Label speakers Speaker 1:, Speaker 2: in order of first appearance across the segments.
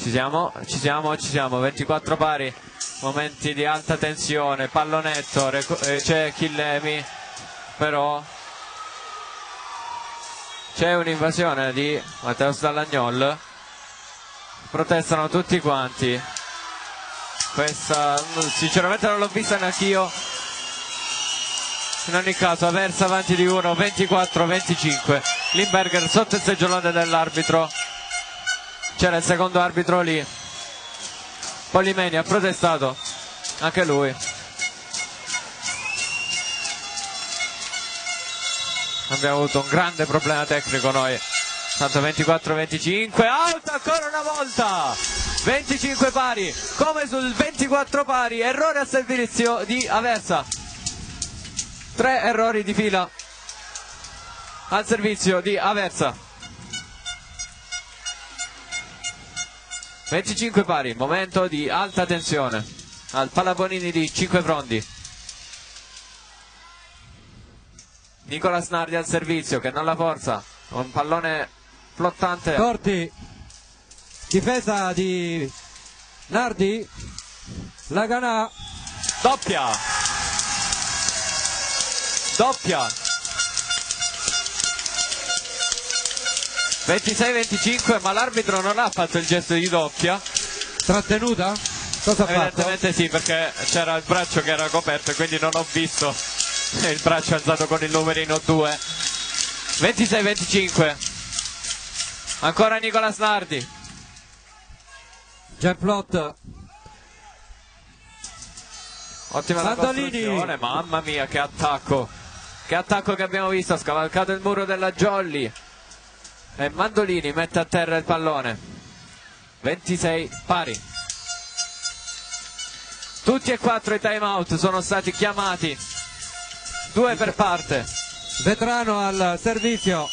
Speaker 1: Ci siamo. 24 pari, momenti di alta tensione, pallonetto, c'è Chillemi, però c'è un'invasione di Matteus Dallagnol, protestano tutti quanti. Questa sinceramente non l'ho vista neanch'io. In ogni caso Aversa avanti di 1, 24-25. Limberger sotto il seggiolone dell'arbitro. C'era il secondo arbitro lì. Polimeni ha protestato anche lui. Abbiamo avuto un grande problema tecnico noi. Tanto 24-25, out ancora una volta. 25 pari, come sul 24 pari, errore al servizio di Aversa. 3 errori di fila al servizio di Aversa. 25 pari, momento di alta tensione al Palaponini di 5 Frondi. Nicola Snardi al servizio che non la forza, un pallone flottante.
Speaker 2: Corti, difesa di Nardi, Laganà,
Speaker 1: doppia 26-25, ma l'arbitro non ha fatto il gesto di doppia.
Speaker 2: trattenuta? Cosa ha fatto?
Speaker 1: Evidentemente sì, perché c'era il braccio che era coperto e quindi non ho visto il braccio alzato con il numerino 2. 26-25, ancora Nicola Snardi.
Speaker 2: Gianflot,
Speaker 1: Ottima la costruzione, mamma mia che attacco che abbiamo visto. Ha scavalcato il muro della Jolly e Mandolini mette a terra il pallone. 26 pari, tutti e 4 i time out sono stati chiamati, 2 per parte.
Speaker 2: Vetrano al servizio,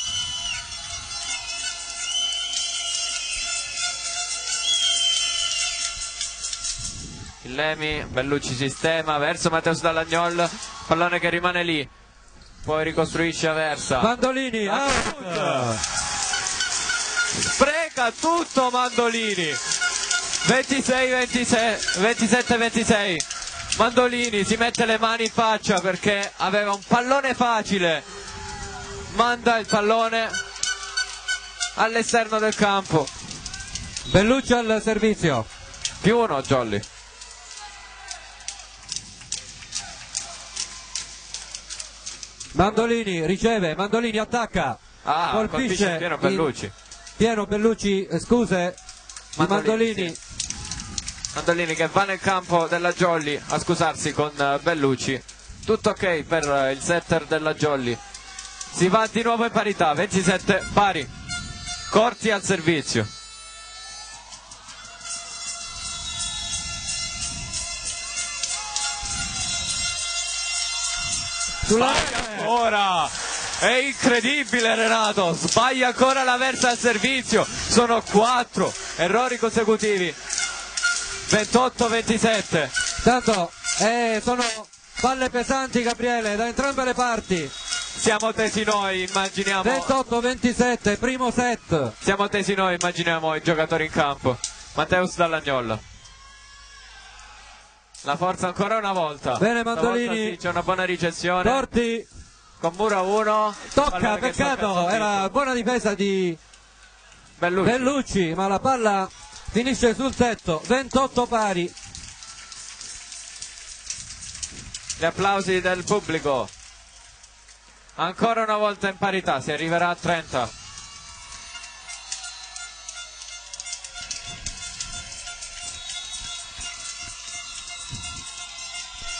Speaker 1: Lemi, Bellucci sistema verso Matteus Dallagnol, pallone che rimane lì, poi ricostruisce Aversa.
Speaker 2: Mandolini,
Speaker 1: spreca tutto Mandolini. 27-26, Mandolini si mette le mani in faccia perché aveva un pallone facile, manda il pallone all'esterno del campo.
Speaker 2: Bellucci al servizio,
Speaker 1: +1 Jolly.
Speaker 2: Mandolini riceve, Mandolini attacca,
Speaker 1: colpisce pieno Bellucci.
Speaker 2: Pieno Bellucci, scuse di Mandolini.
Speaker 1: Sì. Mandolini che va nel campo della Jolly a scusarsi con Bellucci. Tutto ok per il setter della Jolly. Si va di nuovo in parità, 27 pari. Corti al servizio. Ora è incredibile Renato, sbaglia ancora l'Aversa al servizio, sono 4 errori consecutivi. 28-27.
Speaker 2: Tanto sono palle pesanti, Gabriele, da entrambe le parti.
Speaker 1: Siamo tesi noi, immaginiamo.
Speaker 2: 28-27, primo set.
Speaker 1: Siamo tesi noi, immaginiamo i giocatori in campo. Matteus Dallagnol. La forza ancora una volta.
Speaker 2: Bene Mandolini.
Speaker 1: Sì, c'è una buona ricezione.
Speaker 2: Corti.
Speaker 1: Con Mura 1.
Speaker 2: Tocca, peccato, era buona difesa di Bellucci, ma la palla finisce sul tetto. 28 pari.
Speaker 1: Gli applausi del pubblico. Ancora una volta in parità, si arriverà a 30.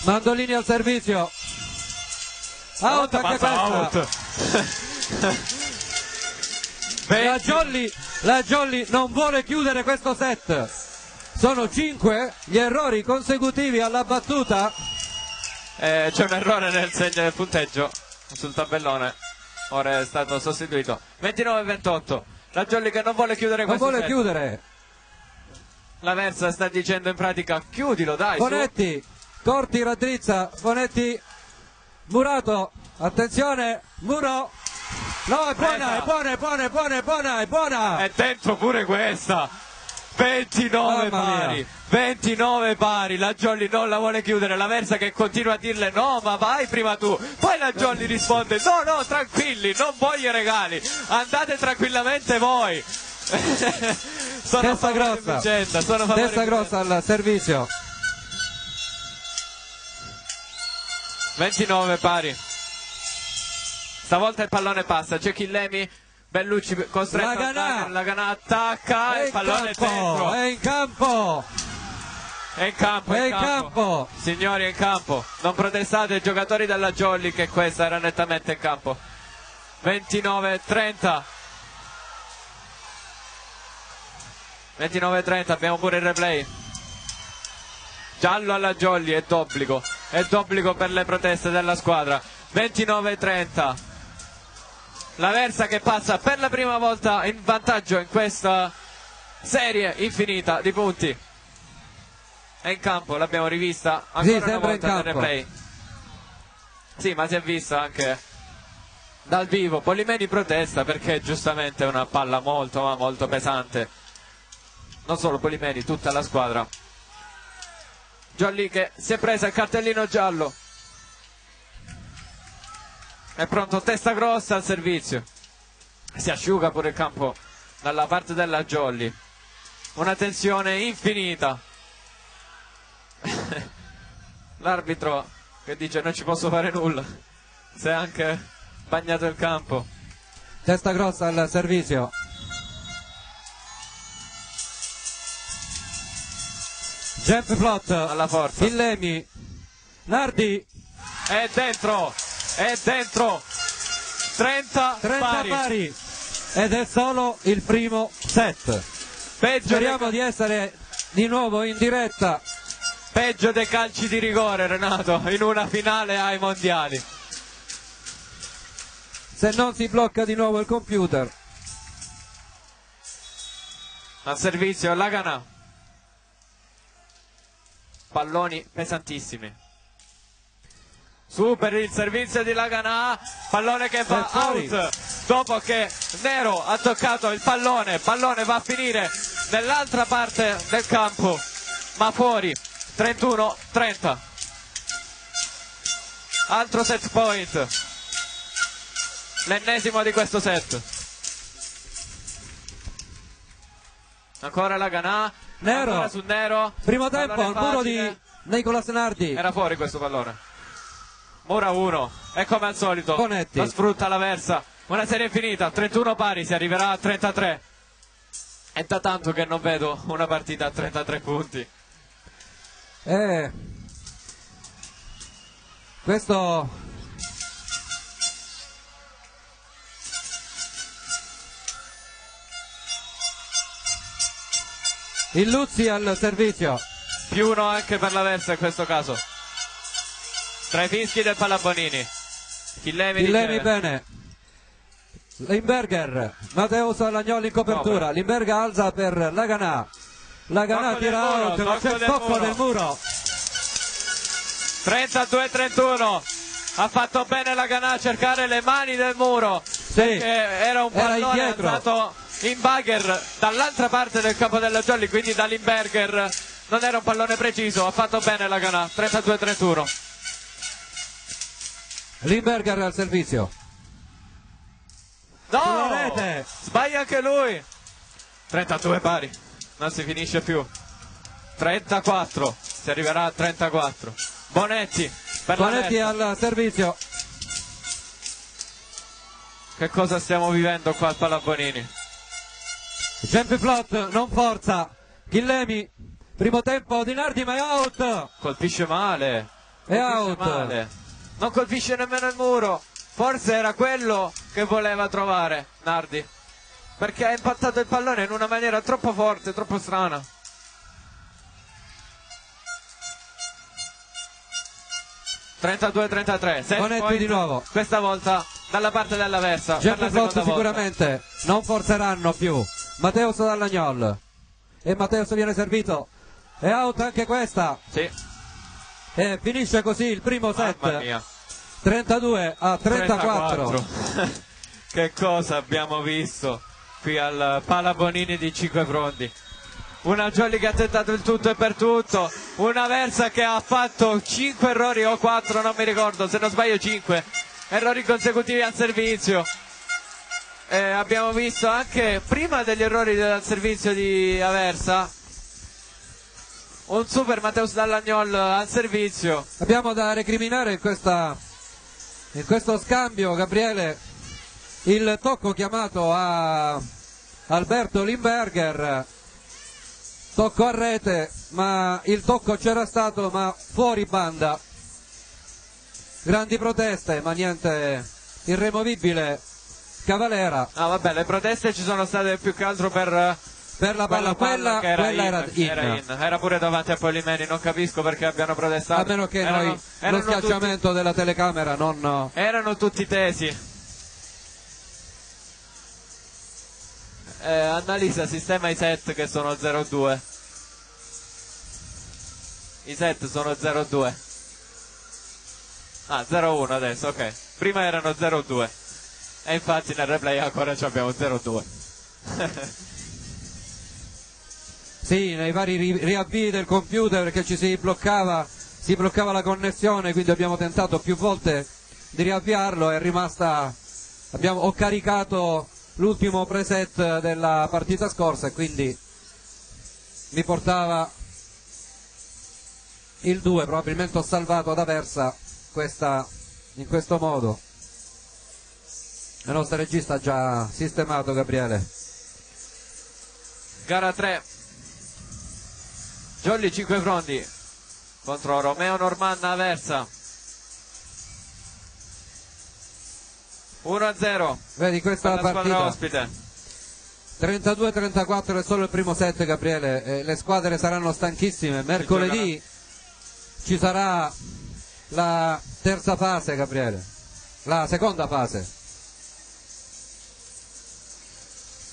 Speaker 2: Mandolini al servizio. Out anche questa. La Jolly non vuole chiudere questo set. Sono 5 gli errori consecutivi alla battuta.
Speaker 1: C'è un errore nel segno del punteggio sul tabellone. Ora è stato sostituito. 29-28. La Jolly che non vuole chiudere questo set.
Speaker 2: Non vuole chiudere.
Speaker 1: L'Aversa sta dicendo in pratica chiudilo dai.
Speaker 2: Bonetti, Corti raddrizza, Bonetti, Murato, attenzione, Muro, no è buona, è buona.
Speaker 1: È dentro pure questa. 29 pari, 29 pari, la Jolly non la vuole chiudere, la Versa che continua a dirle no ma vai prima tu, poi la Jolly risponde no tranquilli, non voglio regali, andate tranquillamente voi. Sono
Speaker 2: testa grossa, testa grossa al servizio.
Speaker 1: 29 pari, stavolta il pallone passa, c'è Chillemi, Bellucci costretto a andare, la Ganà attacca, il pallone è dentro,
Speaker 2: è in campo,
Speaker 1: è in campo, signori, è in campo, non protestate giocatori della Jolly che questa era nettamente in campo. 29-30, 29-30, abbiamo pure il replay, giallo alla Jolly, è d'obbligo per le proteste della squadra. 29-30, la Versa che passa per la prima volta in vantaggio in questa serie infinita di punti. È in campo, l'abbiamo rivista ancora una volta nel replay. Sì, ma si è vista anche dal vivo. Polimeni protesta perché giustamente è una palla molto ma molto pesante. Non solo Polimeni, tutta la squadra. Jolly che si è presa il cartellino giallo. È pronto, testa grossa al servizio. Si asciuga pure il campo dalla parte della Jolly. Una tensione infinita. L'arbitro che dice non ci posso fare nulla. Si è anche bagnato il campo.
Speaker 2: Testa grossa al servizio. Jump flot
Speaker 1: alla forza.
Speaker 2: Chillemi, Nardi.
Speaker 1: È dentro. 30 pari.
Speaker 2: Ed è solo il primo set. Speriamo di essere di nuovo in diretta.
Speaker 1: Peggio dei calci di rigore, Renato, in una finale ai mondiali.
Speaker 2: Se non si blocca di nuovo il computer.
Speaker 1: Al servizio la Ganà. Palloni pesantissimi. Super il servizio di Laganà, pallone che va out dopo che Nero ha toccato il pallone va a finire nell'altra parte del campo ma fuori. 31-30, altro set point, l'ennesimo di questo set. Ancora Laganà,
Speaker 2: Nero,
Speaker 1: ancora su Nero,
Speaker 2: primo tempo al muro di Nicolas Nardi.
Speaker 1: Era fuori questo pallone. Mura 1, e come al solito
Speaker 2: Bonetti
Speaker 1: lo sfrutta la Versa. Una serie finita, 31 pari, si arriverà a 33. È da tanto che non vedo una partita a 33 punti.
Speaker 2: Questo il Luzzi al servizio.
Speaker 1: +1 anche per la Versa in questo caso. Tra i fischi del Pallabonini.
Speaker 2: Chillemi bene. Limberger, Matteo Salagnoli in copertura. Limberger alza per Laganà. Laganà tira out, ma c'è il tocco del muro.
Speaker 1: 32-31. Ha fatto bene Laganà a cercare le mani del muro.
Speaker 2: Sì,
Speaker 1: perché era un pallone alzato in bagger dall'altra parte del campo della Jolly, quindi da Limberger. Non era un pallone preciso, ha fatto bene Laganà. 32-31.
Speaker 2: Limberger al servizio.
Speaker 1: No!
Speaker 2: Rete.
Speaker 1: Sbaglia anche lui. 32 pari. Non si finisce più. 34. Si arriverà a 34. Bonetti.
Speaker 2: Bonetti al servizio.
Speaker 1: Che cosa stiamo vivendo qua al Pallabonini?
Speaker 2: Jump flot, non forza. Chillemi. Primo tempo di Nardi, ma è out.
Speaker 1: Colpisce male.
Speaker 2: È out.
Speaker 1: Male. Non colpisce nemmeno il muro. Forse era quello che voleva trovare Nardi, perché ha impattato il pallone in una maniera troppo forte, troppo strana. (32-33).
Speaker 2: Bonetti di nuovo.
Speaker 1: Questa volta dalla parte della Versa.
Speaker 2: Jump flot sicuramente non forzeranno più. Matteo Salagnol. E Matteo viene servito. È out anche questa.
Speaker 1: Sì.
Speaker 2: E finisce così il primo set.
Speaker 1: Mamma mia.
Speaker 2: 32-34.
Speaker 1: Che cosa abbiamo visto qui al Pallabonini di Cinque Frondi. una Jolly che ha tentato il tutto e per tutto, una Versa che ha fatto 5 errori o 4, non mi ricordo, se non sbaglio 5 errori consecutivi al servizio. Abbiamo visto anche prima degli errori del servizio di Aversa un super Mateus Dallagnol al servizio.
Speaker 2: Abbiamo da recriminare in questo scambio, Gabriele, il tocco chiamato a Alberto Limberger, tocco a rete, ma il tocco c'era stato ma fuori banda. Grandi proteste, ma niente, irremovibile Cavalera.
Speaker 1: Ah vabbè, le proteste ci sono state più che altro per
Speaker 2: la palla, quella era in.
Speaker 1: Era pure davanti a Polimeni, non capisco perché abbiano protestato.
Speaker 2: A meno che lo schiacciamento
Speaker 1: tutti,
Speaker 2: della telecamera non...
Speaker 1: Erano tutti tesi. Annalisa sistema i set che sono 0-2. I set sono 0-2. Ah, 0-1 adesso, ok. Prima erano 0-2. E infatti nel replay ancora ci abbiamo 0-2.
Speaker 2: Sì, nei vari riavvii del computer, perché ci si bloccava la connessione, quindi abbiamo tentato più volte di riavviarlo, è rimasta... Ho caricato l'ultimo preset della partita scorsa e quindi mi portava il 2, probabilmente ho salvato ad Aversa in questo modo. Il nostro regista ha già sistemato, Gabriele.
Speaker 1: Gara 3, Jolly 5 fronti contro Romeo Normanna Aversa. 1-0.
Speaker 2: Vedi questa partita
Speaker 1: ospite.
Speaker 2: 32-34 è solo il primo set, Gabriele. Le squadre saranno stanchissime. Mercoledì ci sarà la terza fase, Gabriele. La seconda fase.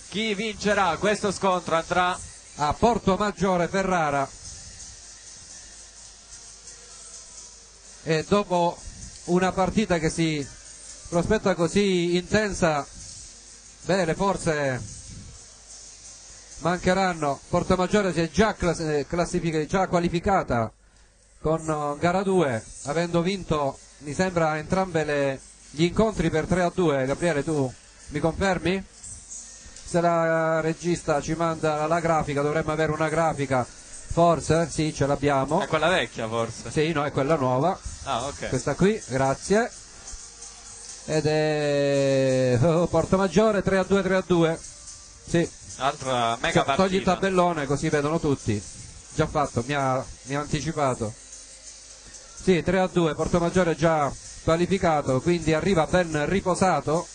Speaker 1: Chi vincerà questo scontro andrà
Speaker 2: a Porto Maggiore Ferrara. E dopo una partita che si prospetta così intensa, beh, le forze mancheranno. Porto Maggiore si è già qualificata con gara 2, avendo vinto, mi sembra, entrambe gli incontri per 3-2. Gabriele, tu mi confermi? Se la regista ci manda la grafica, dovremmo avere una grafica, forse? Sì, ce l'abbiamo.
Speaker 1: È quella vecchia forse?
Speaker 2: Sì, no, è quella nuova.
Speaker 1: Ah, ok.
Speaker 2: Questa qui, grazie. Ed è Porto Maggiore 3-2. Sì.
Speaker 1: Altra mega partita.
Speaker 2: Togli il tabellone così vedono tutti. Già fatto, mi ha anticipato. Sì, 3-2, Porto Maggiore già qualificato, quindi arriva ben riposato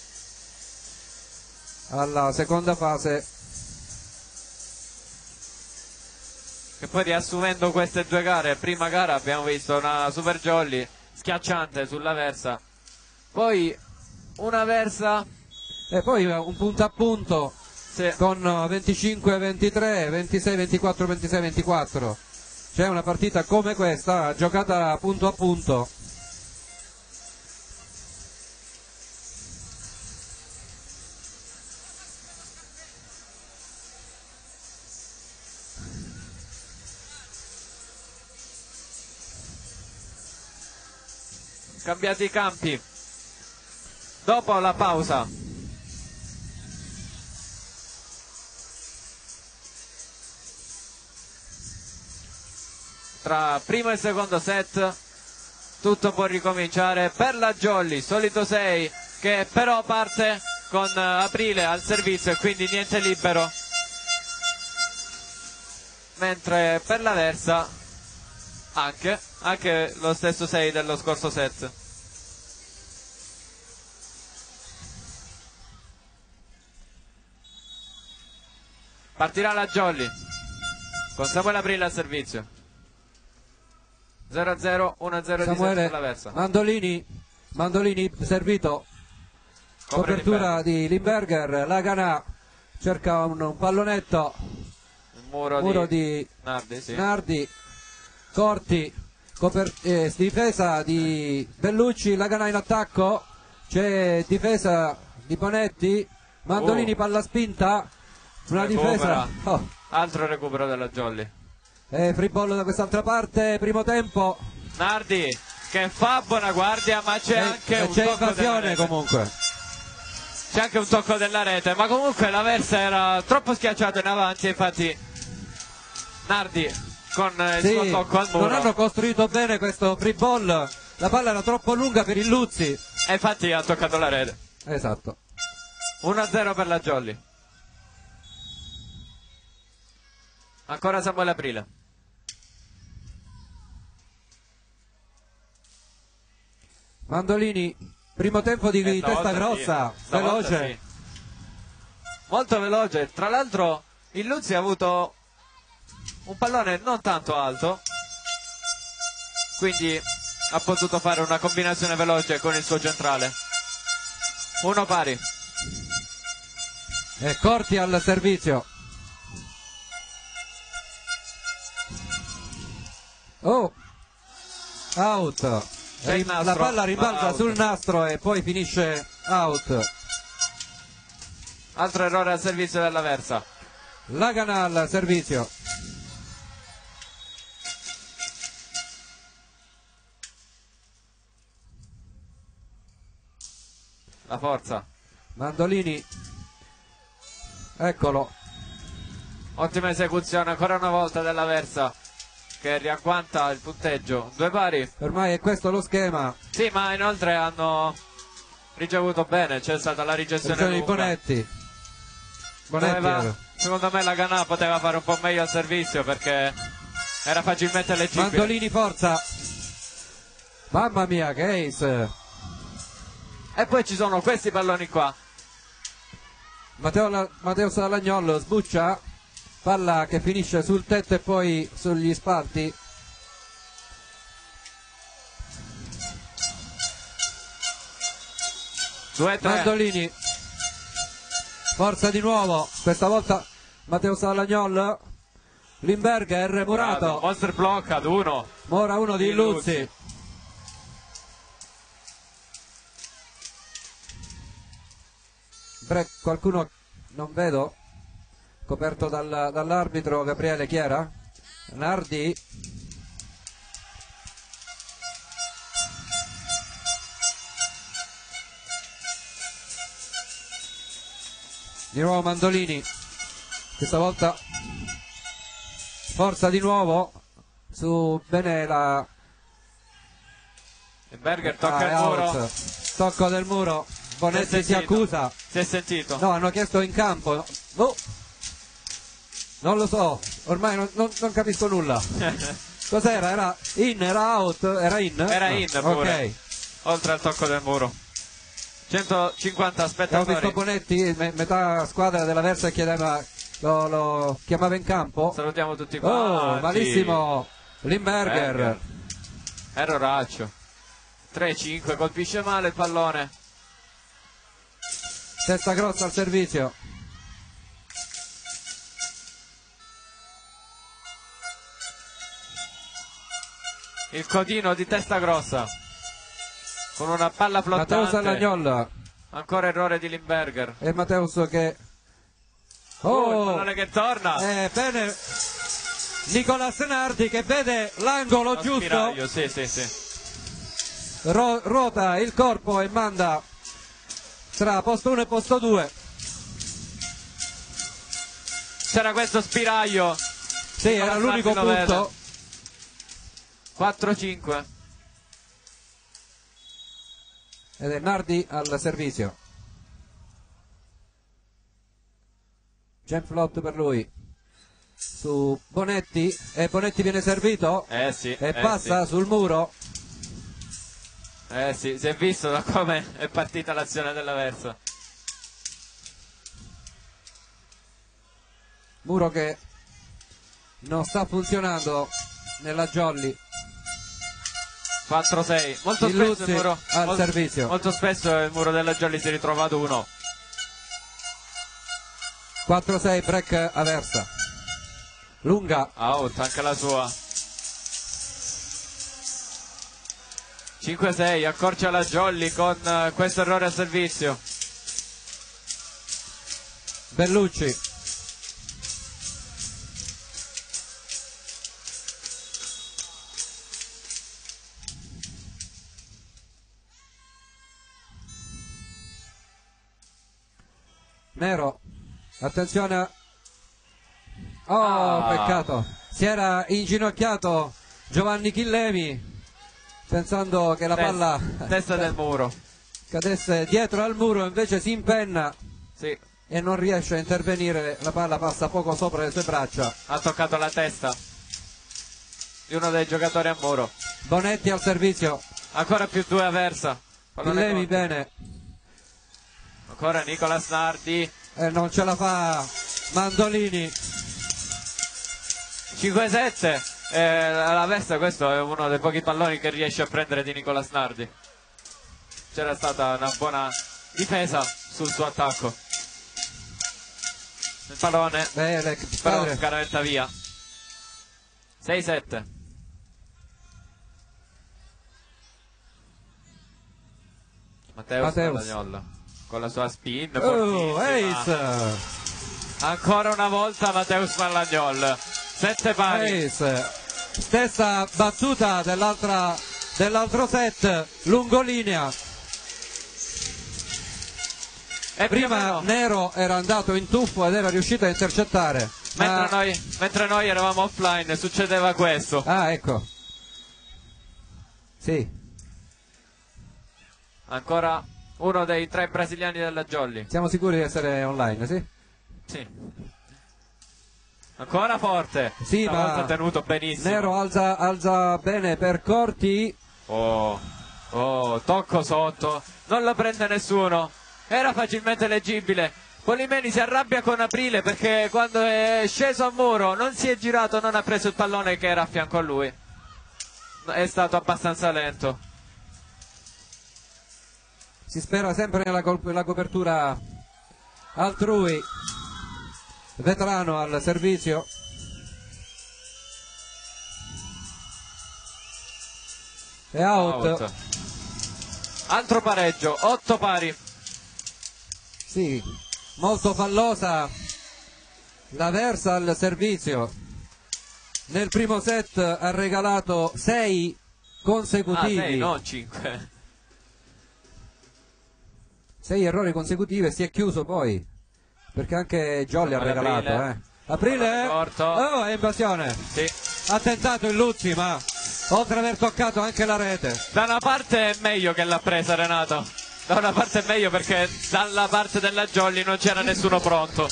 Speaker 2: alla seconda fase.
Speaker 1: Che poi, riassumendo queste due gare, prima gara abbiamo visto una Super Jolly schiacciante sulla Versa, poi una Versa
Speaker 2: e poi un punto a punto, sì, con 25-23, 26-24, 26-24. C'è una partita come questa giocata punto a punto.
Speaker 1: Cambiati i campi dopo la pausa. Tra primo e secondo set tutto può ricominciare per la Jolly, solito 6 che però parte con Aprile al servizio e quindi niente libero, mentre per la Versa anche lo stesso 6 dello scorso set. Partirà la Jolly con Samuele Aprile al servizio. 0-0, 1-0 di set per la Versa.
Speaker 2: Mandolini servito, copertura di Limberger. Laganà cerca un pallonetto,
Speaker 1: un muro di
Speaker 2: Nardi, sì. Nardi, Corti, difesa di Bellucci. Laganà in attacco, c'è difesa di Bonetti. Mandolini, palla spinta una difesa. Oh.
Speaker 1: Altro recupero della Jolly.
Speaker 2: Free ball da quest'altra parte, primo tempo.
Speaker 1: Nardi che fa buona guardia, ma c'è anche un
Speaker 2: c'è
Speaker 1: tocco della
Speaker 2: invasione
Speaker 1: rete.
Speaker 2: Comunque.
Speaker 1: C'è anche un tocco della rete, ma comunque l'Aversa era troppo schiacciato in avanti, infatti Nardi con il suo tocco al muro.
Speaker 2: Non hanno costruito bene questo free ball, la palla era troppo lunga per il Luzzi.
Speaker 1: E infatti ha toccato la rete.
Speaker 2: Esatto.
Speaker 1: 1-0 per la Jolly. Ancora Samuele Aprile.
Speaker 2: Mandolini, primo tempo di testa grossa, veloce.
Speaker 1: Sì. Molto veloce. Tra l'altro il Luzzi ha avuto un pallone non tanto alto, quindi ha potuto fare una combinazione veloce con il suo centrale. 1 pari.
Speaker 2: E Corti al servizio. Oh, out. La palla rimbalza sul nastro e poi finisce out.
Speaker 1: Altro errore al servizio dell'Aversa.
Speaker 2: Lagana al servizio.
Speaker 1: La forza.
Speaker 2: Mandolini. Eccolo.
Speaker 1: Ottima esecuzione ancora una volta dell'Aversa, che riagguanta il punteggio. 2 pari.
Speaker 2: Ormai è questo lo schema.
Speaker 1: Sì, ma inoltre hanno ricevuto bene, c'è stata la ricezione
Speaker 2: di
Speaker 1: lunga.
Speaker 2: Bonetti.
Speaker 1: Secondo me la Ganà poteva fare un po' meglio al servizio perché era facilmente leggibile.
Speaker 2: Mandolini forza. Mamma mia, che ace.
Speaker 1: E poi ci sono questi palloni qua.
Speaker 2: Matteo Salagnol sbuccia, palla che finisce sul tetto e poi sugli spalti. Mandolini, forza di nuovo, questa volta Matteo Salagnol. Limberger, Murato.
Speaker 1: Monster block ad 1.
Speaker 2: Ora uno di Luzzi. Qualcuno non vedo, coperto dall'arbitro Gabriele Chiera. Nardi. Di nuovo Mandolini, questa volta forza di nuovo su bene la
Speaker 1: Berger tocca il muro.
Speaker 2: Tocco del muro. Bonetti si accusa.
Speaker 1: Si è sentito?
Speaker 2: No, hanno chiesto in campo. Oh. Non lo so, ormai non capisco nulla. Cos'era? Era in, era out, era in?
Speaker 1: Era in pure.
Speaker 2: Ok.
Speaker 1: Oltre al tocco del muro. 150 spettatori.
Speaker 2: Ho visto Bonetti, metà squadra della Versa chiedeva, lo chiamava in campo.
Speaker 1: Salutiamo tutti quanti.
Speaker 2: Oh, malissimo Limberger.
Speaker 1: Erroraccio. 3-5, colpisce male il pallone.
Speaker 2: Testa grossa al servizio.
Speaker 1: Il codino di testa grossa con una palla flottante.
Speaker 2: Matteo Salagnol.
Speaker 1: Ancora errore di Limberger.
Speaker 2: E Matteus che
Speaker 1: il pallone che torna.
Speaker 2: Bene Nicolas Nardi che vede l'angolo giusto.
Speaker 1: Spiraglio, sì.
Speaker 2: Ruota il corpo e manda tra posto 1 e posto 2.
Speaker 1: C'era questo spiraglio.
Speaker 2: Sì, era l'unico punto.
Speaker 1: 4-5.
Speaker 2: Ed è Nardi al servizio. Jump float per lui. Su Bonetti. E Bonetti viene servito.
Speaker 1: Sì.
Speaker 2: E passa sul muro.
Speaker 1: Sì, si è visto da come è partita l'azione dell'Aversa.
Speaker 2: Muro che non sta funzionando nella Jolly.
Speaker 1: 4-6. Molto spesso il muro
Speaker 2: al servizio.
Speaker 1: Molto spesso il muro della Jolly si ritrova ad 1.
Speaker 2: 4-6 break Aversa. Lunga.
Speaker 1: Out, anche la sua. 5-6, accorcia la Jolly con questo errore al servizio.
Speaker 2: Bellucci. Nero, attenzione. Oh, peccato, si era inginocchiato Giovanni Chillemi pensando che la palla
Speaker 1: testa del muro
Speaker 2: cadesse dietro al muro, invece si impenna,
Speaker 1: sì,
Speaker 2: e non riesce a intervenire, la palla passa poco sopra le sue braccia.
Speaker 1: Ha toccato la testa di uno dei giocatori a muro.
Speaker 2: Bonetti al servizio,
Speaker 1: ancora più 2 avversa.
Speaker 2: Chillemi bene,
Speaker 1: ancora Nicolas Nardi,
Speaker 2: non ce la fa Mandolini.
Speaker 1: 5-7. La Versa, questo è uno dei pochi palloni che riesce a prendere di Nicolas Nardi. C'era stata una buona difesa sul suo attacco. Il pallone però scaraventa via. 6-7. Matteo Spagnola con la sua spin
Speaker 2: Ace.
Speaker 1: Ancora una volta Matteus Mallagnol. 7 pari.
Speaker 2: Ace. Stessa battuta dell'altro set, lungolinea.
Speaker 1: E
Speaker 2: prima Nero era andato in tuffo ed era riuscito a intercettare.
Speaker 1: Mentre noi eravamo offline succedeva questo.
Speaker 2: Ah, ecco. Sì.
Speaker 1: Ancora uno dei 3 brasiliani della Jolly.
Speaker 2: Siamo sicuri di essere online, sì?
Speaker 1: Sì. Ancora forte.
Speaker 2: Sì,
Speaker 1: stavolta
Speaker 2: ma
Speaker 1: tenuto benissimo.
Speaker 2: Nero alza bene per Corti.
Speaker 1: Oh, tocco sotto. Non lo prende nessuno. Era facilmente leggibile. Polimeni si arrabbia con Aprile perché quando è sceso a muro non si è girato, non ha preso il pallone che era a fianco a lui. È stato abbastanza lento.
Speaker 2: Si spera sempre nella copertura altrui. Veterano al servizio. E out.
Speaker 1: Altro pareggio, 8 pari.
Speaker 2: Sì, molto fallosa la Versa al servizio. Nel primo set ha regalato 6 consecutivi.
Speaker 1: 6, no 5.
Speaker 2: 6 errori consecutivi e si è chiuso poi. Perché anche Jolly ha regalato. Aprile. Oh, è invasione.
Speaker 1: Sì.
Speaker 2: Ha tentato il Luzzi, ma oltre ad aver toccato anche la rete.
Speaker 1: Da una parte è meglio che l'ha presa Renato. Da una parte è meglio perché dalla parte della Jolly non c'era nessuno pronto.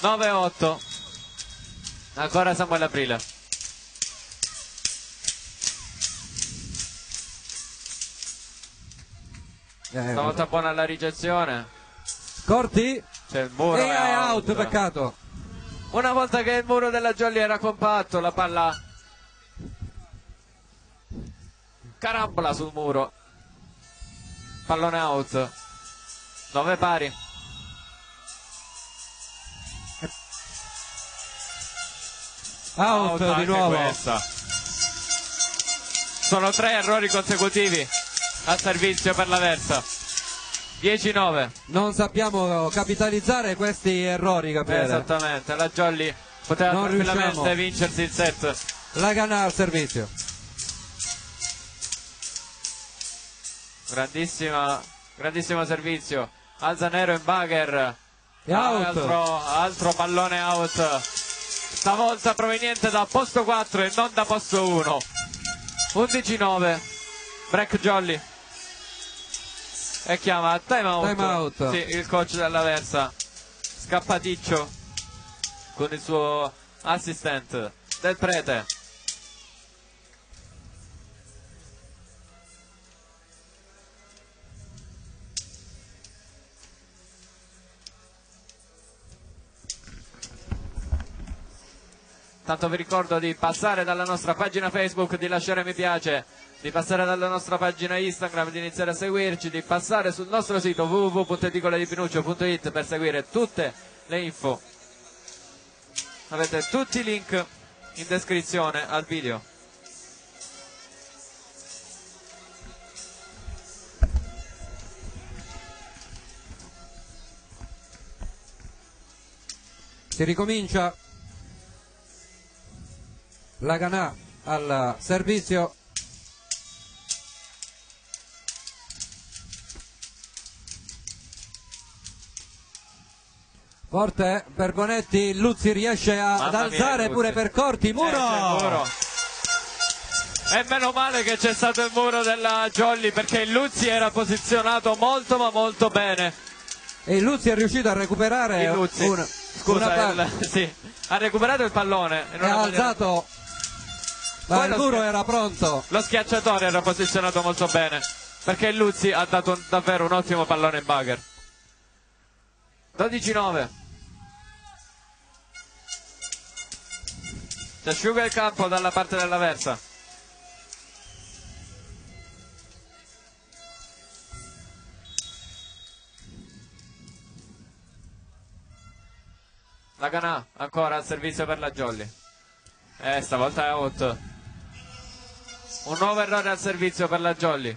Speaker 1: 9-8. Ancora Samuele Aprile. Stavolta buona la ricezione.
Speaker 2: Corti.
Speaker 1: C'è il muro.
Speaker 2: E è out, peccato.
Speaker 1: Una volta che il muro della Jolly era compatto, la palla carambola sul muro. Pallone out. 9 pari.
Speaker 2: Out di nuovo.
Speaker 1: Questa. Sono 3 errori consecutivi a servizio per la Versa. 10-9.
Speaker 2: Non sappiamo capitalizzare questi errori, Gabriele.
Speaker 1: Esattamente, la Jolly poteva tranquillamente vincersi il set.
Speaker 2: La Ganà al servizio.
Speaker 1: Grandissimo servizio. Alza Nero in bugger. Altro pallone out. Stavolta proveniente da posto 4 e non da posto 1. 11-9. Break Jolly. E chiama time out. Sì, il coach della Versa. Scappaticcio con il suo assistant Del Prete. Tanto vi ricordo di passare dalla nostra pagina Facebook, di lasciare mi piace, di passare dalla nostra pagina Instagram, di iniziare a seguirci, di passare sul nostro sito www.edicoledipinuccio.it per seguire tutte le info. Avete tutti i link in descrizione al video.
Speaker 2: Si ricomincia. La Ganà al servizio. Forte per Bonetti, Luzzi riesce ad alzare pure per Corti, muro!
Speaker 1: E meno male che c'è stato il muro della Jolly, perché il Luzzi era posizionato molto ma molto bene.
Speaker 2: E il Luzzi è riuscito a recuperare
Speaker 1: Il Luzzi, sì, ha recuperato il pallone
Speaker 2: e ha alzato, ma il muro era pronto.
Speaker 1: Lo schiacciatore era posizionato molto bene, perché il Luzzi ha dato davvero un ottimo pallone in bugger. 12-9. Si asciuga il campo dalla parte dell'Aversa. La Canà ancora al servizio per la Jolly. Stavolta è out. Un nuovo errore al servizio per la Jolly.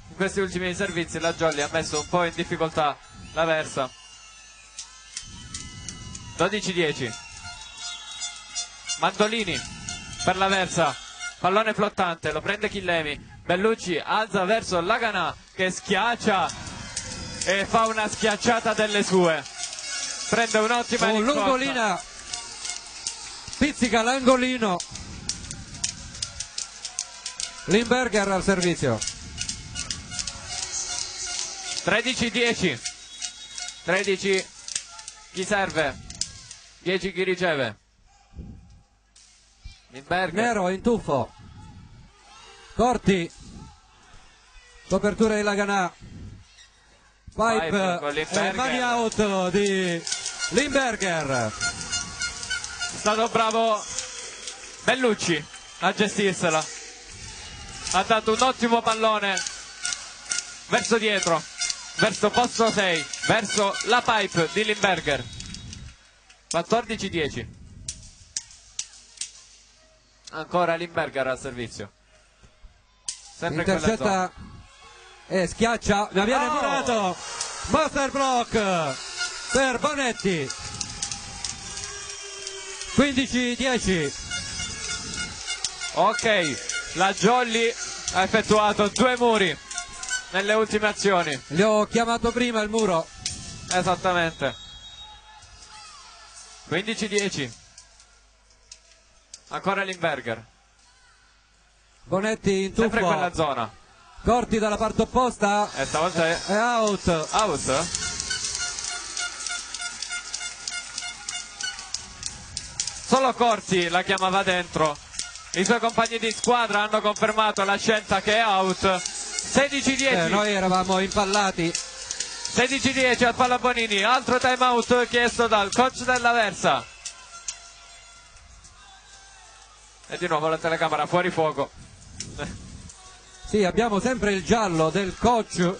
Speaker 1: In questi ultimi servizi la Jolly ha messo un po' in difficoltà l'Aversa. 12-10. Mandolini per l'Aversa. Pallone flottante, lo prende Chillemi. Bellucci alza verso la Canà che schiaccia e fa una schiacciata delle sue. Prende un'ottima
Speaker 2: lungolina, pizzica l'angolino. Limberger al servizio.
Speaker 1: 13-10. 13 chi serve, 10 chi riceve. Limberger.
Speaker 2: Nero in tuffo. Corti, copertura di Laganà. Pipe e mani out di Limberger.
Speaker 1: È stato bravo Bellucci a gestirsela. Ha dato un ottimo pallone verso dietro, verso posto 6, verso la pipe di Limberger. 14-10. Ancora Limberger al servizio. Sempre in quella zona.
Speaker 2: E schiaccia, ma viene murato. Master block per Bonetti. 15-10.
Speaker 1: Ok, la Jolly ha effettuato 2 muri nelle ultime azioni.
Speaker 2: Li ho chiamato prima il muro.
Speaker 1: Esattamente. 15-10. Ancora Limberger.
Speaker 2: Bonetti in tuffo.
Speaker 1: Sempre in quella zona.
Speaker 2: Corti dalla parte opposta.
Speaker 1: E stavolta è
Speaker 2: out.
Speaker 1: Out? Solo Corti la chiamava dentro. I suoi compagni di squadra hanno confermato la scelta che è out. 16-10.
Speaker 2: Noi eravamo impallati.
Speaker 1: 16-10 al Palla Bonini. Altro time out chiesto dal coach dell'Aversa. E di nuovo la telecamera fuori fuoco.
Speaker 2: Sì, abbiamo sempre il giallo del coach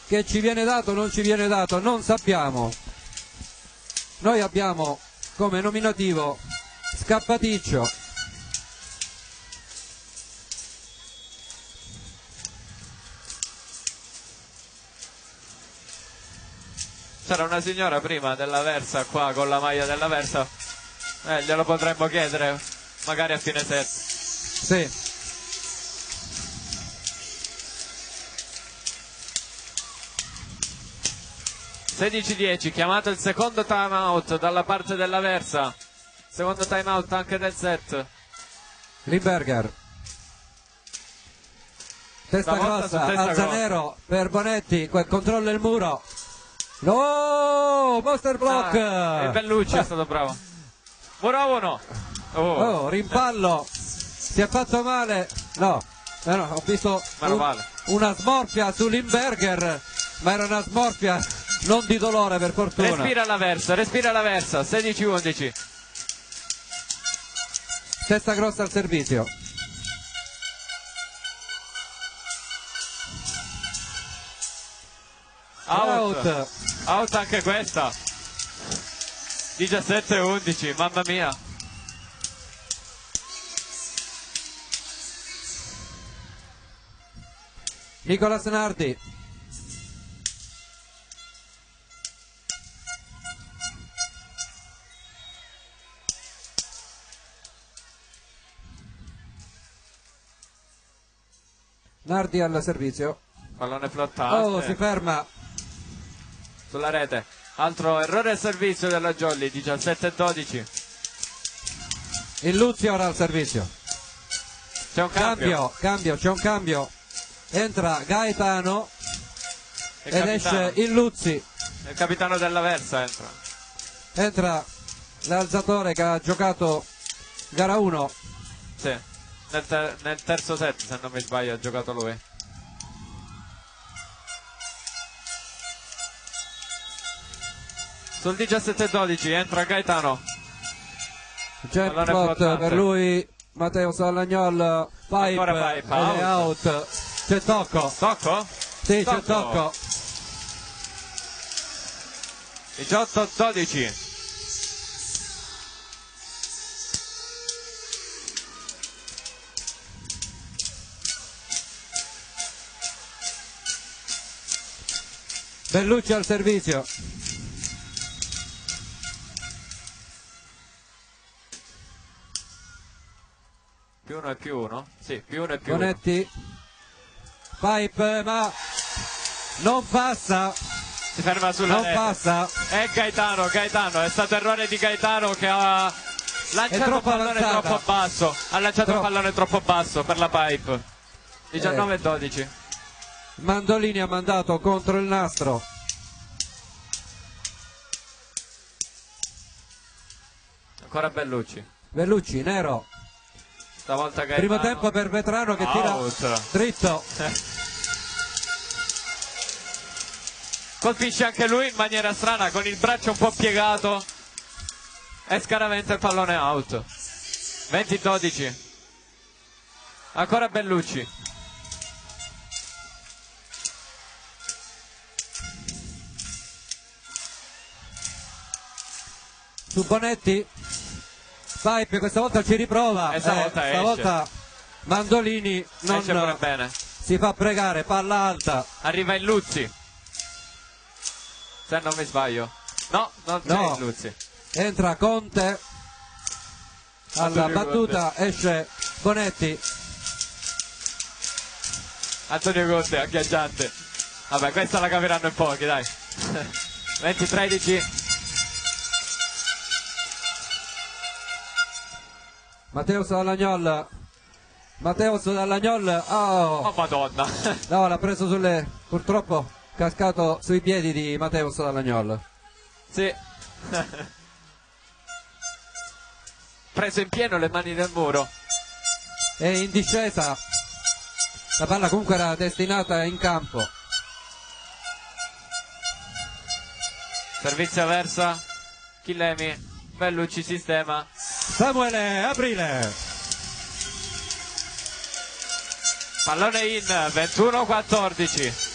Speaker 2: che ci viene dato o non ci viene dato, non sappiamo. Noi abbiamo come nominativo Scappaticcio.
Speaker 1: C'era una signora prima dell'Aversa qua con la maglia dell'Aversa. Glielo potremmo chiedere magari a fine set.
Speaker 2: Sì.
Speaker 1: 16-10, chiamato il secondo time out dalla parte dell'Aversa. Secondo time out anche del set.
Speaker 2: Limberger. Testa grossa, alza nero per Bonetti, controlla il muro. No, Monster Block.
Speaker 1: E Bellucci è stato bravo. Muro 1.
Speaker 2: Oh, rimpallo. Si è fatto male. No, ho visto una smorfia su Limberger, ma era una smorfia non di dolore, per fortuna.
Speaker 1: Respira l'Aversa, 16-11.
Speaker 2: Testa grossa al servizio.
Speaker 1: Out anche questa. 17-11, mamma mia.
Speaker 2: Nicolas Nardi. Nardi al servizio.
Speaker 1: Pallone flottante.
Speaker 2: Oh, si ferma.
Speaker 1: Sulla rete. Altro errore al servizio della Jolly, 17-12.
Speaker 2: Il Luzzi ora al servizio.
Speaker 1: C'è un cambio.
Speaker 2: C'è un cambio. Entra Gaetano
Speaker 1: Il
Speaker 2: ed
Speaker 1: capitano.
Speaker 2: esce il Luzzi.
Speaker 1: Il capitano dell'Aversa entra.
Speaker 2: Entra l'alzatore che ha giocato gara 1.
Speaker 1: Sì. Nel terzo set, se non mi sbaglio, ha giocato lui. Sul 17-12 entra Gaetano. Pallone
Speaker 2: Jackpot
Speaker 1: flottante.
Speaker 2: per lui, Matteo Salagnol,
Speaker 1: Ancora
Speaker 2: pipe,
Speaker 1: pipe,
Speaker 2: ed è out. C'è tocco.
Speaker 1: Tocco?
Speaker 2: Sì, c'è tocco.
Speaker 1: 18-12.
Speaker 2: Bellucci al servizio.
Speaker 1: Più uno e più uno? Sì, più uno e più uno.
Speaker 2: Bonetti. Pipe, ma non passa.
Speaker 1: Si ferma sulla
Speaker 2: Non
Speaker 1: rete.
Speaker 2: passa.
Speaker 1: È Gaetano, è stato errore di Gaetano che ha lanciato il
Speaker 2: troppo
Speaker 1: pallone
Speaker 2: avanzata.
Speaker 1: troppo basso. Ha lanciato il
Speaker 2: Troppo.
Speaker 1: pallone troppo basso per la pipe. 19-12.
Speaker 2: Mandolini ha mandato contro il nastro.
Speaker 1: Ancora Bellucci.
Speaker 2: Bellucci, nero.
Speaker 1: Stavolta Gaetano.
Speaker 2: Primo tempo per Vetrano che tira
Speaker 1: Out.
Speaker 2: dritto.
Speaker 1: Colpisce anche lui in maniera strana con il braccio un po' piegato e scaraventa il pallone out. 20-12. Ancora Bellucci.
Speaker 2: Su Bonetti. Pipe questa volta ci riprova.
Speaker 1: E stavolta esce.
Speaker 2: Stavolta Mandolini non
Speaker 1: Esce pure bene.
Speaker 2: si fa pregare, palla alta.
Speaker 1: Arriva il Luzzi. Se non mi sbaglio. No, non c'è
Speaker 2: No.
Speaker 1: il Luzzi.
Speaker 2: Entra Conte. Alla
Speaker 1: Antonio
Speaker 2: battuta esce Bonetti.
Speaker 1: Antonio Conte, agghiaggiante. Vabbè, questa la capiranno in pochi, dai. 20-13.
Speaker 2: Matteo Salagnol. Matteo Salagnol. Oh.
Speaker 1: Oh madonna.
Speaker 2: No, l'ha preso sulle. Purtroppo cascato sui piedi di Matteo Salagnol.
Speaker 1: Sì. Preso in pieno le mani nel muro.
Speaker 2: E in discesa. La palla comunque era destinata in campo.
Speaker 1: Servizio Aversa. Chillemi. Bellucci sistema.
Speaker 2: Samuele Aprile.
Speaker 1: Pallone in. 21-14.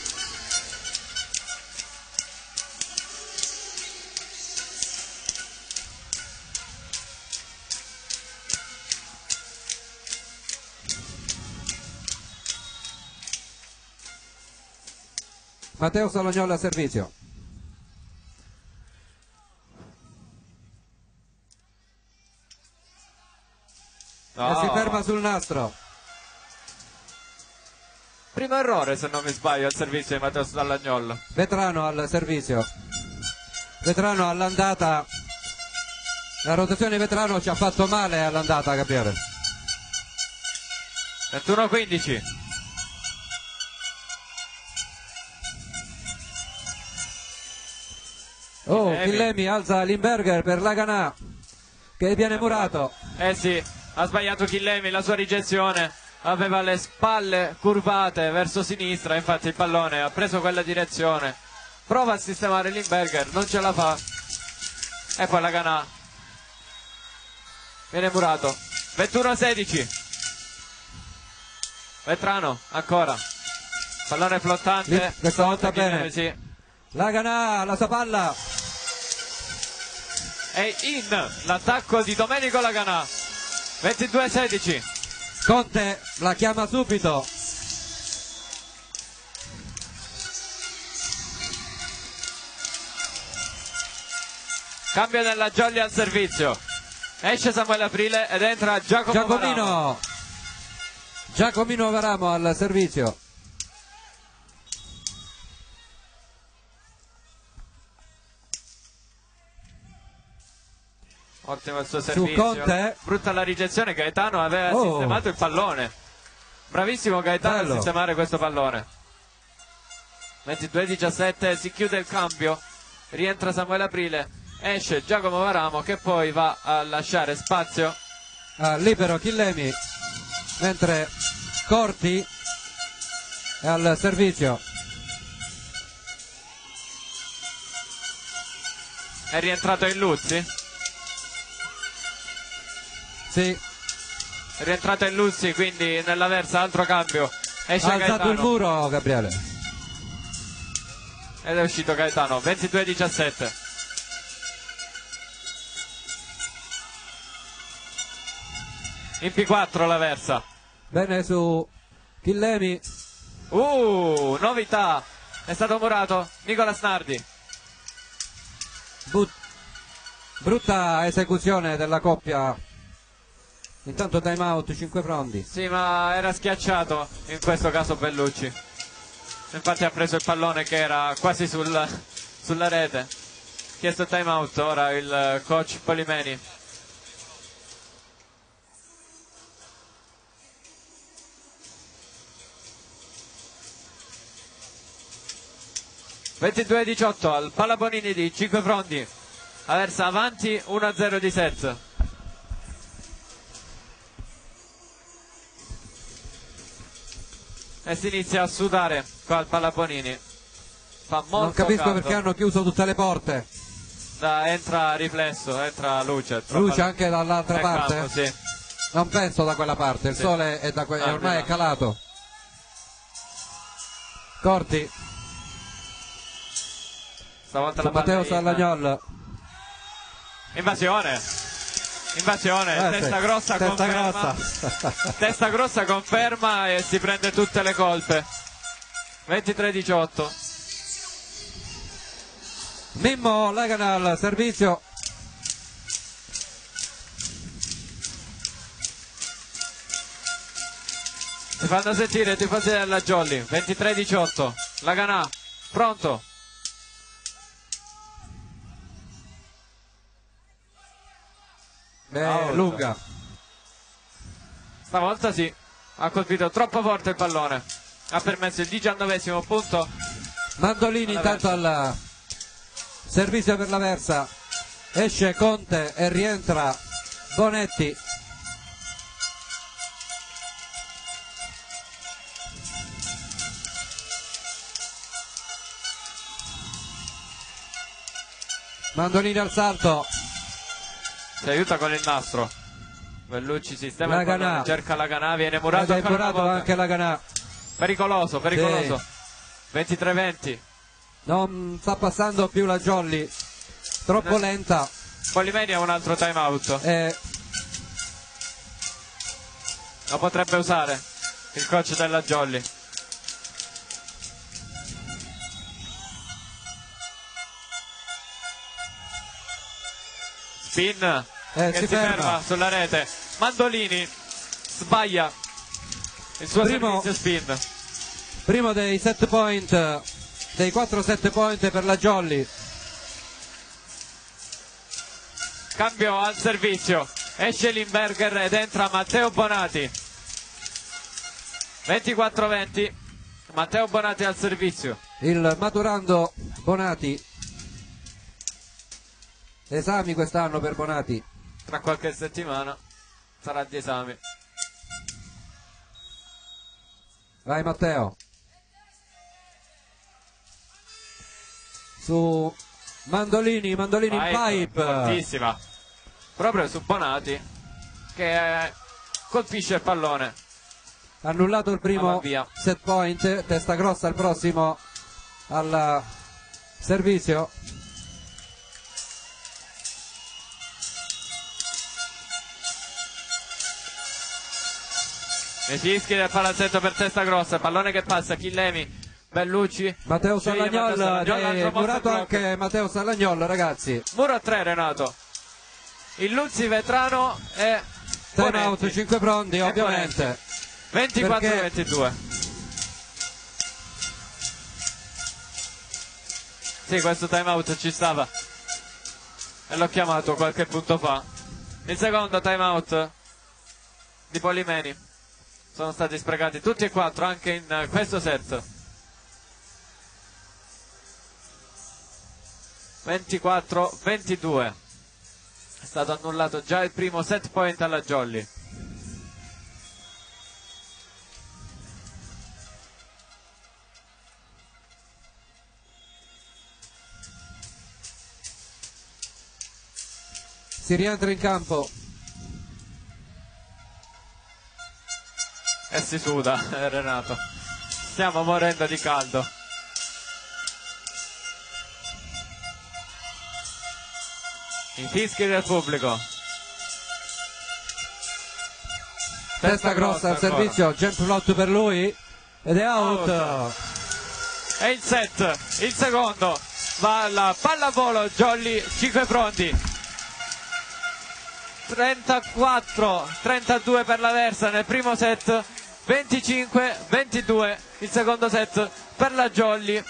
Speaker 2: Matteo Salagnol a servizio.
Speaker 1: No.
Speaker 2: E si ferma sul nastro.
Speaker 1: Primo errore, se non mi sbaglio, al servizio di Matteo Salagnol.
Speaker 2: Vetrano al servizio. Vetrano all'andata. La rotazione di Vetrano ci ha fatto male all'andata, Gabriele.
Speaker 1: 21-15.
Speaker 2: Oh,
Speaker 1: Chillemi.
Speaker 2: Chillemi alza Limberger per Laganà che viene murato.
Speaker 1: Eh sì, ha sbagliato Chillemi, la sua ricezione aveva le spalle curvate verso sinistra, infatti il pallone ha preso quella direzione. Prova a sistemare Limberger, non ce la fa. E poi Laganà viene murato. 21-16. Vetrano, ancora. Pallone flottante.
Speaker 2: Questa volta
Speaker 1: Chillemi,
Speaker 2: bene.
Speaker 1: sì.
Speaker 2: Laganà, la sua palla.
Speaker 1: E in l'attacco di Domenico Laganà. 22-16.
Speaker 2: Conte la chiama subito.
Speaker 1: Cambio della Jolly al servizio. Esce Samuele Aprile ed entra Giacomo Varamo.
Speaker 2: Giacomino. Giacomino Varamo al servizio.
Speaker 1: Ottimo il suo
Speaker 2: Su
Speaker 1: servizio.
Speaker 2: Conte.
Speaker 1: Brutta la ricezione, Gaetano aveva sistemato il pallone. Bravissimo Gaetano
Speaker 2: Bello.
Speaker 1: a sistemare questo pallone. 22-17, si chiude il cambio. Rientra Samuele Aprile. Esce Giacomo Varamo che poi va a lasciare spazio
Speaker 2: a libero Chillemi, mentre Corti è al servizio.
Speaker 1: È rientrato Illuzzi.
Speaker 2: Sì,
Speaker 1: È rientrato Illuzzi, quindi nell'avversa altro cambio. Esce
Speaker 2: ha alzato
Speaker 1: Gaetano
Speaker 2: il muro Gabriele.
Speaker 1: ed è uscito Gaetano. 22-17. In P4 l'avversa.
Speaker 2: Bene su Chillemi.
Speaker 1: Novità. È stato murato Nicola Snardi.
Speaker 2: Brutta esecuzione della coppia. Intanto time out, 5 frondi.
Speaker 1: Sì, ma era schiacciato in questo caso Bellucci. Infatti ha preso il pallone che era quasi sulla rete. Chiesto time out ora il coach Polimeni. (22-18) al Pallabonini di 5 frondi. Aversa avanti 1-0 di set. E si inizia a sudare qua al Pallabonini. Fa molto
Speaker 2: Non capisco
Speaker 1: caldo.
Speaker 2: perché hanno chiuso tutte le porte.
Speaker 1: Entra riflesso, entra luce.
Speaker 2: Luce anche dall'altra parte?
Speaker 1: Campo, sì.
Speaker 2: Non penso da quella parte, il
Speaker 1: Sì.
Speaker 2: sole è da
Speaker 1: Ah,
Speaker 2: ormai
Speaker 1: no.
Speaker 2: è calato. Corti,
Speaker 1: Stavolta
Speaker 2: su
Speaker 1: la
Speaker 2: Matteo
Speaker 1: palla in-
Speaker 2: Sallagnol.
Speaker 1: Invasione. Testa
Speaker 2: Sì,
Speaker 1: grossa
Speaker 2: testa
Speaker 1: conferma.
Speaker 2: grossa.
Speaker 1: Testa grossa conferma e si prende tutte le colpe. 23-18.
Speaker 2: Mimmo Legana al servizio.
Speaker 1: Si fanno sentire i tifosi della Jolly. 23-18. Laganà, pronto. Out.
Speaker 2: Lunga.
Speaker 1: Stavolta sì, ha colpito troppo forte il pallone. Ha permesso il 19° punto.
Speaker 2: Mandolini intanto al servizio per l'Aversa. Esce Conte e rientra Bonetti. Mandolini al salto.
Speaker 1: Si aiuta con il nastro. Bellucci sistema il
Speaker 2: Laganà.
Speaker 1: pallone, cerca Laganà, viene
Speaker 2: Ed
Speaker 1: murato
Speaker 2: è
Speaker 1: ancora una
Speaker 2: murato
Speaker 1: volta.
Speaker 2: anche Laganà.
Speaker 1: Pericoloso. 23-20.
Speaker 2: Non sta passando più la Jolly. Troppo lenta.
Speaker 1: Polimeni ha un altro time out.
Speaker 2: E
Speaker 1: Lo potrebbe usare il coach della Jolly. Spin che
Speaker 2: si
Speaker 1: si ferma
Speaker 2: ferma.
Speaker 1: sulla rete. Mandolini sbaglia il suo
Speaker 2: Primo-
Speaker 1: servizio spin.
Speaker 2: primo dei 7 point, dei 4 7 point per la Jolly.
Speaker 1: Cambio al servizio. Esce Limberger ed entra Matteo Bonati. 24-20. Matteo Bonati al servizio.
Speaker 2: Il maturando Bonati. Esami quest'anno per Bonati.
Speaker 1: Tra qualche settimana sarà di esami.
Speaker 2: Vai Matteo. Su Mandolini in pipe.
Speaker 1: Fortissima. Proprio su Bonati che colpisce il pallone.
Speaker 2: Annullato il
Speaker 1: Ma va
Speaker 2: primo
Speaker 1: via.
Speaker 2: set point. Testa grossa il prossimo al servizio.
Speaker 1: I fischi del palazzetto per testa grossa. Pallone che passa. Chillemi. Bellucci.
Speaker 2: Matteo
Speaker 1: Sceglie Matteo
Speaker 2: Sallagnol,
Speaker 1: Sallagnol, altro
Speaker 2: murato
Speaker 1: monster block.
Speaker 2: anche Matteo Sallagnol, ragazzi.
Speaker 1: Muro a 3 Renato. Illuzzi, Vetrano e
Speaker 2: Time out,
Speaker 1: Bonetti.
Speaker 2: 5 frondi
Speaker 1: E
Speaker 2: ovviamente.
Speaker 1: 24-22. Sì, questo time out ci stava. E l'ho chiamato qualche punto fa. il secondo time out di Polimeni. Sono stati sprecati tutti e quattro anche in questo set. 24-22. È stato annullato già il primo set point alla Jolly.
Speaker 2: Si rientra in campo.
Speaker 1: E si suda, Renato. Stiamo morendo di caldo. I fischi del pubblico.
Speaker 2: Testa grossa al servizio, jump float per lui ed è out.
Speaker 1: E il set, il secondo, va alla pallavolo. Jolly, 5 pronti. 34-32 per l'Aversa nel primo set, 25-22 il secondo set per la Jolly.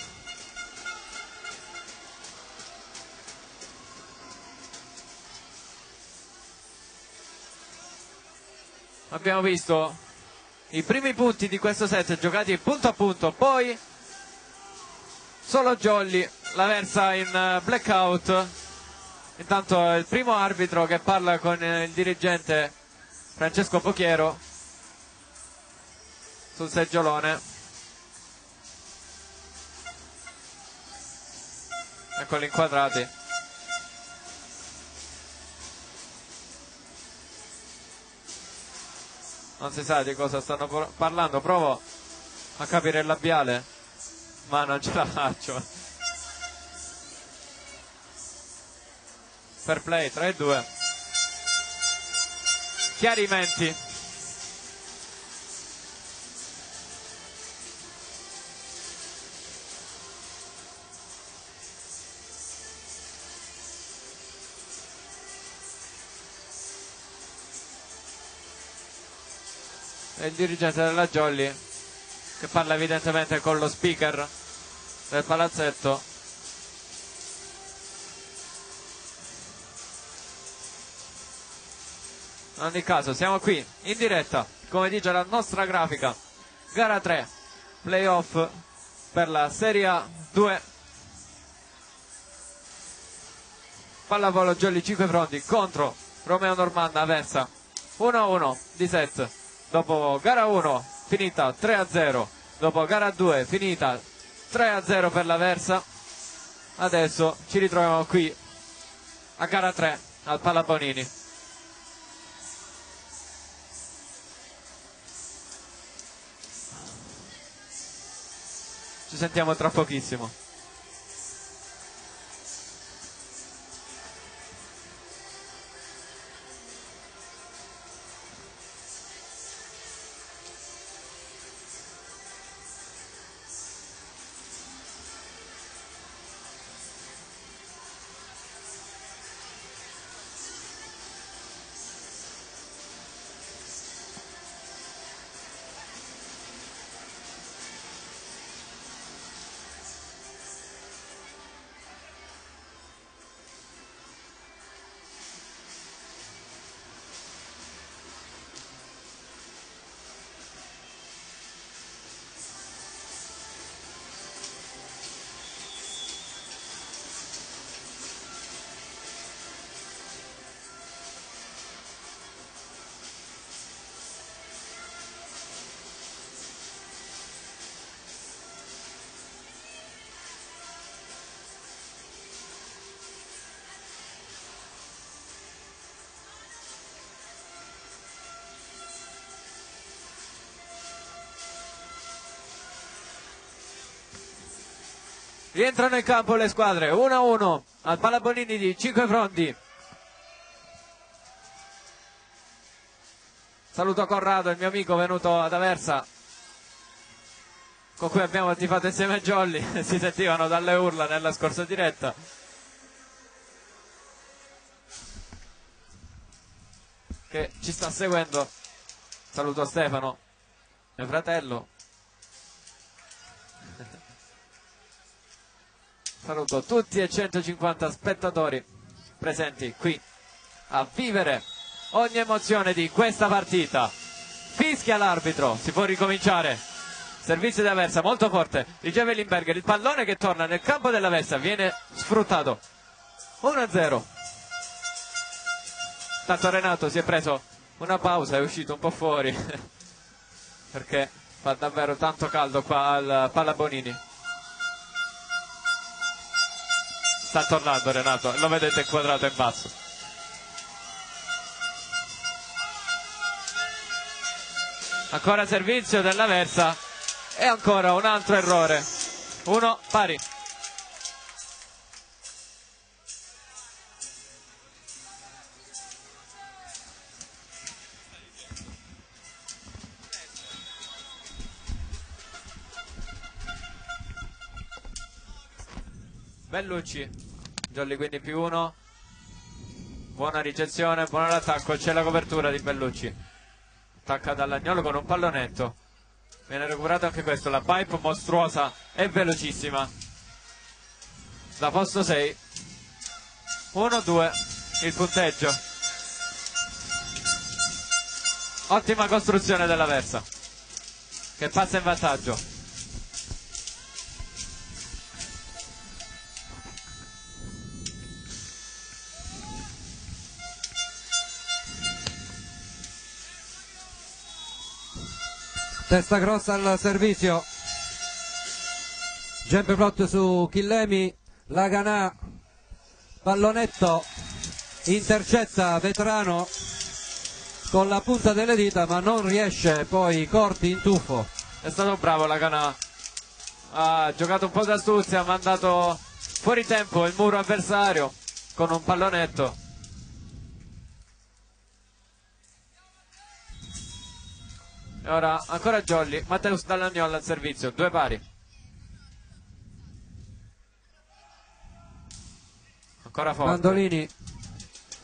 Speaker 1: Abbiamo visto i primi punti di questo set giocati punto a punto, poi solo Jolly, l'Aversa in blackout. Intanto il primo arbitro che parla con il dirigente Francesco Pochiero sul seggiolone. Eccoli inquadrati. Non si sa di cosa stanno parlando, provo a capire il labiale, ma non ce la faccio. Fair play, 3-2. Chiarimenti. E il dirigente della Jolly che parla evidentemente con lo speaker del palazzetto. In ogni caso siamo qui in diretta, come dice la nostra grafica, gara 3, playoff per la Serie A 2. Pallavolo Jolly 5 pronti contro Romeo Normanna Aversa, 1-1 di set. Dopo gara 1 finita 3-0, dopo gara 2 finita 3-0 per l'Aversa. Adesso ci ritroviamo qui a gara 3 al Pallabonini. Ci sentiamo tra pochissimo. Rientrano in campo le squadre, 1-1 al Pallabonini di 5 pronti. Saluto Corrado, il mio amico venuto ad Aversa, con cui abbiamo tifato insieme a Jolly. Si sentivano dalle urla nella scorsa diretta. Che ci sta seguendo. Saluto Stefano, mio fratello. Saluto tutti e 150 spettatori presenti qui a vivere ogni emozione di questa partita. Fischia l'arbitro, si può ricominciare. Servizio dell'Aversa molto forte, riceve Limberger, il pallone che torna nel campo dell'Aversa, viene sfruttato. 1-0. Tanto Renato si è preso una pausa, è uscito un po' fuori perché fa davvero tanto caldo qua al Palla Bonini. Sta tornando Renato, lo vedete inquadrato in basso. Ancora servizio dell'Aversa e ancora un altro errore. 1 pari. Bellucci, Jolly quindi +1. Buona ricezione, buono l'attacco, c'è la copertura di Bellucci. Attacca Dall'Agnolo con un pallonetto. Viene recuperato anche questo, la pipe mostruosa e velocissima. Da posto 6. 1-2 il punteggio. Ottima costruzione dell'Aversa, che passa in vantaggio.
Speaker 2: Testa grossa al servizio, Gempeplot su Chillemi, Laganà, pallonetto, intercetta Vetrano con la punta delle dita ma non riesce, poi Corti in tuffo.
Speaker 1: È stato bravo Laganà, ha giocato un po' d'astuzia, ha mandato fuori tempo il muro avversario con un pallonetto. E ora ancora Jolly, Matteus Dall'Agnolo al servizio, 2 pari. Ancora forte.
Speaker 2: Mandolini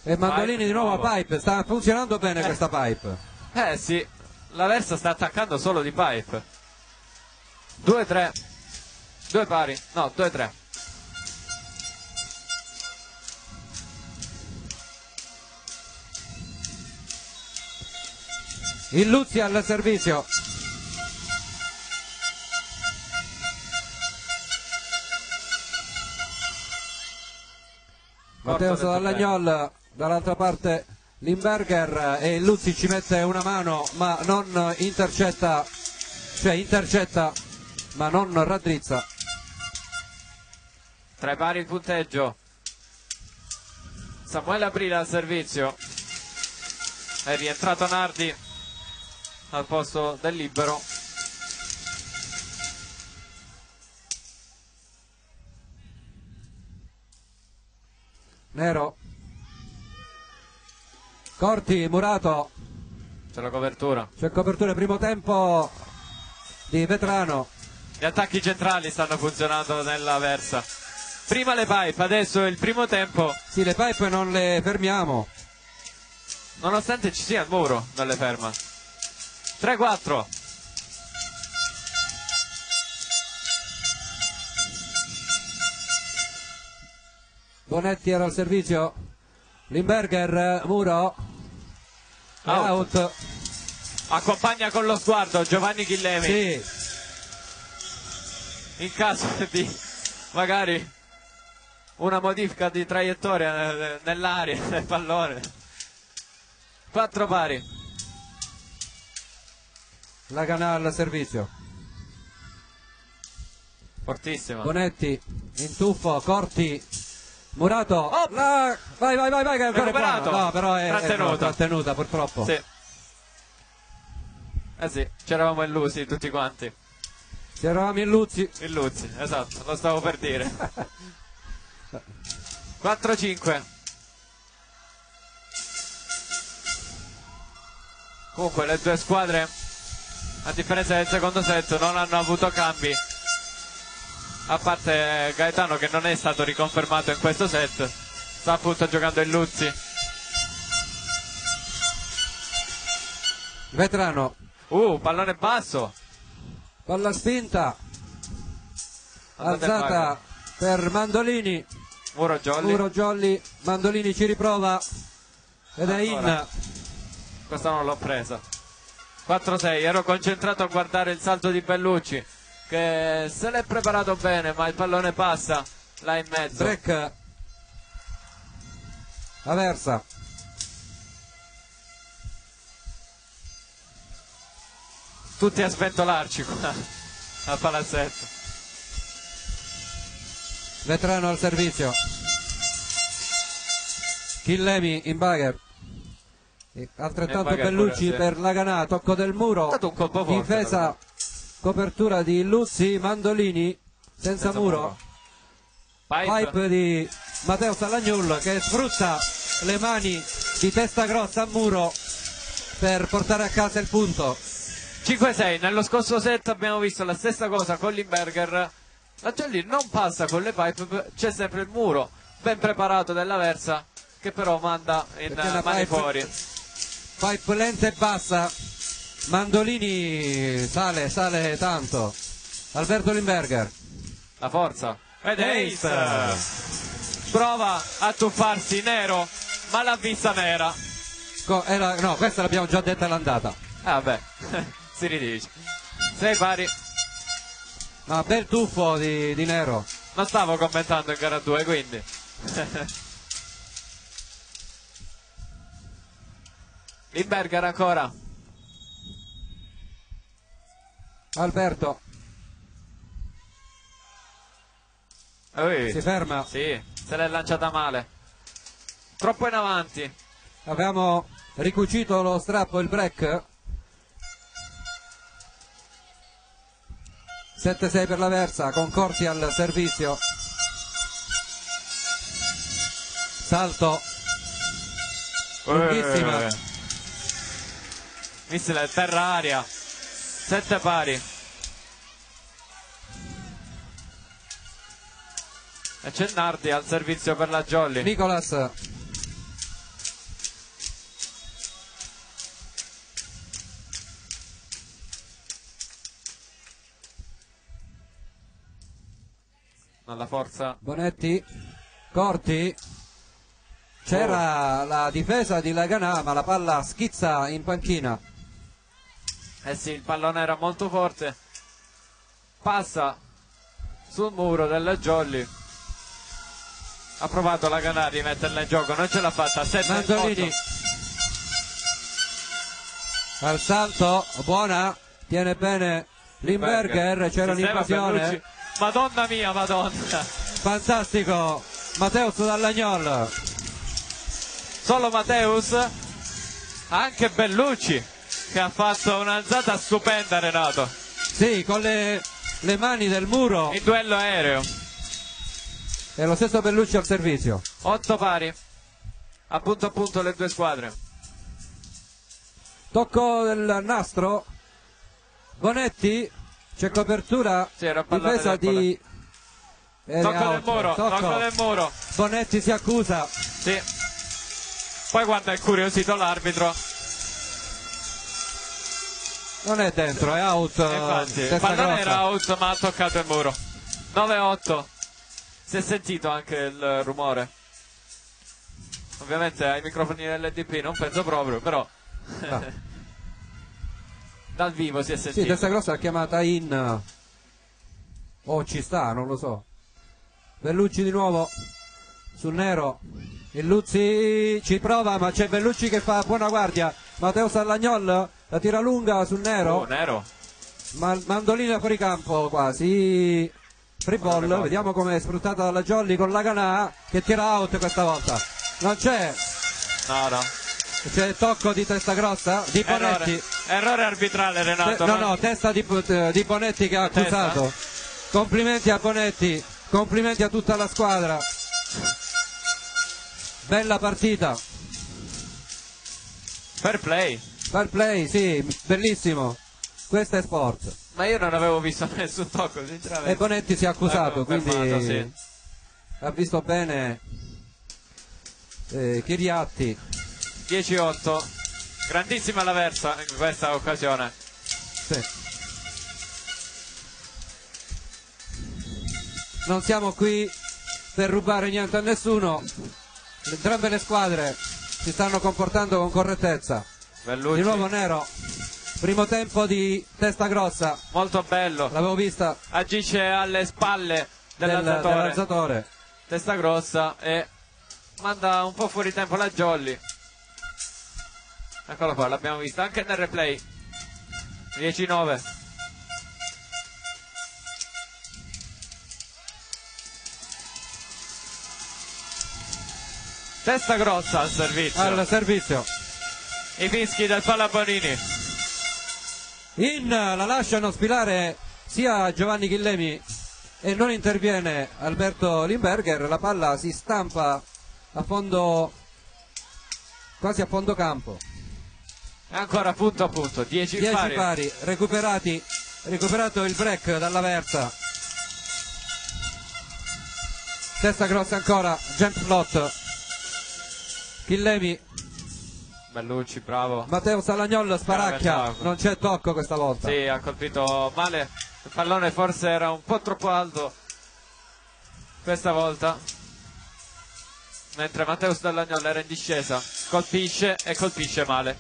Speaker 2: e Mandolini
Speaker 1: Pipe
Speaker 2: di nuovo a
Speaker 1: nuovo.
Speaker 2: Pipe, sta funzionando bene questa Pipe.
Speaker 1: Sì, l'Aversa sta attaccando solo di pipe. 2-3. 2 pari, no, 2-3.
Speaker 2: Illuzzi al servizio, Matteus Dall'Agnol, dall'altra parte Limberger e Illuzzi ci mette una mano ma non intercetta, cioè intercetta ma non raddrizza.
Speaker 1: 3 pari il punteggio. Samuele Aprile al servizio. È rientrato Nardi al posto del libero.
Speaker 2: Nero, Corti, Murato,
Speaker 1: C'è la copertura.
Speaker 2: c'è copertura, primo tempo di Vetrano.
Speaker 1: Gli attacchi centrali stanno funzionando nell'Aversa. Prima le pipe, adesso il primo tempo.
Speaker 2: Sì, le Pipe non le fermiamo.
Speaker 1: Nonostante ci sia il muro, non le ferma. 3-4.
Speaker 2: Bonetti era al servizio, Limberger, Muro, out.
Speaker 1: Accompagna con lo sguardo Giovanni Chillemi.
Speaker 2: Sì,
Speaker 1: In caso di magari una modifica di traiettoria nell'aria del pallone. 4 pari.
Speaker 2: Laganà al servizio,
Speaker 1: Fortissimo.
Speaker 2: Bonetti in tuffo, Corti, Murato,
Speaker 1: Oh!
Speaker 2: vai che è ancora
Speaker 1: Recuperato.
Speaker 2: buono. No, però è
Speaker 1: Trattenuta.
Speaker 2: trattenuta purtroppo.
Speaker 1: Sì. Sì, ci eravamo illusi tutti quanti.
Speaker 2: Ci eravamo illuzzi.
Speaker 1: Illuzzi, esatto, lo stavo per dire. 4-5. Comunque le due squadre, a differenza del secondo set, non hanno avuto cambi, a parte Gaetano che non è stato riconfermato in questo set, sta appunto giocando Illuzzi.
Speaker 2: Vetrano,
Speaker 1: Pallone basso.
Speaker 2: palla spinta,
Speaker 1: Andate
Speaker 2: alzata per Mandolini,
Speaker 1: Muro Jolly.
Speaker 2: Muro Jolly, Mandolini ci riprova ed è
Speaker 1: Ancora.
Speaker 2: in.
Speaker 1: Questa non l'ho presa. 4-6, ero concentrato a guardare il salto di Bellucci, che se l'è preparato bene, ma il pallone passa là in mezzo.
Speaker 2: Break Aversa.
Speaker 1: Tutti a sventolarci qua al palazzetto.
Speaker 2: Vetrano al servizio. Chillemi in bagger. Altrettanto
Speaker 1: Bagher
Speaker 2: Bellucci
Speaker 1: pure, sì.
Speaker 2: per Laganà, tocco del muro.
Speaker 1: È stato un colpo forte,
Speaker 2: Difesa, copertura di Luzzi, Mandolini senza muro. Pipe di Matteo Salagnol che sfrutta le mani di testa grossa a muro per portare a casa il punto.
Speaker 1: 5-6, nello scorso set abbiamo visto la stessa cosa con Limberger. La Gelli non passa con le pipe, c'è sempre il muro ben preparato dell'Aversa che però manda in mani fuori.
Speaker 2: Pipe lenta e bassa, Mandolini sale tanto. Alberto Limberger.
Speaker 1: La forza. Ed
Speaker 2: Ace.
Speaker 1: Ace prova a tuffarsi Nero, ma l'ha vista nera.
Speaker 2: No, questa l'abbiamo già detta all'andata.
Speaker 1: Vabbè, si ridice. 6 pari.
Speaker 2: Ma bel tuffo di Nero.
Speaker 1: Non stavo commentando in gara 2, quindi. Limberger ancora.
Speaker 2: Alberto si ferma.
Speaker 1: Sì, se l'è lanciata male. Troppo in avanti.
Speaker 2: Abbiamo ricucito lo strappo, il break. 7-6 per l'Aversa, con Corti al servizio. Salto lunghissima.
Speaker 1: Missile terra-aria. 7 pari. E c'è Nardi al servizio per la Jolly.
Speaker 2: Nicolas.
Speaker 1: Alla forza.
Speaker 2: Bonetti. Corti. C'era la difesa di Laganà, ma la palla schizza in panchina.
Speaker 1: Eh sì, il pallone era molto forte. Passa sul muro della Jolly. Ha provato Laganà a rimetterla in gioco, non ce l'ha fatta. 7
Speaker 2: Mandolini al salto, buona, tiene bene Limberger, c'era un'invasione.
Speaker 1: Madonna mia, madonna.
Speaker 2: Fantastico Matteus Dallagnol.
Speaker 1: Solo Matteus, anche Bellucci che ha fatto un'alzata stupenda, Renato.
Speaker 2: Sì, con le mani del muro.
Speaker 1: In duello aereo.
Speaker 2: E lo stesso Bellucci al servizio.
Speaker 1: 8 pari. A punto le due squadre.
Speaker 2: Tocco del nastro. Bonetti. C'è copertura.
Speaker 1: Sì, era pallone
Speaker 2: difesa di
Speaker 1: tocco del muro. Tocco del muro.
Speaker 2: Bonetti si accusa.
Speaker 1: Sì. Poi quando è curiosito l'arbitro.
Speaker 2: Non è dentro, è out.
Speaker 1: Infatti, il pallone era out, ma ha toccato il muro. 9-8. Si è sentito anche il rumore. Ovviamente ai microfoni dell'LDP non penso proprio, però
Speaker 2: No.
Speaker 1: dal vivo si è sentito.
Speaker 2: Sì, Testa Grossa l'ha chiamata in. Oh, ci sta, non lo so. Bellucci di nuovo sul Nero. Il Luzzi ci prova, ma c'è Bellucci che fa buona guardia. Matteo Sallagnol la tira lunga sul Nero.
Speaker 1: Oh, Nero.
Speaker 2: Mandolina fuori campo quasi. Free ball, vediamo come è sfruttata dalla Jolly con Laganà che tira out questa volta. Non c'è.
Speaker 1: No.
Speaker 2: C'è il tocco di Testa Grossa di Bonetti.
Speaker 1: Errore arbitrale, Renato.
Speaker 2: No, testa di Bonetti che ha accusato.
Speaker 1: Testa.
Speaker 2: Complimenti a Bonetti, complimenti a tutta la squadra. Bella partita.
Speaker 1: Fair play.
Speaker 2: Fair play, sì, bellissimo. Questo è sport.
Speaker 1: Ma io non avevo visto nessun tocco, sinceramente.
Speaker 2: E Bonetti si è accusato, quindi
Speaker 1: sì.
Speaker 2: ha visto bene Chiriatti.
Speaker 1: 10-8. Grandissima l'Aversa in questa occasione.
Speaker 2: Sì. Non siamo qui per rubare niente a nessuno. Entrambe le squadre si stanno comportando con correttezza.
Speaker 1: Bellucci.
Speaker 2: Di nuovo Nero. Primo tempo di Testa Grossa.
Speaker 1: Molto bello.
Speaker 2: L'avevo vista
Speaker 1: Agisce alle spalle dell'alzatore.
Speaker 2: dell'alzatore.
Speaker 1: Testa Grossa e manda un po' fuori tempo la Jolly. Eccolo qua, l'abbiamo visto anche nel replay. 10-9. Testa Grossa al servizio.
Speaker 2: Al servizio.
Speaker 1: I fischi del Pallabonini.
Speaker 2: La lasciano sfilare sia Giovanni Chillemi e non interviene Alberto Limberger. La palla si stampa a fondo, quasi a fondo campo.
Speaker 1: Ancora punto a punto, 10
Speaker 2: pari recuperato il break dall'Aversa. Testa Grossa ancora, jump flot. Chillemi,
Speaker 1: Bellucci, bravo.
Speaker 2: Matteo Salagnol sparacchia, non c'è tocco questa volta.
Speaker 1: Sì, ha colpito male. Il pallone forse era un po' troppo alto questa volta. Mentre Matteo Salagnol era in discesa. Colpisce e colpisce male.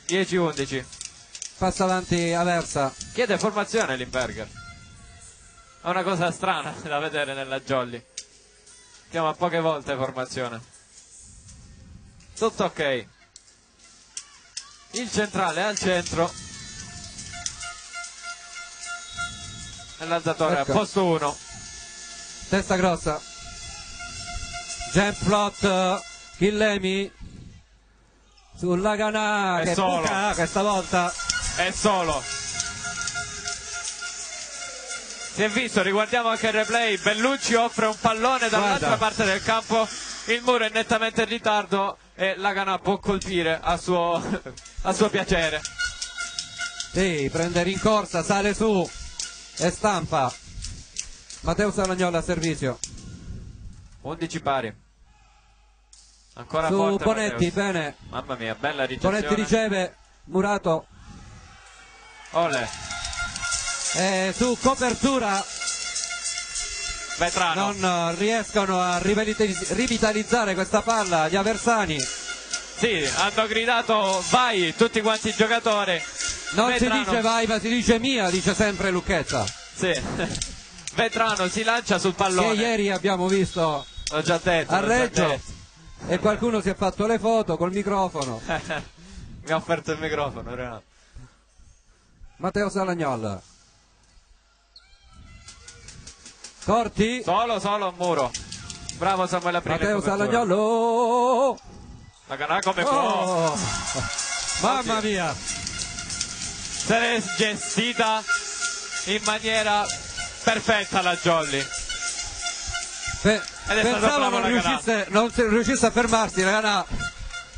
Speaker 1: 10-11.
Speaker 2: Passa avanti Aversa.
Speaker 1: Chiede formazione Limberger. È una cosa strana da vedere nella Jolly. Chiama poche volte formazione. Tutto ok. Il centrale al centro. E l'alzatore
Speaker 2: Ecco.
Speaker 1: a posto 1.
Speaker 2: Testa Grossa. Jump flot. Chillemi. Sulla Ganà.
Speaker 1: È
Speaker 2: Che
Speaker 1: solo.
Speaker 2: buca questa volta.
Speaker 1: È solo. Si è visto, riguardiamo anche il replay. Bellucci offre un pallone dall'altra parte del campo. Il muro è nettamente in ritardo e la Ganà può colpire a suo piacere.
Speaker 2: Sì, prende rincorsa, sale su e stampa. Matteo Salagnola a servizio.
Speaker 1: 11 pari. Ancora
Speaker 2: Su
Speaker 1: forte
Speaker 2: Bonetti,
Speaker 1: Matteus.
Speaker 2: bene.
Speaker 1: Mamma mia, bella ricezione.
Speaker 2: Bonetti riceve, Murato.
Speaker 1: Ole.
Speaker 2: Su copertura
Speaker 1: Vetrano.
Speaker 2: non riescono a rivitalizzare questa palla gli aversani.
Speaker 1: Sì, hanno gridato vai tutti quanti i giocatori.
Speaker 2: Non
Speaker 1: Vetrano.
Speaker 2: si dice vai, ma si dice mia, dice sempre Lucchezza.
Speaker 1: Sì. Vetrano si lancia sul pallone.
Speaker 2: Che ieri abbiamo visto
Speaker 1: L'ho già detto.
Speaker 2: a
Speaker 1: l'ho già
Speaker 2: Reggio
Speaker 1: detto.
Speaker 2: e qualcuno si è fatto le foto col microfono.
Speaker 1: Mi ha offerto il microfono, Renato.
Speaker 2: Matteo Salagnola. Corti.
Speaker 1: Solo a muro. Bravo Samuele Aprile.
Speaker 2: Matteo Salagnolo.
Speaker 1: La Ganà come può.
Speaker 2: Oh. Mamma mia.
Speaker 1: Se l'è gestita in maniera perfetta la Jolly. Ed è stato
Speaker 2: Pensavo
Speaker 1: bravo
Speaker 2: non riuscisse a fermarsi la Ganà. Ha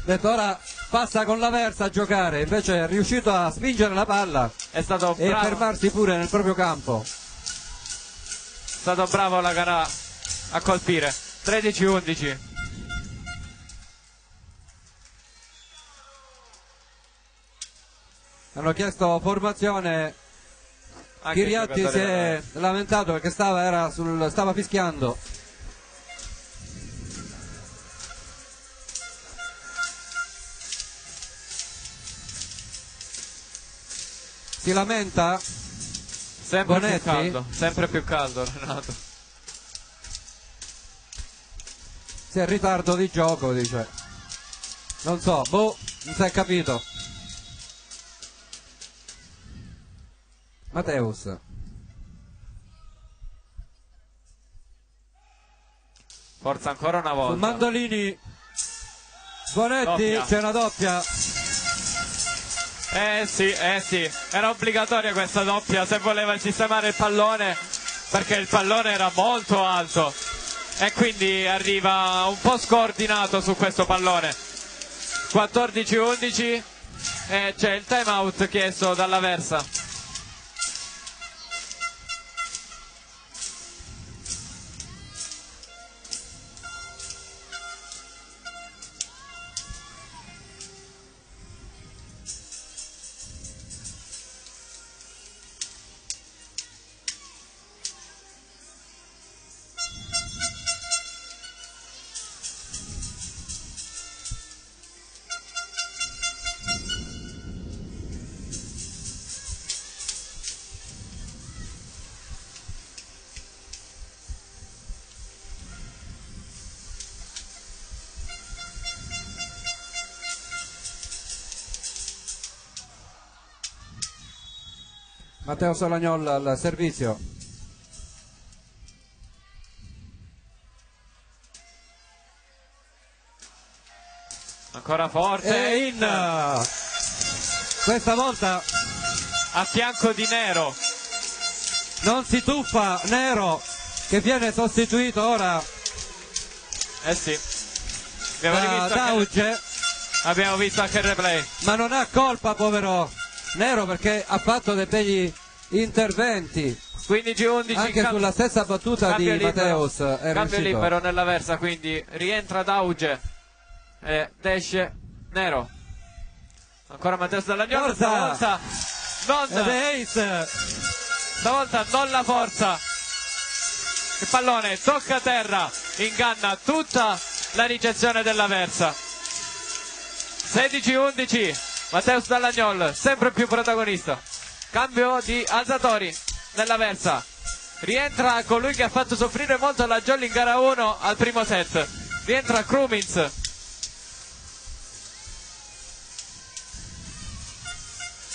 Speaker 2: detto ora passa con l'Aversa a giocare, invece è riuscito a spingere la palla
Speaker 1: È stato
Speaker 2: e
Speaker 1: bravo.
Speaker 2: fermarsi pure nel proprio campo.
Speaker 1: È stato bravo la Ganà a colpire. 13-11.
Speaker 2: Hanno chiesto formazione.
Speaker 1: Anche i
Speaker 2: Chiriatti si
Speaker 1: giocatori
Speaker 2: è lamentato perché stava fischiando. Si lamenta
Speaker 1: sempre
Speaker 2: Bonetti?
Speaker 1: più caldo. Sempre più caldo, Renato.
Speaker 2: si è in ritardo di gioco, dice. Non so, non si è capito. Matteus.
Speaker 1: Forza ancora una volta.
Speaker 2: Sul Mandolini. Bonetti,
Speaker 1: Doppia.
Speaker 2: c'è una doppia.
Speaker 1: Sì, era obbligatoria questa doppia se voleva sistemare il pallone, perché il pallone era molto alto e quindi arriva un po' scordinato su questo pallone. 14-11 e c'è il time out chiesto dall'Aversa.
Speaker 2: Matteo Salagnol al servizio.
Speaker 1: Ancora forte.
Speaker 2: E in! Questa volta
Speaker 1: A fianco di Nero.
Speaker 2: non si tuffa Nero, che viene sostituito ora
Speaker 1: Eh sì. Abbiamo
Speaker 2: da
Speaker 1: rivisto
Speaker 2: Dauge,
Speaker 1: abbiamo visto anche il replay.
Speaker 2: ma non ha colpa povero Nero, perché ha fatto dei begli interventi
Speaker 1: 15-11.
Speaker 2: anche sulla stessa battuta di Mateus. È
Speaker 1: Cambio
Speaker 2: riuscito.
Speaker 1: libero nella versa, quindi rientra Dauge ed esce Nero. Ancora Mateus Salagnol,
Speaker 2: Forza!
Speaker 1: stavolta
Speaker 2: Ed è Ace.
Speaker 1: stavolta non la forza. Il pallone tocca terra, inganna tutta la ricezione della versa. 16-11, Mateus Salagnol sempre più protagonista. Cambio di alzatori nella versa. Rientra colui che ha fatto soffrire molto la Jolly in gara 1 al primo set. Rientra Krumins.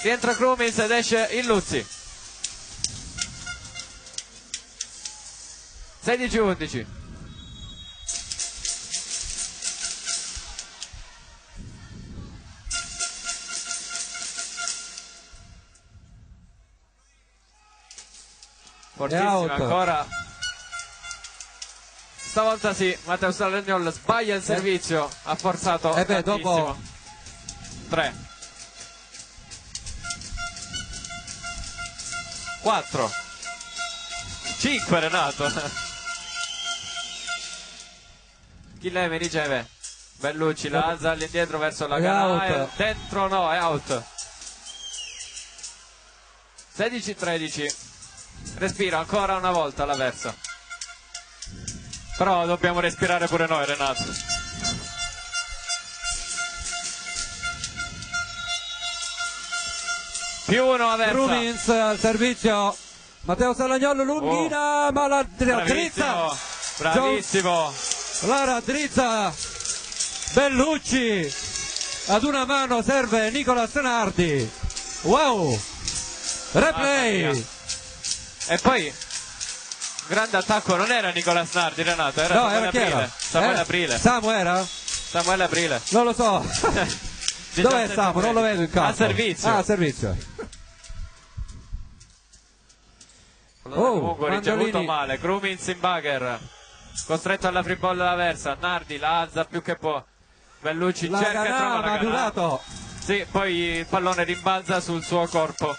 Speaker 1: Rientra Krumins ed esce il Luzzi. 16-11. Fortissima
Speaker 2: out.
Speaker 1: ancora. Stavolta sì, Matteo Salagnol sbaglia il servizio, ha forzato
Speaker 2: dopo
Speaker 1: 3 4 5 Renato. Chillemi riceve, Bellucci la alza all'indietro verso la
Speaker 2: È
Speaker 1: gara,
Speaker 2: out.
Speaker 1: dentro no, è out. 16-13. Respira ancora una volta la versa. Però dobbiamo respirare pure noi, Renato. +1 a versa.
Speaker 2: Krumins al servizio. Matteo Salagnol lunghina, ma la drizza.
Speaker 1: Bravissimo.
Speaker 2: La raddrizza Bellucci. Ad una mano serve Nicola Stenardi. Wow. Replay.
Speaker 1: Mamma mia. E poi grande attacco, non era Nicola Snardi, Renato, era
Speaker 2: No,
Speaker 1: Samuele
Speaker 2: era chi era?
Speaker 1: Aprile. Samuele Aprile.
Speaker 2: Samu era?
Speaker 1: Samuele Aprile.
Speaker 2: Non lo so. Dov'è Samu? Non lo vedo in campo.
Speaker 1: Al servizio.
Speaker 2: Ah, al servizio.
Speaker 1: Comunque ricevuto
Speaker 2: Mangiolini.
Speaker 1: male. Krumins in bugger. Costretto alla free ball della versa. Nardi la alza più che può. Bellucci
Speaker 2: La
Speaker 1: cerca e trova
Speaker 2: Ganà,
Speaker 1: la Ganà.
Speaker 2: Madurato.
Speaker 1: Sì, poi il pallone rimbalza sul suo corpo.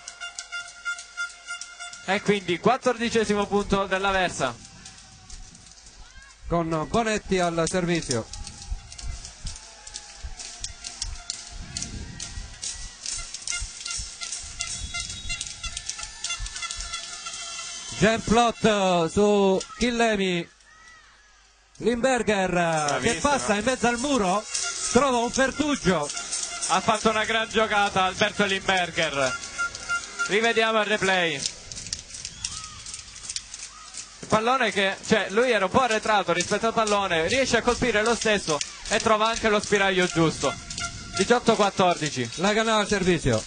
Speaker 1: E quindi 14° punto della versa.
Speaker 2: Con Bonetti al servizio. Gemplot su Chillemi. Limberger che
Speaker 1: Bravissimo.
Speaker 2: passa in mezzo al muro, trova un pertugio.
Speaker 1: Ha fatto una gran giocata Alberto Limberger. Rivediamo il replay. Il pallone che, cioè, lui era un po' arretrato rispetto al pallone, riesce a colpire lo stesso e trova anche lo spiraglio giusto. 18-14.
Speaker 2: La Ganà al servizio.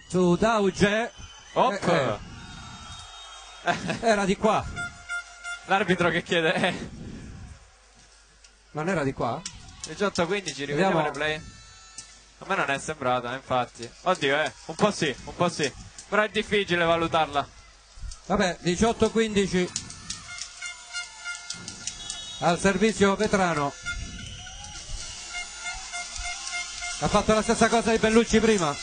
Speaker 2: Su Dauge.
Speaker 1: Op.
Speaker 2: Era di qua.
Speaker 1: L'arbitro che chiede.
Speaker 2: Non era di qua?
Speaker 1: 18-15, rivediamo
Speaker 2: Vediamo.
Speaker 1: il replay. A me non è sembrata, infatti. Oddio, un po' sì, un po' sì. Però è difficile valutarla.
Speaker 2: Vabbè, 18-15 al servizio Vetrano. Ha fatto la stessa cosa di Bellucci prima.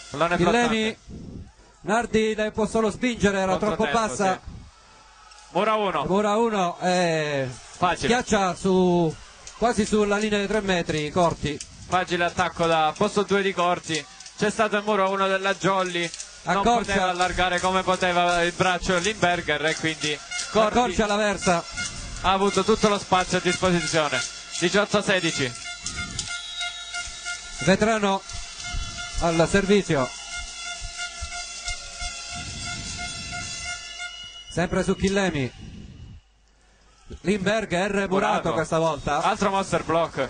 Speaker 1: Pallone
Speaker 2: Chillemi,
Speaker 1: flottante.
Speaker 2: Nardi la può solo spingere, era troppo
Speaker 1: Controtempo,
Speaker 2: bassa.
Speaker 1: sì. Mura 1.
Speaker 2: Ora uno
Speaker 1: Facile.
Speaker 2: schiaccia quasi sulla linea dei 3 metri corti.
Speaker 1: Facile attacco da posto 2 di Corti. C'è stato il muro 1 della Jolly. Non
Speaker 2: Accorcia.
Speaker 1: poteva allargare come poteva il braccio Limberger e quindi Corti
Speaker 2: Accorcia la versa.
Speaker 1: ha avuto tutto lo spazio a disposizione. 18-16.
Speaker 2: Vetrano al servizio. Sempre su Chillemi. Limberger, Murato questa volta.
Speaker 1: Altro monster block.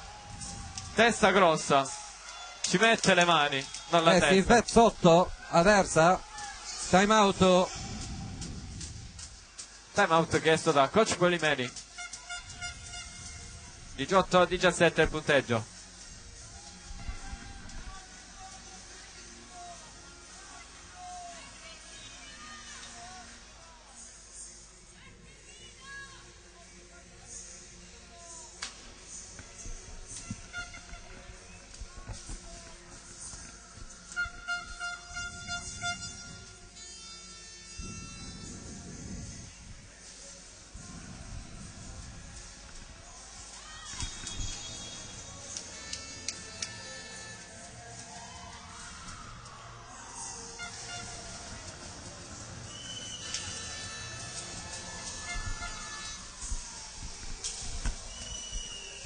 Speaker 1: testa grossa, ci mette le mani, non la testa.
Speaker 2: Si infetta sotto, Aversa, time out
Speaker 1: chiesto da coach Polimeni. 18-17 il punteggio.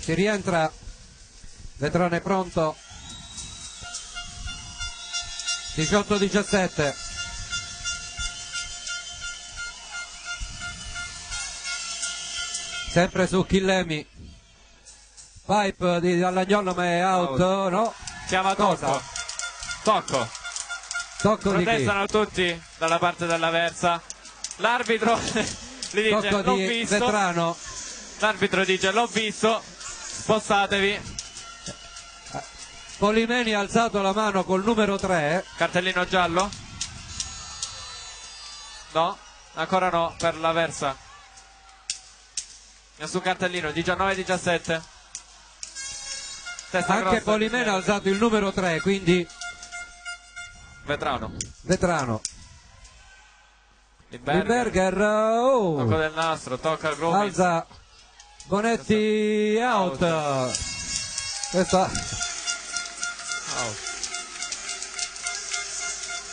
Speaker 2: Si rientra, Vetrone pronto, 18-17. Sempre su Chillemi, pipe di Dallagnolo ma è out, no?
Speaker 1: Chiama
Speaker 2: Cosa?
Speaker 1: Tocco
Speaker 2: Tocco di chi?
Speaker 1: protestano tutti dalla parte dell'Aversa, l'arbitro gli dice
Speaker 2: Tocco
Speaker 1: l'ho
Speaker 2: di
Speaker 1: visto,
Speaker 2: Vetrano.
Speaker 1: l'arbitro dice l'ho visto, spostatevi.
Speaker 2: Polimeni ha alzato la mano col numero 3.
Speaker 1: Cartellino giallo? No, ancora no per l'Aversa. Nessun cartellino, 19-17. Testa
Speaker 2: Anche
Speaker 1: grossa,
Speaker 2: Polimeni ha alzato il numero 3, quindi
Speaker 1: Vetrano.
Speaker 2: Limberger,
Speaker 1: Tocco del nastro, tocca il Grummis.
Speaker 2: alza Bonetti, out. Questa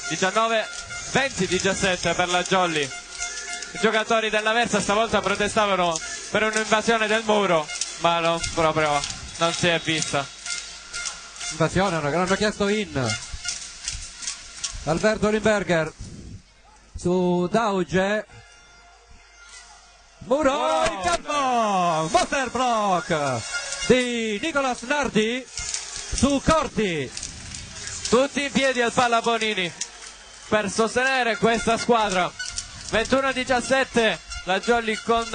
Speaker 1: 19-20-17 per la Jolly. I giocatori dell'Aversa stavolta protestavano per un'invasione del muro, ma non si è vista.
Speaker 2: invasione, che hanno chiesto in. Alberto Limberger su Dauge, muro in campo, Monster Block di Nicolas Nardi su Corti.
Speaker 1: Tutti in piedi al Palla Bonini per sostenere questa squadra. 21-17, la Jolly con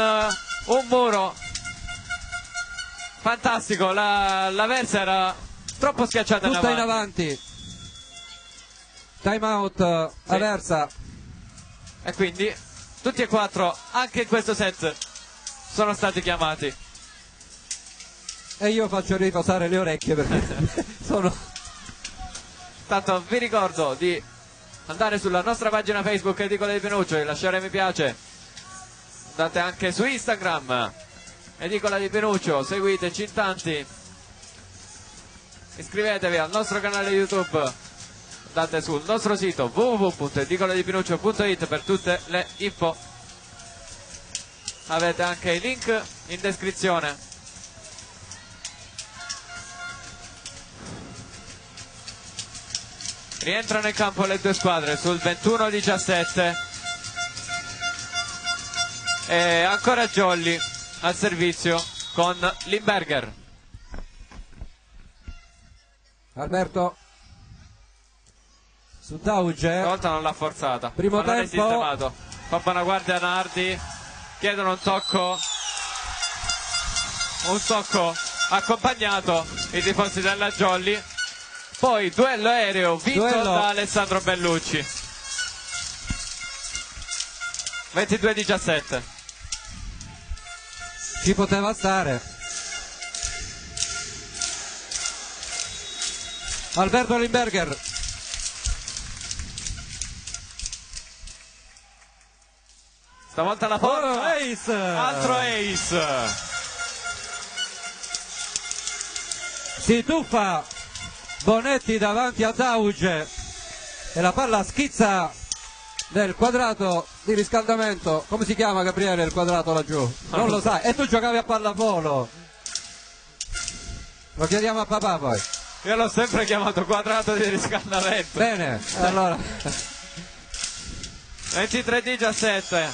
Speaker 1: un muro fantastico. L'Aversa era troppo schiacciata
Speaker 2: Tutta in avanti. Time out, Aversa.
Speaker 1: E quindi tutti e quattro anche in questo set sono stati chiamati.
Speaker 2: E io faccio riposare le orecchie perché sono...
Speaker 1: Tanto vi ricordo di andare sulla nostra pagina Facebook Edicola di Pinuccio e lasciare mi piace. Andate anche su Instagram Edicola di Pinuccio, seguiteci in tanti. Iscrivetevi al nostro canale YouTube. Andate sul nostro sito www.edicoladipinuccio.it per tutte le info. Avete anche i link in descrizione. Rientrano in campo le due squadre sul 21-17 e ancora Jolly al servizio con Limberger.
Speaker 2: Alberto su Dauge,
Speaker 1: Stavolta non l'ha forzata,
Speaker 2: primo
Speaker 1: non è
Speaker 2: tempo.
Speaker 1: sistemato. Fa buona guardia Nardi, chiedono un tocco accompagnato i tifosi della Jolly. Poi duello aereo vinto da Alessandro Bellucci. 22-17.
Speaker 2: ci poteva stare. Alberto Limberger,
Speaker 1: Stavolta la porta.
Speaker 2: ace.
Speaker 1: Altro ace.
Speaker 2: Si tuffa Bonetti davanti a Dauge e la palla schizza nel quadrato di riscaldamento. Come si chiama, Gabriele, il quadrato laggiù? Non lo sai. E tu giocavi a pallavolo. Lo chiediamo a papà poi.
Speaker 1: Io l'ho sempre chiamato quadrato di riscaldamento.
Speaker 2: Bene, allora
Speaker 1: 23-17.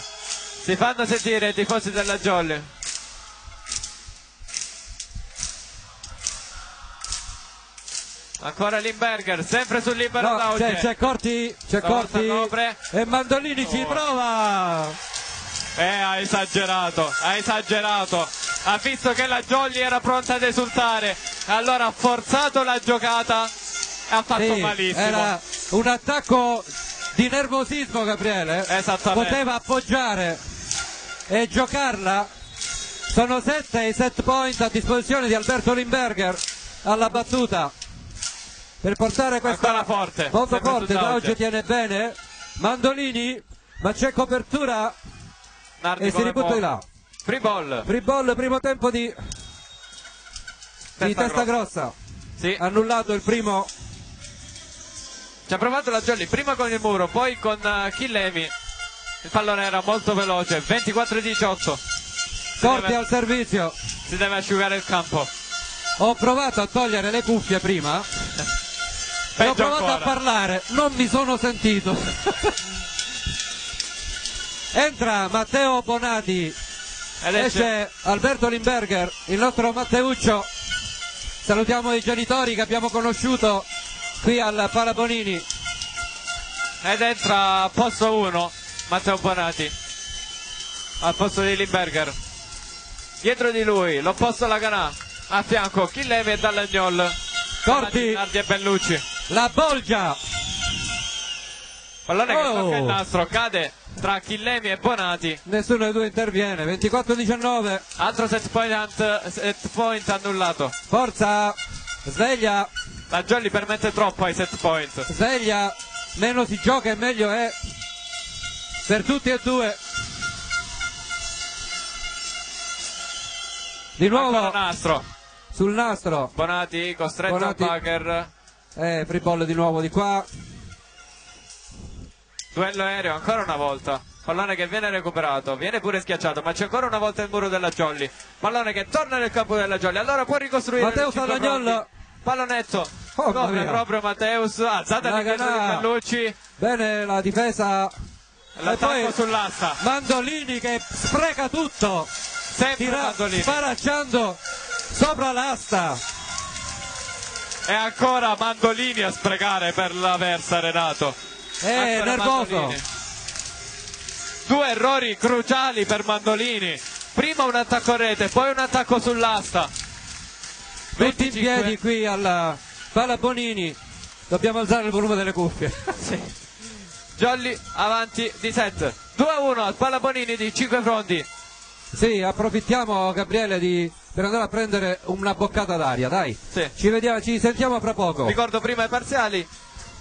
Speaker 1: Si fanno sentire i tifosi della Jolly. Ancora Limberger, sempre sul libero
Speaker 2: No,
Speaker 1: d'auge.
Speaker 2: c'è Corti,
Speaker 1: Copre.
Speaker 2: e Mandolini ci prova.
Speaker 1: Ha esagerato, ha esagerato. Ha visto che la Jolly era pronta ad esultare, allora ha forzato la giocata e ha fatto
Speaker 2: Sì,
Speaker 1: malissimo.
Speaker 2: era un attacco di nervosismo, Gabriele.
Speaker 1: Esattamente.
Speaker 2: Poteva appoggiare e giocarla. Sono 7 i set point a disposizione di Alberto Limberger alla battuta per portare questa
Speaker 1: Ancora forte,
Speaker 2: molto
Speaker 1: sempre
Speaker 2: forte.
Speaker 1: sul
Speaker 2: D'Auge
Speaker 1: D'Auge.
Speaker 2: tiene bene Mandolini, ma c'è copertura
Speaker 1: Nardi
Speaker 2: e si
Speaker 1: come
Speaker 2: ributta di
Speaker 1: può.
Speaker 2: là.
Speaker 1: Free ball.
Speaker 2: Free ball, primo tempo di testa grossa.
Speaker 1: Sì,
Speaker 2: Annullato il primo.
Speaker 1: ci ha provato la Jolly prima con il muro, poi con Chillemi. Il pallone era molto veloce, 24-18.
Speaker 2: Corti al servizio.
Speaker 1: Si deve asciugare il campo.
Speaker 2: Ho provato a togliere le cuffie prima e
Speaker 1: Peggio
Speaker 2: ho provato
Speaker 1: ancora.
Speaker 2: a parlare, non mi sono sentito. Entra Matteo Bonati,
Speaker 1: Ed
Speaker 2: esce Alberto Limberger, il nostro Matteuccio. Salutiamo i genitori che abbiamo conosciuto qui al Palabonini.
Speaker 1: ed entra a posto 1 Matteo Bonati al posto di Limberger. Dietro di lui l'opposto Laganà, a fianco Chillemi e Dallagnol.
Speaker 2: Corti,
Speaker 1: Nardi e Bellucci.
Speaker 2: la Bolgia.
Speaker 1: Pallone che
Speaker 2: Oh.
Speaker 1: tocca il nastro, cade tra Chillemi e Bonati.
Speaker 2: Nessuno dei due interviene. 24-19.
Speaker 1: Altro set point annullato.
Speaker 2: Forza, sveglia,
Speaker 1: La Jolly permette troppo ai set point.
Speaker 2: sveglia. Meno si gioca e meglio è per tutti e due. Di nuovo
Speaker 1: Ancora nastro.
Speaker 2: sul nastro.
Speaker 1: Bonati costretto
Speaker 2: Bonati.
Speaker 1: a Bagger.
Speaker 2: Free ball di nuovo di qua.
Speaker 1: Duello aereo ancora una volta. Pallone che viene recuperato, viene pure schiacciato, ma c'è ancora una volta il muro della Jolly. Pallone che torna nel campo della Jolly. Allora può ricostruire.
Speaker 2: Matteus
Speaker 1: le cinque
Speaker 2: Dallagnol.
Speaker 1: pronti. Pallonetto.
Speaker 2: Oh,
Speaker 1: Copre
Speaker 2: mamma mia.
Speaker 1: proprio Matteus. Alzata
Speaker 2: La
Speaker 1: il difesa di
Speaker 2: Ganà.
Speaker 1: Bellucci.
Speaker 2: Bene la difesa.
Speaker 1: L'attacco
Speaker 2: E poi
Speaker 1: sull'asta.
Speaker 2: Mandolini che spreca tutto.
Speaker 1: Sempre Mandolini.
Speaker 2: Sparacciando sopra l'asta.
Speaker 1: E ancora Mandolini a sprecare per l'Aversa, Renato.
Speaker 2: È
Speaker 1: Ancora
Speaker 2: nervoso.
Speaker 1: Mandolini. Due errori cruciali per Mandolini. Prima un attacco a rete, poi un attacco sull'asta.
Speaker 2: Tutti in
Speaker 1: 25.
Speaker 2: piedi qui alla Palabonini. Dobbiamo alzare il volume delle cuffie.
Speaker 1: Sì. Jolly avanti di set. 2-1 al Palabonini di 5 fronti.
Speaker 2: Sì, approfittiamo, Gabriele, per andare a prendere una boccata d'aria, dai.
Speaker 1: Sì.
Speaker 2: Ci sentiamo fra poco.
Speaker 1: Ricordo prima i parziali.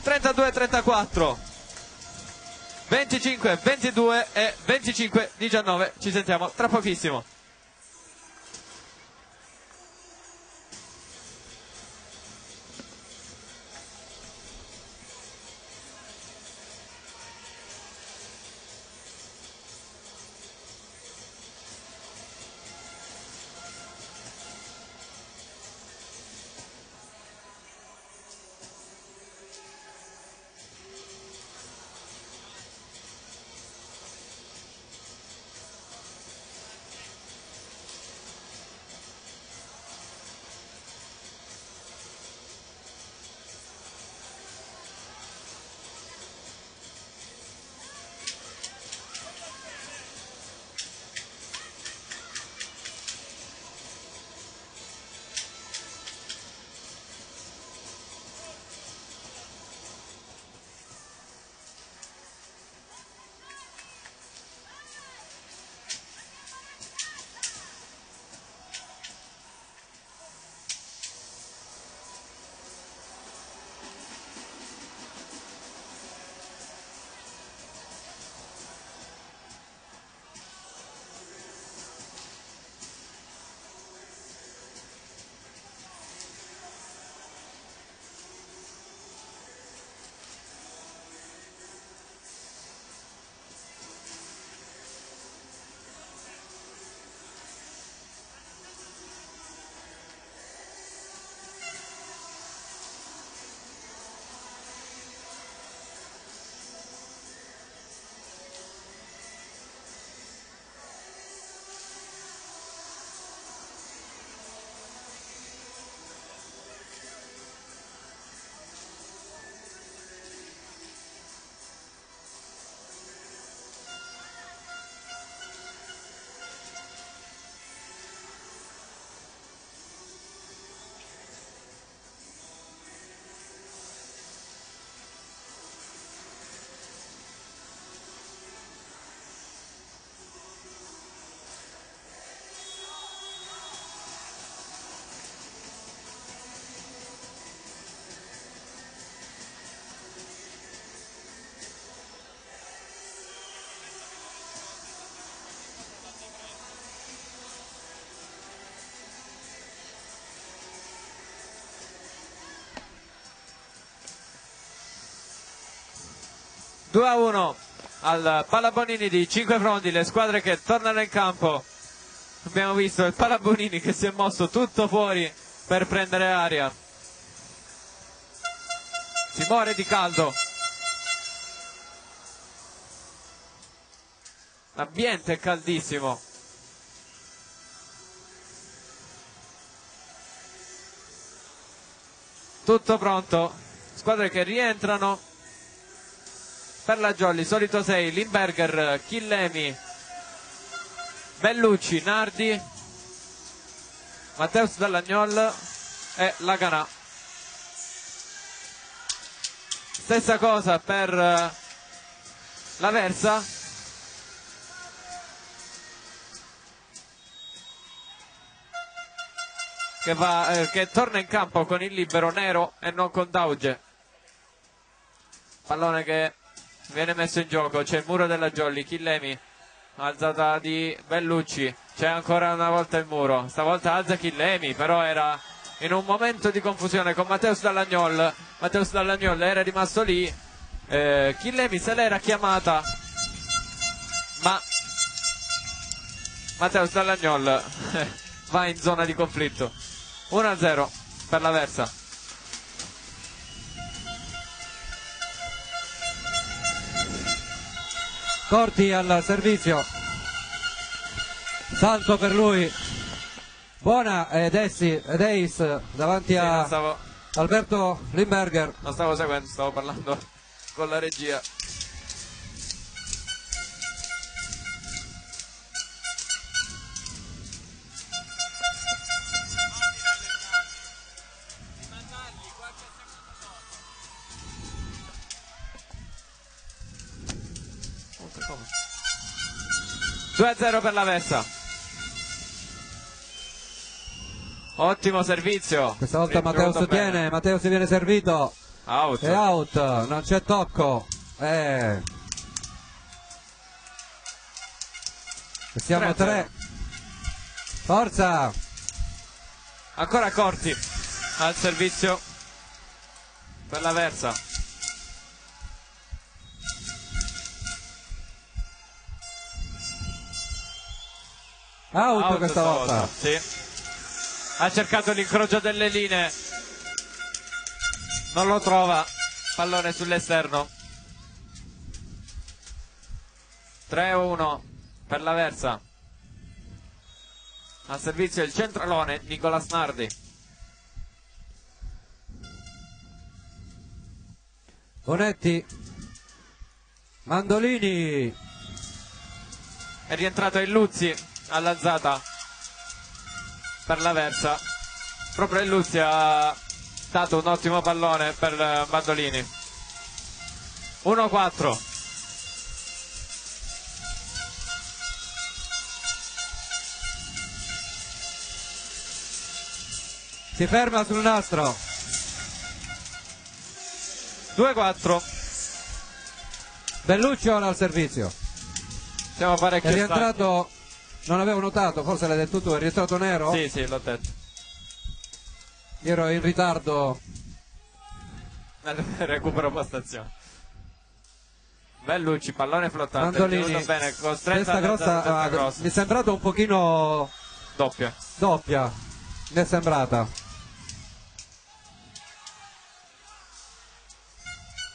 Speaker 1: 32-34. 25-22 e 25-19. Ci sentiamo tra pochissimo. 2-1 al Palabonini di Cinquefrondi, le squadre che tornano in campo. Abbiamo visto il Palabonini che si è mosso tutto fuori per prendere aria. Si muore di caldo. L'ambiente è caldissimo. Tutto pronto. Squadre che rientrano. Per la Jolly, solito 6, Limberger, Chillemi, Bellucci, Nardi, Matteus Dallagnol e Laganà. Stessa cosa per l'Aversa. Che torna in campo con il libero Nero e non con Dauge. Pallone che viene messo in gioco, c'è il muro della Jolly, Chillemi, alzata di Bellucci, c'è ancora una volta il muro, stavolta alza Chillemi, però era in un momento di confusione con Matteus Dallagnol. Matteus Dallagnol era rimasto lì, Chillemi se l'era chiamata, ma Matteus Dallagnol va in zona di conflitto. 1-0 per l'Aversa.
Speaker 2: Corti al servizio, salto per lui, buona ed Ace davanti a Alberto Limberger.
Speaker 1: Non stavo seguendo, stavo parlando con la regia. Come? 2-0 per l'Aversa. Ottimo servizio.
Speaker 2: Questa volta Matteus tiene, Matteus viene servito.
Speaker 1: Out.
Speaker 2: È out, non c'è tocco. Siamo 3. Forza.
Speaker 1: Ancora Corti al servizio per l'Aversa.
Speaker 2: Out questa volta.
Speaker 1: Sì. Ha cercato l'incrocio delle linee, non lo trova, pallone sull'esterno. 3-1 per l'Aversa. Al servizio il centralone Nicolas Nardi.
Speaker 2: Bonetti, Mandolini,
Speaker 1: È rientrato il Luzzi all'alzata per l'Aversa. Proprio il Luzzi ha dato un ottimo pallone per Mandolini. 1-4.
Speaker 2: si ferma sul nastro.
Speaker 1: 2-4.
Speaker 2: Bellucci ora al servizio.
Speaker 1: Siamo parecchio
Speaker 2: È rientrato, non avevo notato, forse l'hai detto tu, è rientrato Nero?
Speaker 1: Sì, sì, l'ho detto.
Speaker 2: Io ero in ritardo.
Speaker 1: Recupero postazione. Bellucci, pallone flottante.
Speaker 2: Mandolini,
Speaker 1: Bene, costretta
Speaker 2: testa grossa,
Speaker 1: grossa.
Speaker 2: mi è sembrato un pochino
Speaker 1: Doppia.
Speaker 2: mi è sembrata.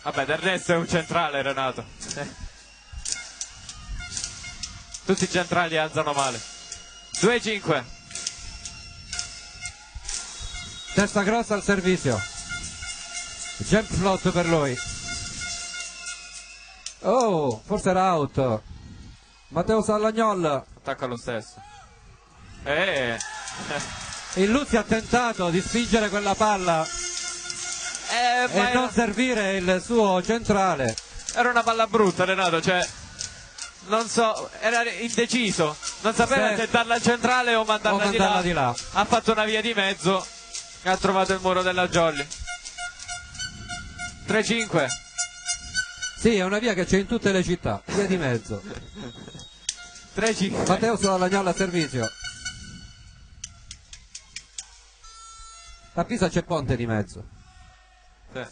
Speaker 1: Vabbè, del resto è un centrale, Renato. Tutti i centrali alzano male. 2-5.
Speaker 2: Testa grossa al servizio. Jump flot per lui. Oh, forse era out. Matteo Sallagnol.
Speaker 1: Attacca lo stesso.
Speaker 2: Il Luzzi ha tentato di spingere quella palla e non servire il suo centrale.
Speaker 1: Era una palla brutta, Renato, cioè non so, era indeciso, non sapeva se darla al centrale o mandarla,
Speaker 2: di là.
Speaker 1: Ha fatto una via di mezzo e ha trovato il muro della Jolly. 3-5.
Speaker 2: Sì, è una via che c'è in tutte le città, via di mezzo.
Speaker 1: 3-5.
Speaker 2: Matteo Sallagnol al servizio. A Pisa c'è ponte di mezzo.
Speaker 1: Sì.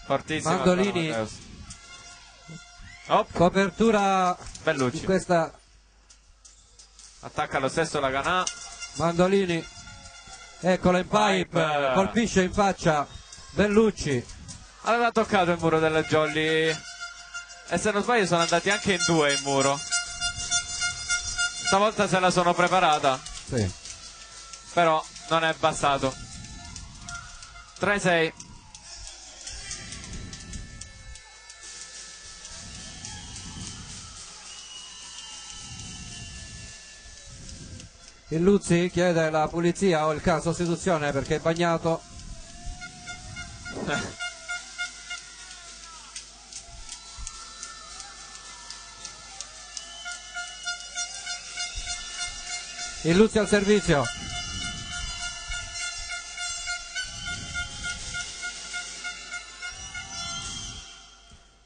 Speaker 1: Fortissimo.
Speaker 2: Mandolini Copertura
Speaker 1: Bellucci.
Speaker 2: di questa
Speaker 1: Attacca lo stesso la Ganà.
Speaker 2: Mandolini, eccolo in pipe, colpisce in faccia Bellucci.
Speaker 1: Aveva toccato il muro della Jolly e se non sbaglio sono andati anche in due in muro. Stavolta se la sono preparata,
Speaker 2: Sì.
Speaker 1: però non è bastato. 3-6.
Speaker 2: Il Luzzi chiede la pulizia o il caso sostituzione perché è bagnato. Il Luzzi al servizio.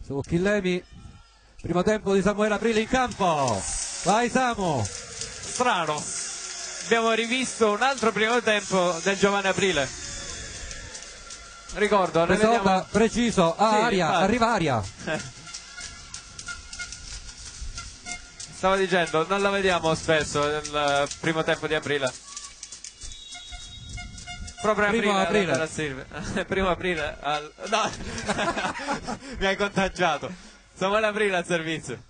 Speaker 2: Su Chillemi. Primo tempo di Samuele Aprile in campo. Vai Samu.
Speaker 1: Strano. Abbiamo rivisto un altro primo tempo del Giovanni Aprile. Ricordo, ne
Speaker 2: Questa
Speaker 1: vediamo...
Speaker 2: volta preciso. Ah,
Speaker 1: Sì,
Speaker 2: Aria,
Speaker 1: infatti.
Speaker 2: arriva Aria.
Speaker 1: Stavo dicendo, non la vediamo spesso nel primo tempo di Aprile. Proprio
Speaker 2: Primo aprile.
Speaker 1: alla Silvia. Primo aprile no. Mi hai contagiato. Samuele Aprile al servizio.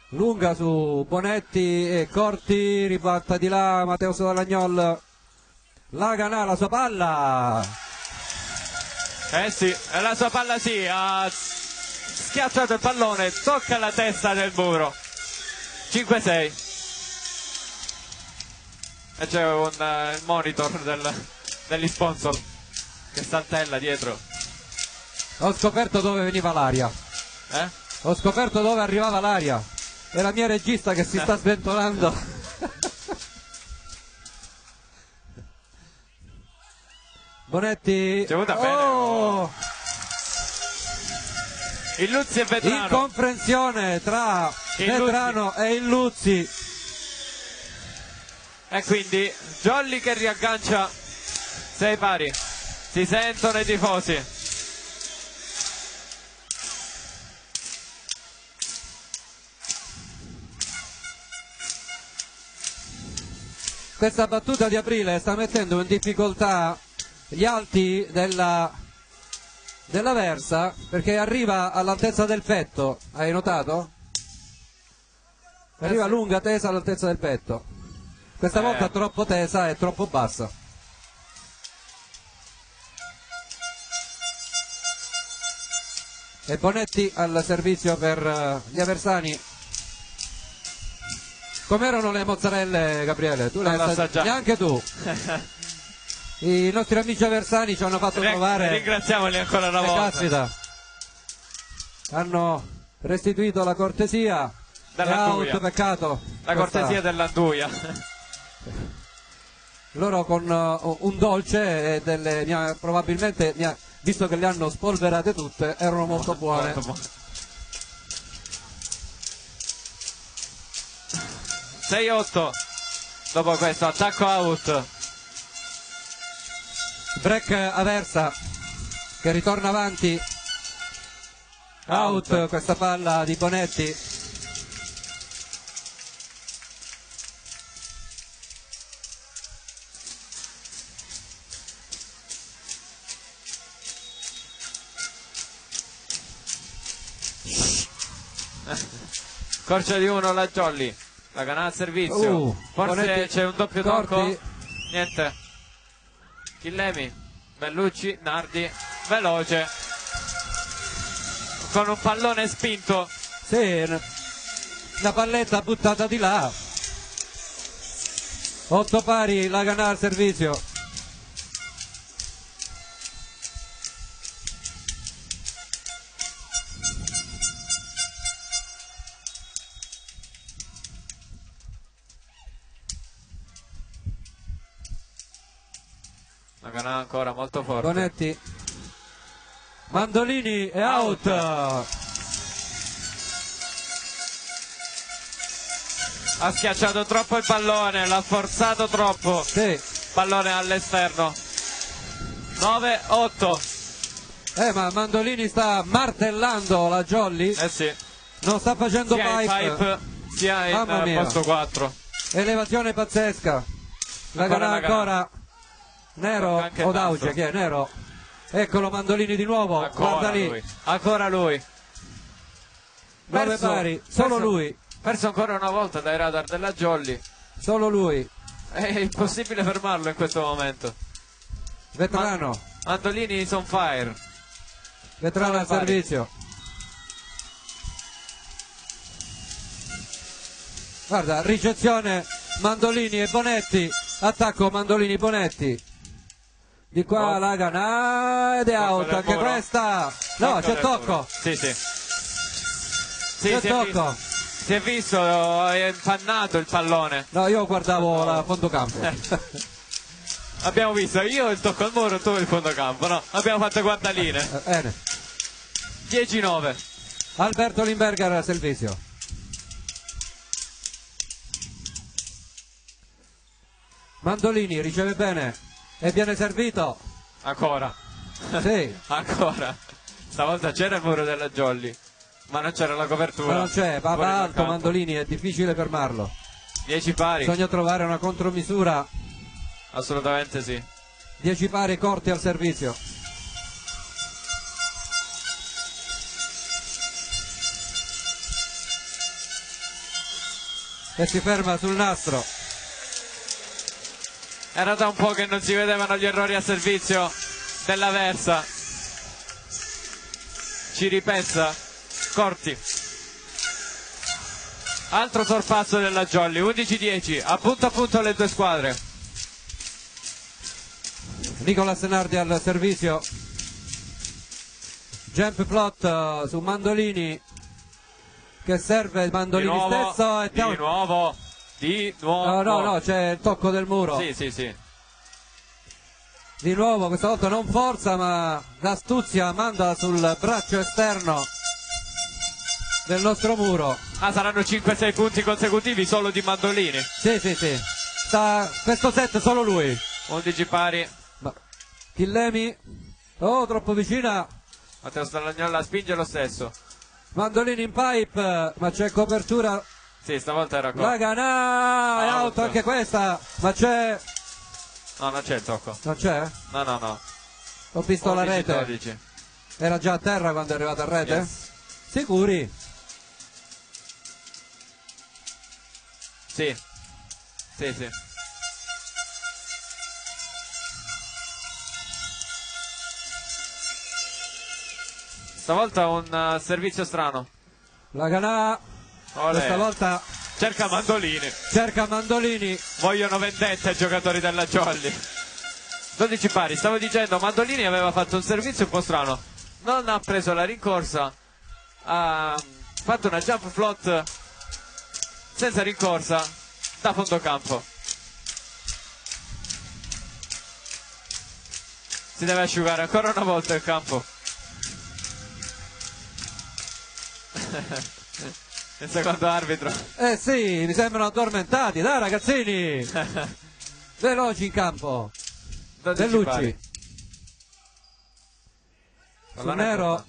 Speaker 2: Lunga su Bonetti e Corti, ribatta di là Matteo Solagnol. La Ganà, la sua palla.
Speaker 1: Eh sì, e la sua palla sì, ha schiacciato il pallone, tocca la testa del muro. 5-6. E c'è il monitor degli sponsor che saltella dietro.
Speaker 2: Ho scoperto dove veniva l'aria. Ho scoperto dove arrivava l'aria. È la mia regista che si sta sventolando. Bonetti.
Speaker 1: Ci è venuta bene.
Speaker 2: Oh!
Speaker 1: Il Luzzi è Vetrano.
Speaker 2: Incomprensione tra
Speaker 1: Il
Speaker 2: Vetrano e il Luzzi.
Speaker 1: E quindi Jolly che riaggancia 6 pari. Si sentono i tifosi.
Speaker 2: Questa battuta di Aprile sta mettendo in difficoltà gli alti della Versa perché arriva all'altezza del petto. Hai notato? Arriva lunga, tesa all'altezza del petto. Questa volta troppo tesa e troppo bassa. E Bonetti al servizio per gli aversani. Com'erano le mozzarelle, Gabriele? Tu le hai assaggiate? Neanche tu. I nostri amici aversani ci hanno fatto provare.
Speaker 1: Ringraziamoli ancora una volta.
Speaker 2: Caspita. Hanno restituito la cortesia.
Speaker 1: Dell'Anduia.
Speaker 2: Peccato.
Speaker 1: La cortesia dell'Anduia.
Speaker 2: Loro con un dolce e probabilmente, visto che le hanno spolverate tutte, erano molto buone.
Speaker 1: Molto buone. 6-8 dopo questo attacco out.
Speaker 2: Break Aversa che ritorna avanti. Out questa palla di Bonetti.
Speaker 1: Corcia di 1 la Jolly. La Ganà al servizio. Forse
Speaker 2: Bonetti,
Speaker 1: c'è un doppio
Speaker 2: Corti.
Speaker 1: tocco. Niente. Chillemi, Bellucci, Nardi, veloce. Con un pallone spinto.
Speaker 2: Sì, una palletta buttata di là. 8 pari, la Ganà al servizio.
Speaker 1: La Ganà ancora molto forte.
Speaker 2: Bonetti. Mandolini è out.
Speaker 1: Ha schiacciato troppo il pallone, l'ha forzato troppo.
Speaker 2: Sì.
Speaker 1: Pallone all'esterno. 9-8.
Speaker 2: Ma Mandolini sta martellando la Jolly.
Speaker 1: Sì.
Speaker 2: Non sta facendo
Speaker 1: Sia in
Speaker 2: pipe.
Speaker 1: pipe sia in posto 4.
Speaker 2: Elevazione pazzesca. Laganà ancora. Nero o Dauge, chi è? Nero. Eccolo Mandolini di nuovo.
Speaker 1: Ancora
Speaker 2: guarda lì.
Speaker 1: lui. Ancora lui.
Speaker 2: 9 pari, solo lui.
Speaker 1: Perso ancora una volta dai radar della Jolly.
Speaker 2: Solo lui.
Speaker 1: È impossibile fermarlo in questo momento.
Speaker 2: Veterano.
Speaker 1: Mandolini is on fire.
Speaker 2: Veterano al servizio. Guarda, ricezione Mandolini e Bonetti. Attacco Mandolini Bonetti. Di qua Laganà ed è out anche questa. No, c'è tocco.
Speaker 1: Sì.
Speaker 2: C'è tocco.
Speaker 1: Si è visto, è impannato il pallone.
Speaker 2: No, io guardavo la fondocampo.
Speaker 1: Abbiamo visto io il tocco al muro, tu il fondocampo, no? Abbiamo fatto guardaline.
Speaker 2: Bene.
Speaker 1: 10-9.
Speaker 2: Alberto Limberger al servizio. Mandolini riceve bene e viene servito.
Speaker 1: Ancora.
Speaker 2: Sì.
Speaker 1: Ancora. Stavolta c'era il muro della Jolly, ma non c'era la copertura.
Speaker 2: Ma non c'è, va alto Mandolini, è difficile fermarlo.
Speaker 1: 10 pari.
Speaker 2: Bisogna trovare una contromisura.
Speaker 1: Assolutamente sì.
Speaker 2: 10 pari corti al servizio. E si ferma sul nastro.
Speaker 1: Era da un po' che non si vedevano gli errori a servizio della Versa. Ci ripensa Corti. Altro sorpasso della Jolly, 11-10, a punto le due squadre.
Speaker 2: Nicola Senardi al servizio. Jump plot su Mandolini che serve Mandolini stesso e
Speaker 1: di nuovo.
Speaker 2: No, c'è il tocco del muro.
Speaker 1: Sì.
Speaker 2: Di nuovo, questa volta non forza, ma l'astuzia manda sul braccio esterno del nostro muro.
Speaker 1: Saranno 5-6 punti consecutivi solo di Mandolini.
Speaker 2: Sì. Questo set solo lui.
Speaker 1: 11 pari.
Speaker 2: Chillemi. Oh, troppo vicina.
Speaker 1: Matteo Stallagnola spinge lo stesso.
Speaker 2: Mandolini in pipe, ma c'è copertura.
Speaker 1: Sì, stavolta era
Speaker 2: Laganà, è out anche questa, ma c'è.
Speaker 1: No, non c'è il tocco.
Speaker 2: Non c'è?
Speaker 1: No.
Speaker 2: Ho visto
Speaker 1: 11,
Speaker 2: la rete.
Speaker 1: 12.
Speaker 2: Era già a terra quando è arrivata a rete?
Speaker 1: Yes.
Speaker 2: Sicuri?
Speaker 1: Sì. Stavolta un servizio strano.
Speaker 2: Laganà. Questa volta
Speaker 1: cerca Mandolini. Vogliono vendette ai giocatori della Jolly. 12 pari. Stavo dicendo, Mandolini aveva fatto un servizio un po' strano. Non ha preso la rincorsa. Ha fatto una jump float senza rincorsa da fondocampo. Si deve asciugare ancora una volta il campo. Il secondo arbitro.
Speaker 2: Sì, mi sembrano addormentati. Dai ragazzini. Veloci in campo. Bellucci. Su Nero.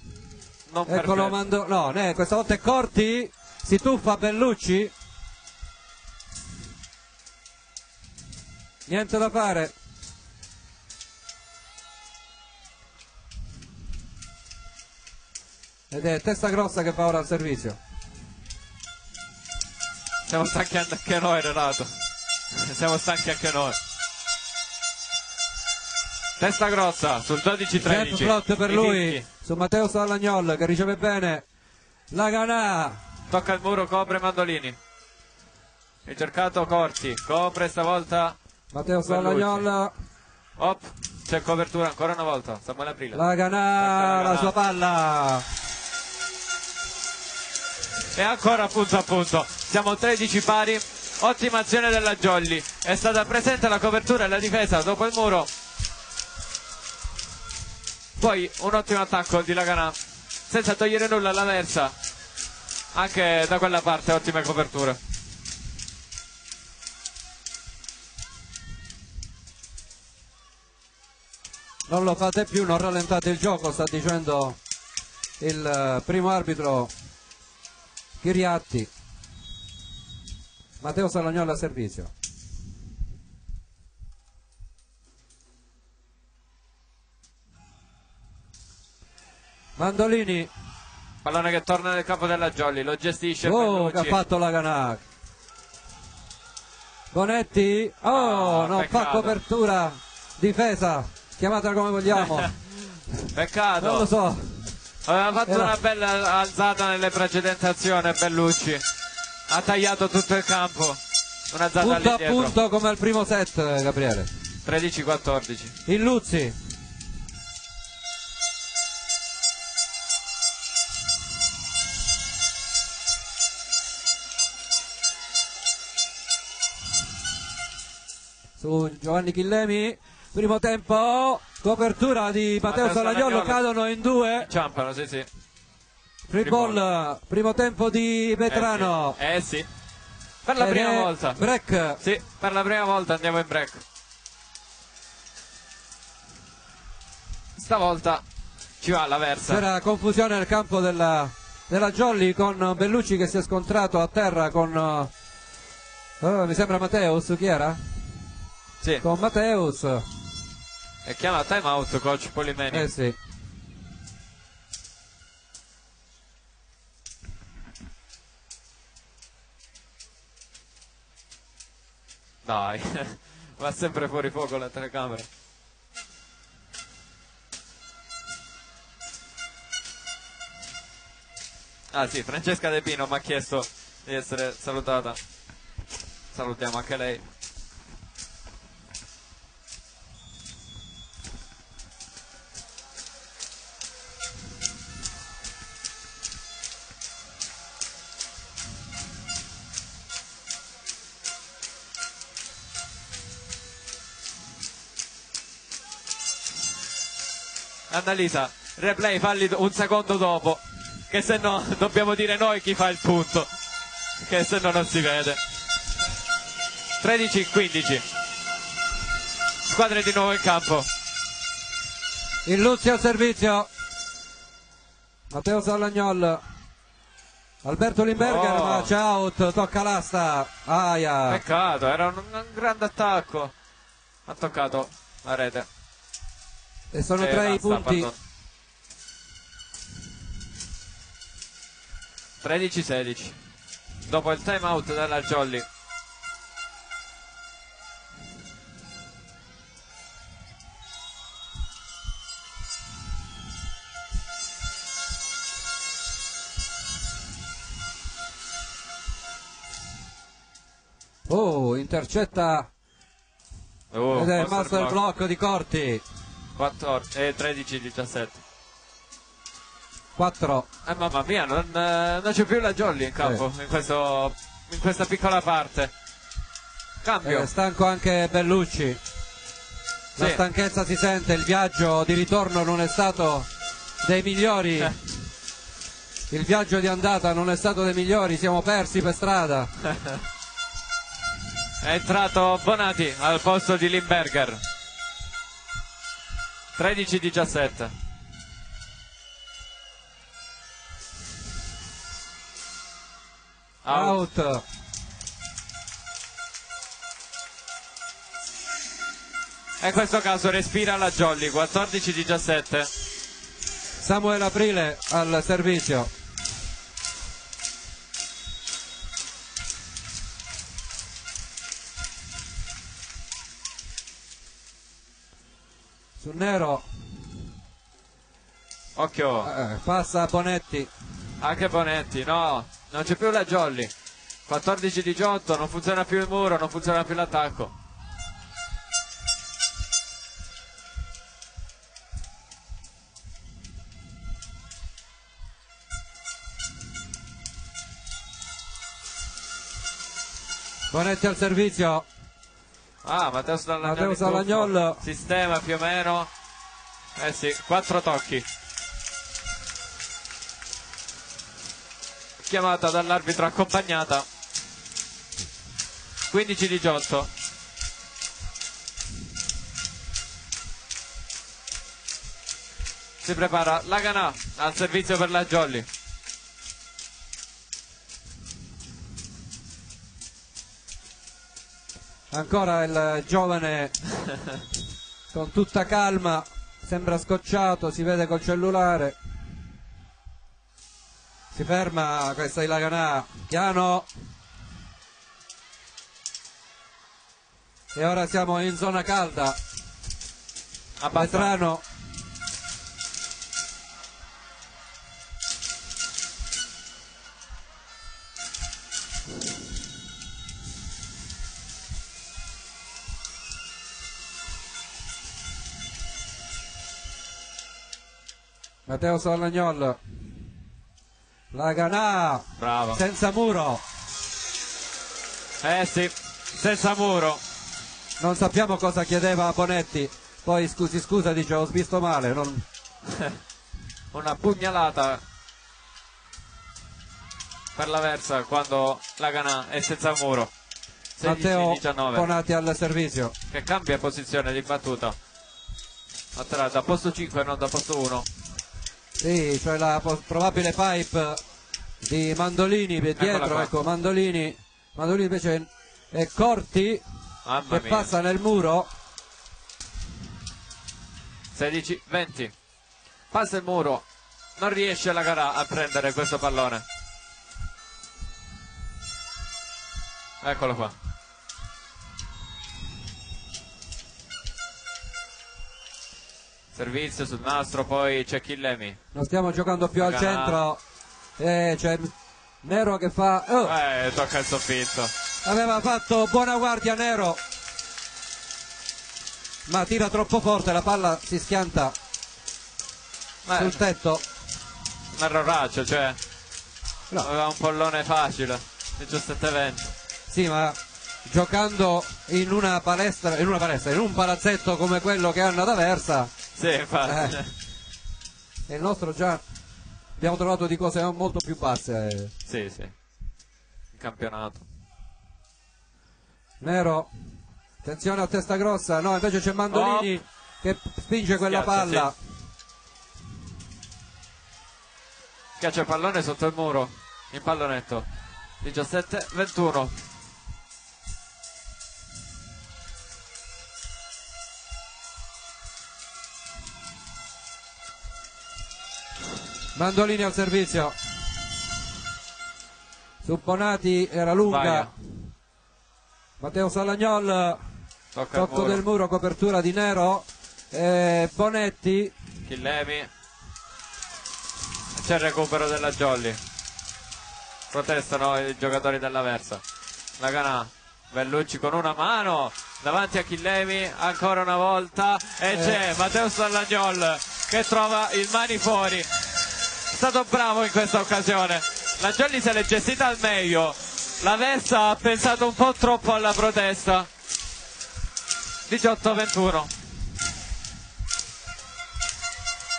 Speaker 2: Eccolo no, questa volta è Corti. Si tuffa Bellucci. Niente da fare. Ed è Testa Grossa che fa ora il servizio.
Speaker 1: Siamo stanchi anche noi, Renato. Siamo stanchi anche noi. Testa Grossa sul 12-13.
Speaker 2: Flot per lui. Su Matteo Sallagnol che riceve bene. Laganà.
Speaker 1: Tocca il muro, copre Mandolini. Ricercato Corti. Copre stavolta
Speaker 2: Matteo Sallagnol.
Speaker 1: Hop. C'è copertura ancora una volta. Samuele Aprile.
Speaker 2: Laganà, la sua palla.
Speaker 1: E ancora a punto. Siamo 13 pari. Ottima azione della Jolly. È stata presente la copertura e la difesa dopo il muro. Poi un ottimo attacco di Laganà senza togliere nulla alla Versa. Anche da quella parte ottime coperture.
Speaker 2: Non lo fate più, non rallentate il gioco, sta dicendo il primo arbitro Chiriatti. Matteo Salagnolo a servizio. Mandolini.
Speaker 1: Pallone che torna nel campo della Jolly, lo gestisce
Speaker 2: Oh, che ha
Speaker 1: Bellucci.
Speaker 2: fatto la Canac. Bonetti. Oh, non fa
Speaker 1: peccato.
Speaker 2: copertura. Difesa. Chiamatela come vogliamo.
Speaker 1: Peccato.
Speaker 2: Non lo so.
Speaker 1: Aveva fatto
Speaker 2: Era-
Speaker 1: una bella alzata nelle precedenti azioni Bellucci. Ha tagliato tutto il campo. Un'alzata
Speaker 2: Punto a
Speaker 1: all'indietro.
Speaker 2: punto come al primo set, Gabriele.
Speaker 1: 13-14.
Speaker 2: Il Luzzi. Su Giovanni Chillemi, primo tempo, copertura di Matteo Salagnolo, cadono in due.
Speaker 1: Ciampano, sì, sì.
Speaker 2: Free ball, primo tempo di Vetrano.
Speaker 1: Eh sì. Per la
Speaker 2: Ed
Speaker 1: prima
Speaker 2: è
Speaker 1: volta.
Speaker 2: break.
Speaker 1: Sì, per la prima volta andiamo in break. Stavolta ci va l'avversa.
Speaker 2: C'era confusione nel campo della Jolly con Bellucci che si è scontrato a terra con mi sembra Matteus, chi era?
Speaker 1: Sì.
Speaker 2: Con Matteus.
Speaker 1: E chiama time out coach Polimeni.
Speaker 2: Eh sì.
Speaker 1: Dai, va sempre fuori fuoco la telecamera. Ah sì, Francesca De Pino mi ha chiesto di essere salutata. Salutiamo anche lei. Annalisa, replay falli un secondo dopo, che se no dobbiamo dire noi chi fa il punto, che se no non si vede. 13-15, squadre di nuovo in campo.
Speaker 2: Il Luzzi al servizio. Matteo Salagnol. Alberto Limberger,
Speaker 1: Oh.
Speaker 2: ma c'è out, tocca l'asta. Aia.
Speaker 1: Peccato, era un grande attacco. Ha toccato la rete.
Speaker 2: E sono tre i
Speaker 1: basta,
Speaker 2: punti.
Speaker 1: pardon. 13-16. Dopo il time out della Jolly.
Speaker 2: Oh, intercetta ed è master block di Corti.
Speaker 1: 13-17.
Speaker 2: 4.
Speaker 1: Mamma mia, non c'è più la Jolly in campo in questa piccola parte. Cambio.
Speaker 2: È stanco anche Bellucci. La
Speaker 1: Sì.
Speaker 2: stanchezza si sente, il viaggio di ritorno non è stato dei migliori. Il viaggio di andata non è stato dei migliori, siamo persi per strada.
Speaker 1: È entrato Bonati al posto di Limberger. 13-17.
Speaker 2: Out.
Speaker 1: E in questo caso respira la Jolly. 14-17.
Speaker 2: Samuele Aprile al servizio. Sul nero
Speaker 1: Occhio.
Speaker 2: passa Bonetti.
Speaker 1: Anche Bonetti. No, non c'è più la Jolly. 14-18. Non funziona più il muro, non funziona più l'attacco.
Speaker 2: Bonetti al servizio.
Speaker 1: Ah, Matteo
Speaker 2: Salagnol.
Speaker 1: Sistema più o meno. Eh sì, 4 tocchi. Chiamata dall'arbitro accompagnata. 15-18. Si prepara Laganà al servizio per la Jolly.
Speaker 2: Ancora il giovane con tutta calma, sembra scocciato, si vede col cellulare. Si ferma questa di Laganà, piano. E ora siamo in zona calda. Vetrano. Matteo Salagnol. Laganà.
Speaker 1: Bravo.
Speaker 2: Senza muro.
Speaker 1: Sì, senza muro.
Speaker 2: Non sappiamo cosa chiedeva Bonetti. Poi scusa, dice ho visto male.
Speaker 1: Una pugnalata per l'avversa quando Laganà è senza muro.
Speaker 2: Matteo
Speaker 1: 16-19.
Speaker 2: Bonatti al servizio.
Speaker 1: Che cambia posizione di battuta. Atterrà da posto 5 e non da posto 1.
Speaker 2: Sì, cioè la probabile pipe di Mandolini dietro, ecco, Mandolini invece è Corti.
Speaker 1: Mamma
Speaker 2: che
Speaker 1: mia.
Speaker 2: passa nel muro.
Speaker 1: 16-20. Passa il muro. Non riesce Laganà a prendere questo pallone. Eccolo qua. Servizio sul nastro, poi c'è Chillemi.
Speaker 2: Non stiamo giocando più
Speaker 1: Laganà.
Speaker 2: al centro. C'è Nero che fa...
Speaker 1: Tocca il soffitto.
Speaker 2: Aveva fatto buona guardia Nero, ma tira troppo forte, la palla si schianta sul tetto.
Speaker 1: Un erroraccio, cioè
Speaker 2: No.
Speaker 1: aveva un pallone facile. 17-20.
Speaker 2: Sì, ma giocando in un palazzetto come quello che hanno ad Aversa,
Speaker 1: Sì, infatti.
Speaker 2: e il nostro già abbiamo trovato di cose molto più basse.
Speaker 1: Sì. Il campionato.
Speaker 2: Nero, attenzione a testa grossa, no, invece c'è Mandolini che spinge quella
Speaker 1: Schiaccia,
Speaker 2: palla.
Speaker 1: sì. Schiaccia il pallone sotto il muro, in pallonetto. 17-21.
Speaker 2: Mandolini al servizio. Su Bonati era lunga.
Speaker 1: Vaia.
Speaker 2: Matteo Salagnol,
Speaker 1: Tocca il
Speaker 2: tocco
Speaker 1: muro.
Speaker 2: del muro, copertura di Nero. Bonetti.
Speaker 1: Chillemi. C'è il recupero della Jolly. Protestano i giocatori dell'Aversa. Laganà. Bellucci con una mano davanti a Chillemi ancora una volta e c'è Matteo Salagnol che trova il mani fuori. È stato bravo in questa occasione. La Jolly se l'è gestita al meglio. L'Aversa ha pensato un po' troppo alla protesta. 18-21.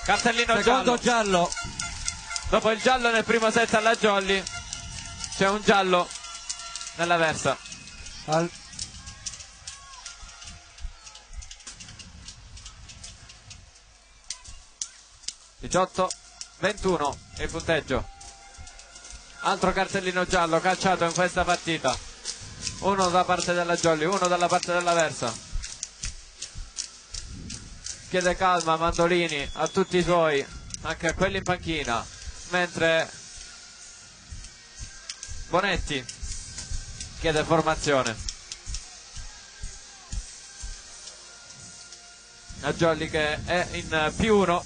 Speaker 1: Cartellino
Speaker 2: Secondo giallo.
Speaker 1: Dopo il giallo nel primo set alla Jolly c'è un giallo nell'Aversa. 18-21 il punteggio. Altro cartellino giallo calciato in questa partita. Uno da parte della Jolly, uno dalla parte dell'Aversa. Chiede calma Mandolini a tutti i suoi, anche a quelli in panchina, mentre Bonetti chiede formazione. La Jolly che è in +1,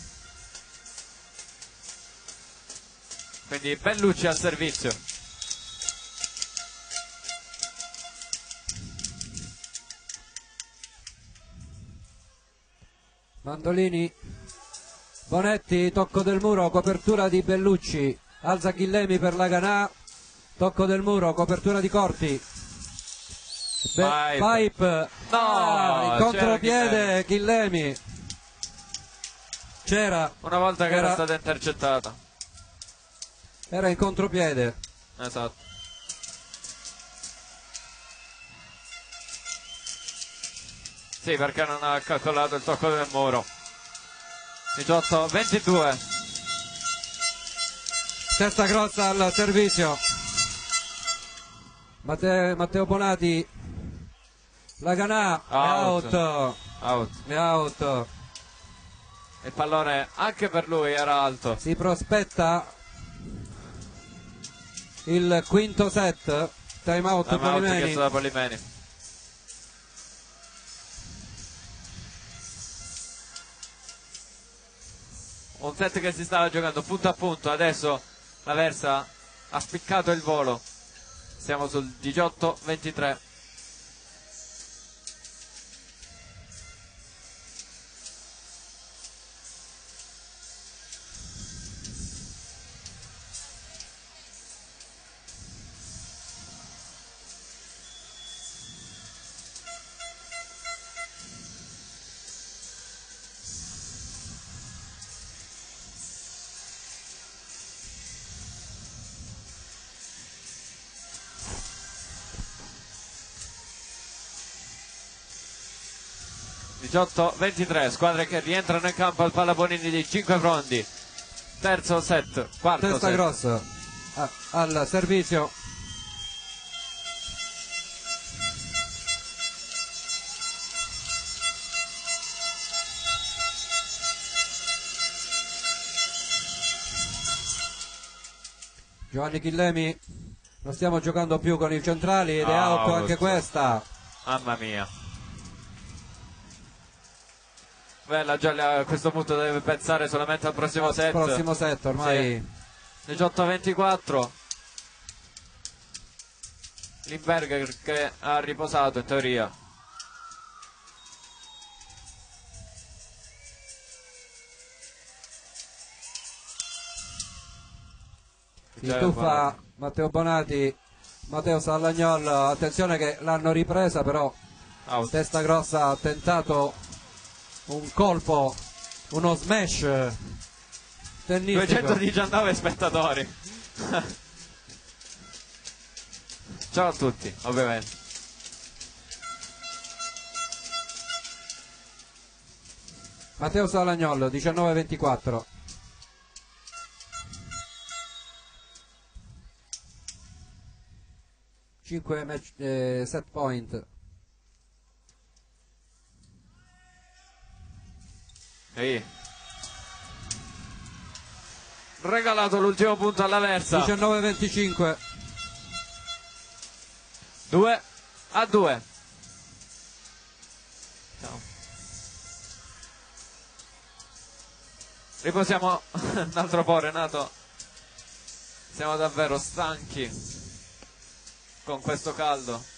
Speaker 1: quindi Bellucci al servizio.
Speaker 2: Mandolini, Bonetti, tocco del muro, copertura di Bellucci, alza Chillemi per Laganà, tocco del muro, copertura di Corti. Pipe.
Speaker 1: No,
Speaker 2: il contropiede Chillemi. C'era.
Speaker 1: Una volta che era stata intercettata.
Speaker 2: Era in contropiede.
Speaker 1: Esatto. Sì, perché non ha calcolato il tocco del muro. 18-22.
Speaker 2: Testa grossa al servizio. Matteo Bonati. La Ganà è
Speaker 1: Out.
Speaker 2: out. È out.
Speaker 1: Il pallone anche per lui era alto.
Speaker 2: Si prospetta il quinto set. Time out Polimeni.
Speaker 1: Chiesto da Polimeni. Un set che si stava giocando punto a punto, adesso l'Aversa ha spiccato il volo. Siamo sul 18-23. Squadre che rientrano in campo al Pallabonini di 5 fronti. Terzo set, quarto
Speaker 2: Testa
Speaker 1: set.
Speaker 2: grossa al servizio. Giovanni Chillemi, non stiamo giocando più con i centrali ed è out anche questa.
Speaker 1: Mamma mia. Bella Gialia a questo punto deve pensare solamente al prossimo set.
Speaker 2: Prossimo set ormai.
Speaker 1: Sì. 18-24. Lindbergh che ha riposato in teoria.
Speaker 2: Si tuffa Matteo Bonati, Matteo Sallagnol, attenzione che l'hanno ripresa però.
Speaker 1: Out.
Speaker 2: Testa grossa ha tentato un colpo, uno smash tennistico.
Speaker 1: 219 spettatori. Ciao a tutti, ovviamente.
Speaker 2: Matteo Salagnol 19-24. Set point.
Speaker 1: Ehi. Regalato l'ultimo punto all'Aversa.
Speaker 2: 19-25.
Speaker 1: 2-2. Ciao. Riposiamo un altro po', Renato. Siamo davvero stanchi con questo caldo.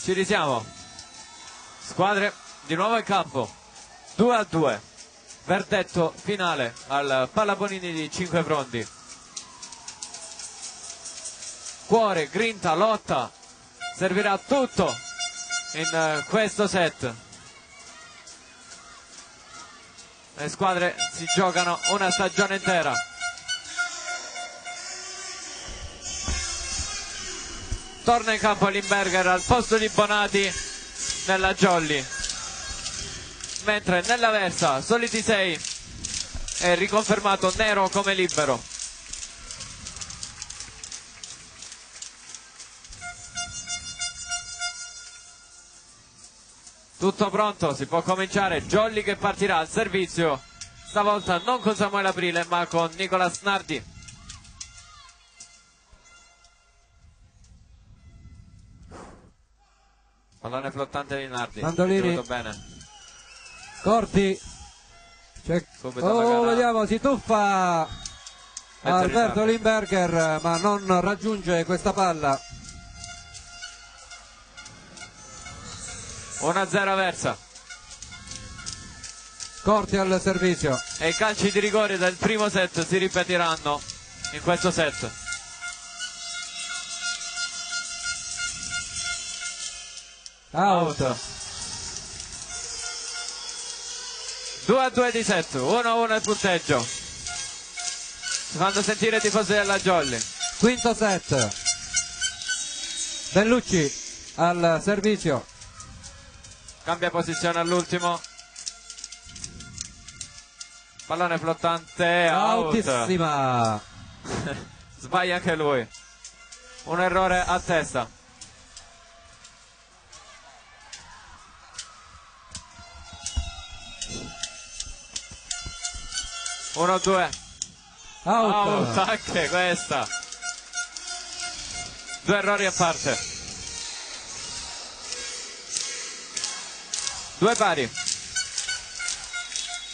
Speaker 1: Ci risiamo. Squadre di nuovo in campo. 2-2. Verdetto finale al Pallaponini di 5 Frondi. Cuore, grinta, lotta. Servirà tutto in questo set. Le squadre si giocano una stagione intera. Torna in campo Limberger al posto di Bonati nella Jolly, mentre nella Versa soliti 6 è riconfermato Nero come libero. Tutto pronto, si può cominciare. Jolly che partirà al servizio, stavolta non con Samuele Aprile ma con Nicolas Nardi. Pallone flottante di Nardi.
Speaker 2: Mandolini
Speaker 1: bene.
Speaker 2: Corti. Vediamo, si tuffa Alberto Limberger ma non raggiunge questa palla.
Speaker 1: 1-0 Versa.
Speaker 2: Corti al servizio.
Speaker 1: E i calci di rigore del primo set si ripeteranno in questo set.
Speaker 2: Out.
Speaker 1: 2-2 di set, 1-1 il punteggio. Si fanno sentire i tifosi della Jolly.
Speaker 2: Quinto set. Bellucci al servizio.
Speaker 1: Cambia posizione all'ultimo. Pallone flottante, out.
Speaker 2: Altissima.
Speaker 1: Sbaglia anche lui. Un errore a testa. Uno, due.
Speaker 2: Out.
Speaker 1: Anche questa. 2 errori a parte. 2 pari.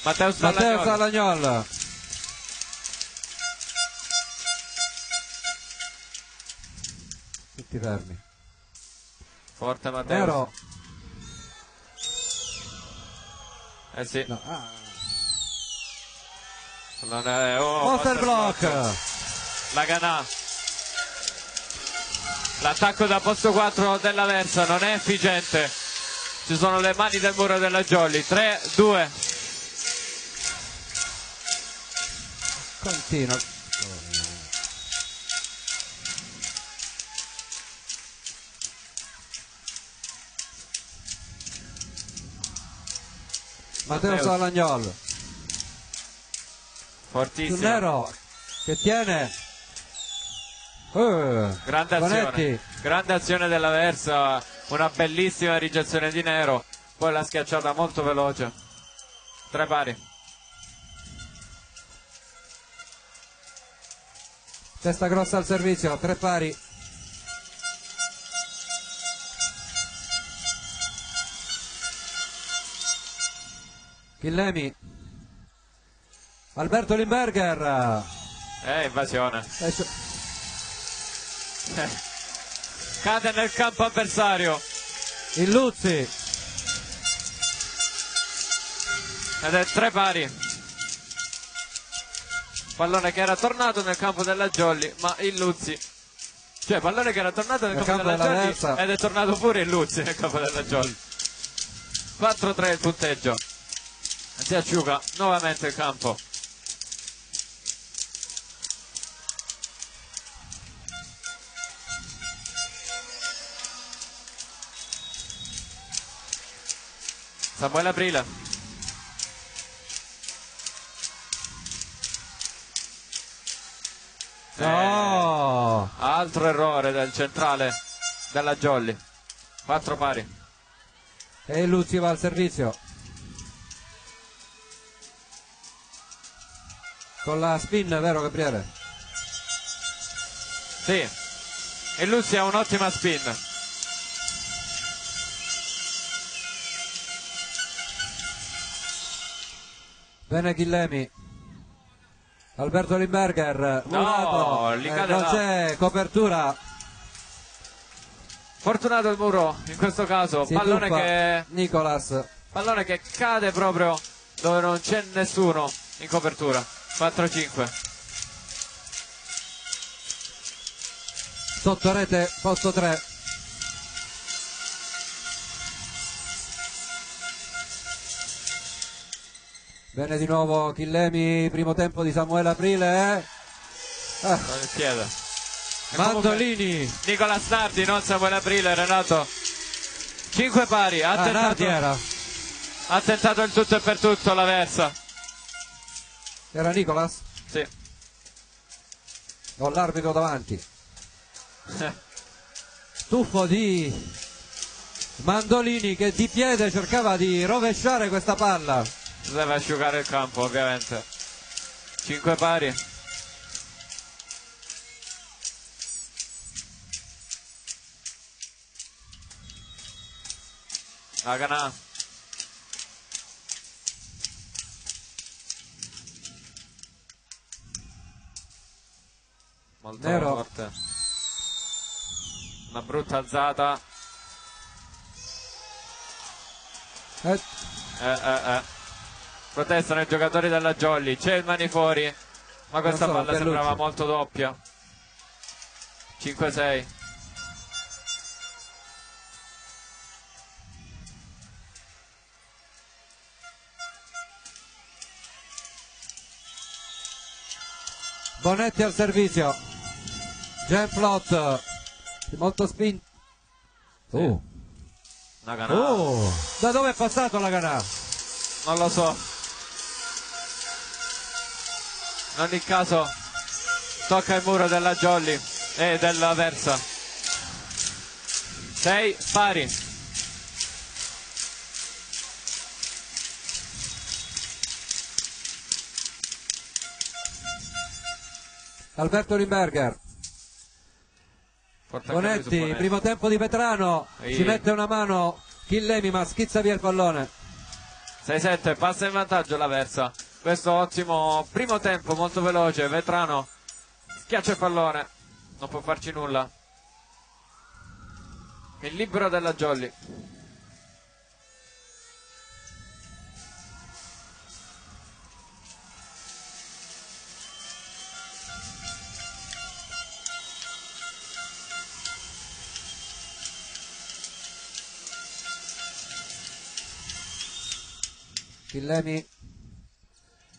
Speaker 1: Matteo
Speaker 2: Salagnol. Tutti fermi.
Speaker 1: Forte Matteo.
Speaker 2: Nero.
Speaker 1: Eh sì.
Speaker 2: No.
Speaker 1: Monster
Speaker 2: block.
Speaker 1: La Ganà. L'attacco da posto 4 della Versa non è efficiente. Ci sono le mani del muro della Jolly. 3-2.
Speaker 2: Continua. Matteo Salagnol.
Speaker 1: Fortissimo.
Speaker 2: Nero che tiene.
Speaker 1: Grande azione.
Speaker 2: Bonetti.
Speaker 1: Grande azione della Versa. Una bellissima ricezione di Nero. Poi la schiacciata molto veloce. 3 pari.
Speaker 2: Testa grossa al servizio, 3 pari. Chillemi. Alberto Limberger.
Speaker 1: Invasione. Cade nel campo avversario.
Speaker 2: Il Luzzi.
Speaker 1: Ed è 3 pari. Pallone che era tornato nel campo della Jolly, ma il Luzzi. Cioè pallone che era tornato nel campo della Jolly
Speaker 2: Versa.
Speaker 1: ed è tornato pure il Luzzi nel campo della Jolly. 4-3 il punteggio. Si asciuga nuovamente il campo. Samuele Aprile.
Speaker 2: No.
Speaker 1: Altro errore del centrale della Jolly. 4 pari.
Speaker 2: E il Luzzi va al servizio. Con la spin, vero Gabriele?
Speaker 1: Sì. E Luzzi ha un'ottima spin.
Speaker 2: Bene Chillemi. Alberto Limberger.
Speaker 1: No,
Speaker 2: non c'è copertura.
Speaker 1: Fortunato il muro in questo caso,
Speaker 2: Si
Speaker 1: pallone
Speaker 2: tuffa
Speaker 1: che,
Speaker 2: Nicolas.
Speaker 1: pallone che cade proprio dove non c'è nessuno in copertura. 4-5.
Speaker 2: Sotto rete, posto 3. Bene di nuovo Chillemi, primo tempo di Samuele Aprile.
Speaker 1: Con il piede.
Speaker 2: Mandolini.
Speaker 1: Nicolas Nardi, non Samuele Aprile, Renato. 5 pari,
Speaker 2: Nardi era.
Speaker 1: ha tentato il tutto e per tutto l'Aversa.
Speaker 2: Era Nicolas?
Speaker 1: Sì.
Speaker 2: Ho l'arbitro davanti. Tuffo di Mandolini che di piede cercava di rovesciare questa palla.
Speaker 1: Deve asciugare il campo, ovviamente. 5 pari. Haganà. Molto
Speaker 2: Nero.
Speaker 1: forte. Una brutta alzata. Protestano i giocatori della Jolly. C'è il mani fuori, ma questa
Speaker 2: Non so,
Speaker 1: palla sembrava
Speaker 2: Bellucci.
Speaker 1: molto doppia. 5-6.
Speaker 2: Bonetti al servizio. Genflot molto spinto.
Speaker 1: Sì. Haganà.
Speaker 2: Da dove è passato la Ganà?
Speaker 1: Non lo so. In ogni caso tocca il muro della Jolly e della Versa. 6 pari.
Speaker 2: Alberto Limberger.
Speaker 1: Porta anche lui su
Speaker 2: Bonetti, primo tempo di Vetrano.
Speaker 1: Ehi.
Speaker 2: Ci mette una mano Chillemi ma schizza via il pallone.
Speaker 1: 6-7, passa in vantaggio la Versa. Questo ottimo primo tempo molto veloce. Vetrano schiaccia il pallone, non può farci nulla. Il libero della Jolly.
Speaker 2: Chillemi,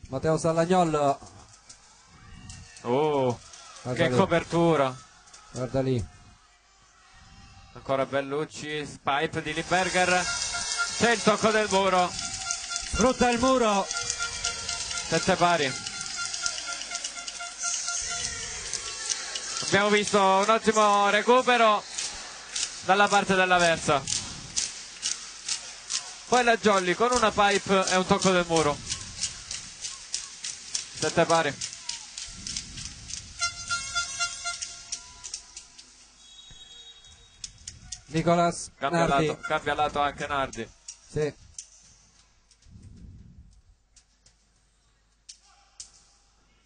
Speaker 2: Matteo Sallagnol.
Speaker 1: Oh,
Speaker 2: Guarda
Speaker 1: che
Speaker 2: lì.
Speaker 1: copertura.
Speaker 2: Guarda lì.
Speaker 1: Ancora Bellucci, pipe di Limberger. C'è il tocco del muro.
Speaker 2: Sfrutta il muro.
Speaker 1: 7 pari. Abbiamo visto un ottimo recupero dalla parte della Versa. Poi la Jolly con una pipe e un tocco del muro. 7 pari.
Speaker 2: Nicolas Nardi.
Speaker 1: Cambia lato anche Nardi.
Speaker 2: Sì.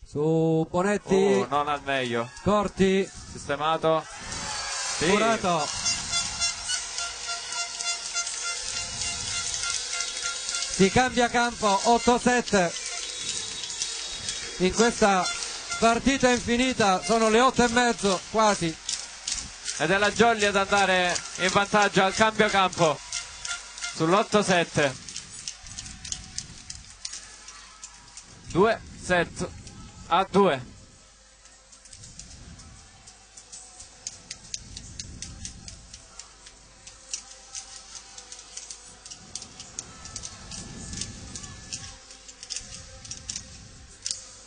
Speaker 2: Su Bonetti.
Speaker 1: Non al meglio.
Speaker 2: Corti.
Speaker 1: Sistemato. Sì.
Speaker 2: Curato. Si cambia campo. 8-7. In questa partita infinita sono le 8:30 quasi.
Speaker 1: Ed è la Jolly ad andare in vantaggio al cambio campo sull'8-7. 2-7-2.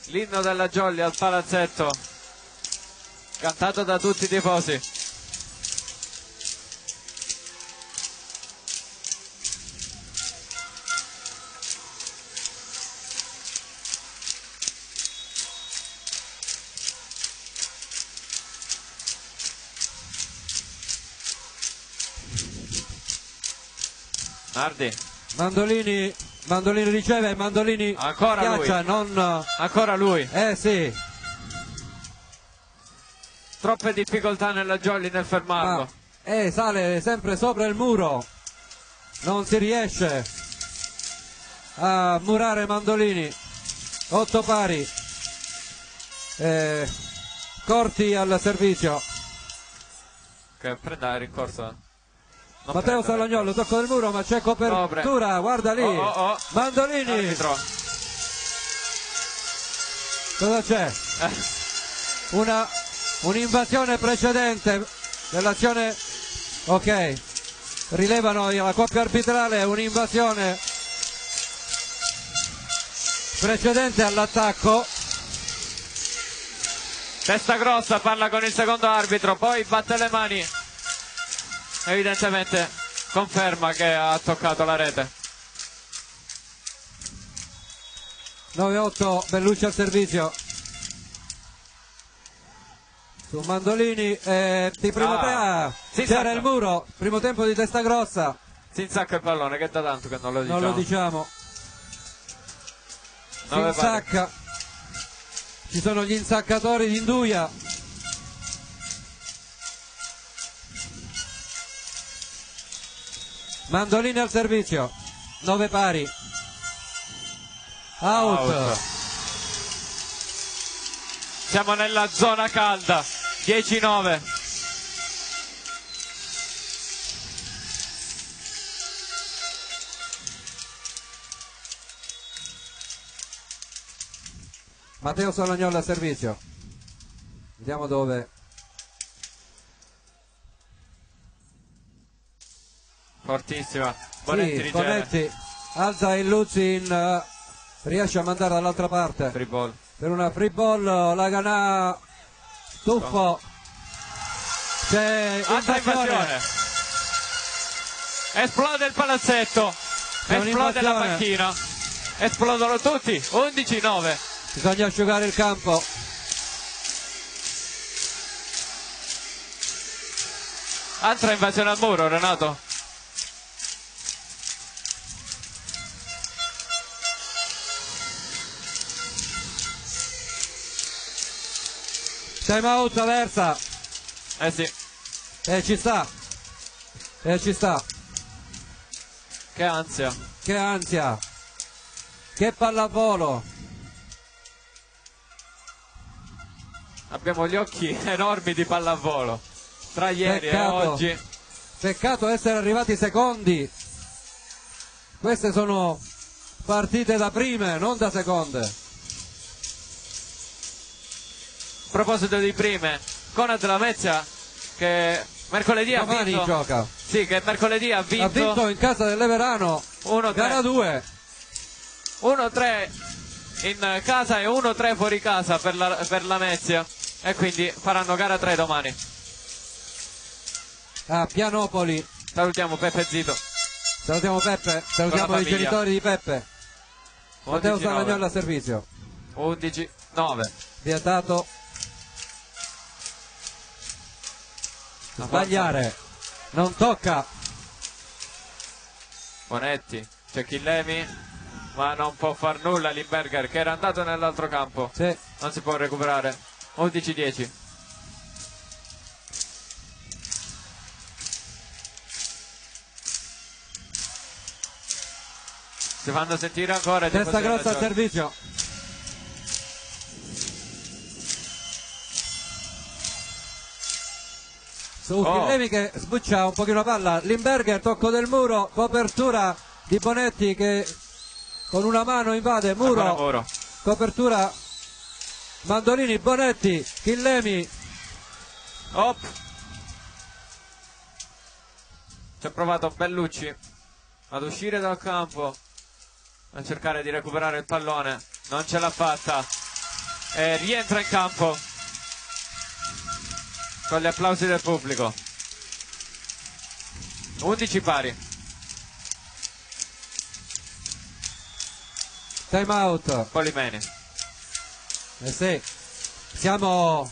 Speaker 1: L'inno della Jolly al palazzetto, cantato da tutti i tifosi. Nardi,
Speaker 2: Mandolini riceve, Mandolini
Speaker 1: ancora
Speaker 2: schiaccia,
Speaker 1: lui. Ancora lui.
Speaker 2: Sì,
Speaker 1: Troppe difficoltà nella Jolly nel fermarlo.
Speaker 2: e sale sempre sopra il muro, non si riesce a murare Mandolini. 8 pari, Corti al servizio,
Speaker 1: che prenda il ricorso.
Speaker 2: Matteo Salagnolo, tocco del muro, ma c'è copertura, guarda lì, Mandolini.
Speaker 1: Arbitro.
Speaker 2: Cosa c'è? Un'invasione precedente dell'azione, ok, rilevano la coppia arbitrale, un'invasione precedente all'attacco.
Speaker 1: Testa Grossa parla con il secondo arbitro, poi batte le mani, evidentemente conferma che ha toccato la rete.
Speaker 2: 9-8, Bellucci al servizio su Mandolini, di primo tempo c'era il muro, primo tempo di Testa Grossa.
Speaker 1: Si insacca il pallone, che da tanto che non lo diciamo.
Speaker 2: Non lo diciamo. Si insacca, ci sono gli insaccatori di Induia. Mandolini al servizio, 9 pari, out.
Speaker 1: Siamo nella zona calda, 10-9.
Speaker 2: Matteo Salagnolo al servizio, vediamo dove.
Speaker 1: Fortissima, Bonetti,
Speaker 2: sì, Bonetti alza il Luzzi riesce a mandare dall'altra parte.
Speaker 1: Free ball.
Speaker 2: Per una free ball, la Ganà, tuffo, c'è
Speaker 1: invasione. Esplode il palazzetto, esplode la panchina, esplodono tutti, 11-9.
Speaker 2: Bisogna asciugare il campo.
Speaker 1: Altra invasione al muro, Renato.
Speaker 2: Time out Aversa.
Speaker 1: Sì.
Speaker 2: Ci sta. Ci sta.
Speaker 1: Che ansia.
Speaker 2: Che ansia. Che pallavolo.
Speaker 1: Abbiamo gli occhi enormi di pallavolo. Tra ieri e oggi.
Speaker 2: Peccato essere arrivati secondi. Queste sono partite da prime, non da seconde.
Speaker 1: A proposito di prime, Conad Lamezia che mercoledì ha vinto.
Speaker 2: Gioca.
Speaker 1: Sì, che mercoledì ha vinto
Speaker 2: in casa dell'Everano
Speaker 1: 1-3.
Speaker 2: Gara 2.
Speaker 1: 1-3 in casa e 1-3 fuori casa per Lamezia. E quindi faranno gara 3 domani.
Speaker 2: A Pianopoli.
Speaker 1: Salutiamo Peppe Zito.
Speaker 2: Salutiamo Peppe, salutiamo i genitori di Peppe. Matteo Salagnolo a servizio.
Speaker 1: 11-9.
Speaker 2: Vietato sbagliare, non tocca.
Speaker 1: Bonetti, c'è Chillemi, ma non può far nulla Limberger che era andato nell'altro campo.
Speaker 2: Sì.
Speaker 1: Non si può recuperare. 11-10. Si fanno sentire ancora.
Speaker 2: Testa Grossa al servizio. Su Chillemi che sbuccia un pochino la palla. Limberger, tocco del muro, copertura di Bonetti che con una mano invade muro. Copertura Mandolini, Bonetti, Chillemi.
Speaker 1: Ci ha provato Bellucci ad uscire dal campo, a cercare di recuperare il pallone, non ce l'ha fatta e rientra in campo con gli applausi del pubblico. 11 pari.
Speaker 2: Time out.
Speaker 1: Polimeni.
Speaker 2: Sì, siamo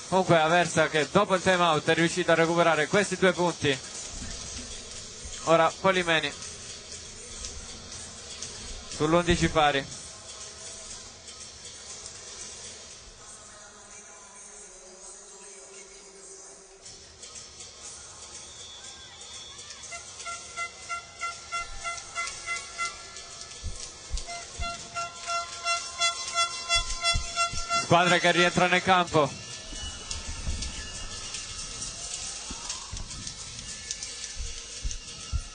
Speaker 1: comunque Aversa che dopo il time out è riuscito a recuperare questi 2 punti. Ora Polimeni sull'11 pari. Squadre che rientrano in campo.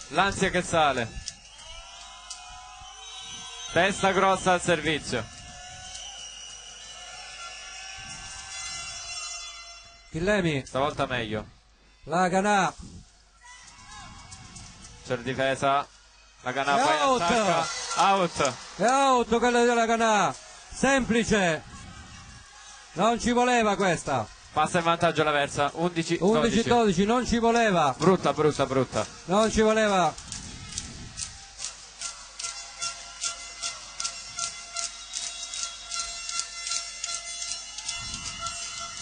Speaker 1: L'ansia che sale. Testa grossa al servizio.
Speaker 2: Chillemi,
Speaker 1: Stavolta meglio.
Speaker 2: la Ganà,
Speaker 1: C'è la difesa. La Ganà
Speaker 2: È
Speaker 1: poi
Speaker 2: out.
Speaker 1: attacca. Out.
Speaker 2: è out quella della Ganà, semplice, non ci voleva questa,
Speaker 1: Passa in vantaggio l'Aversa. 11-12.
Speaker 2: 11-12, non ci voleva,
Speaker 1: Brutta, brutta, brutta.
Speaker 2: non ci voleva.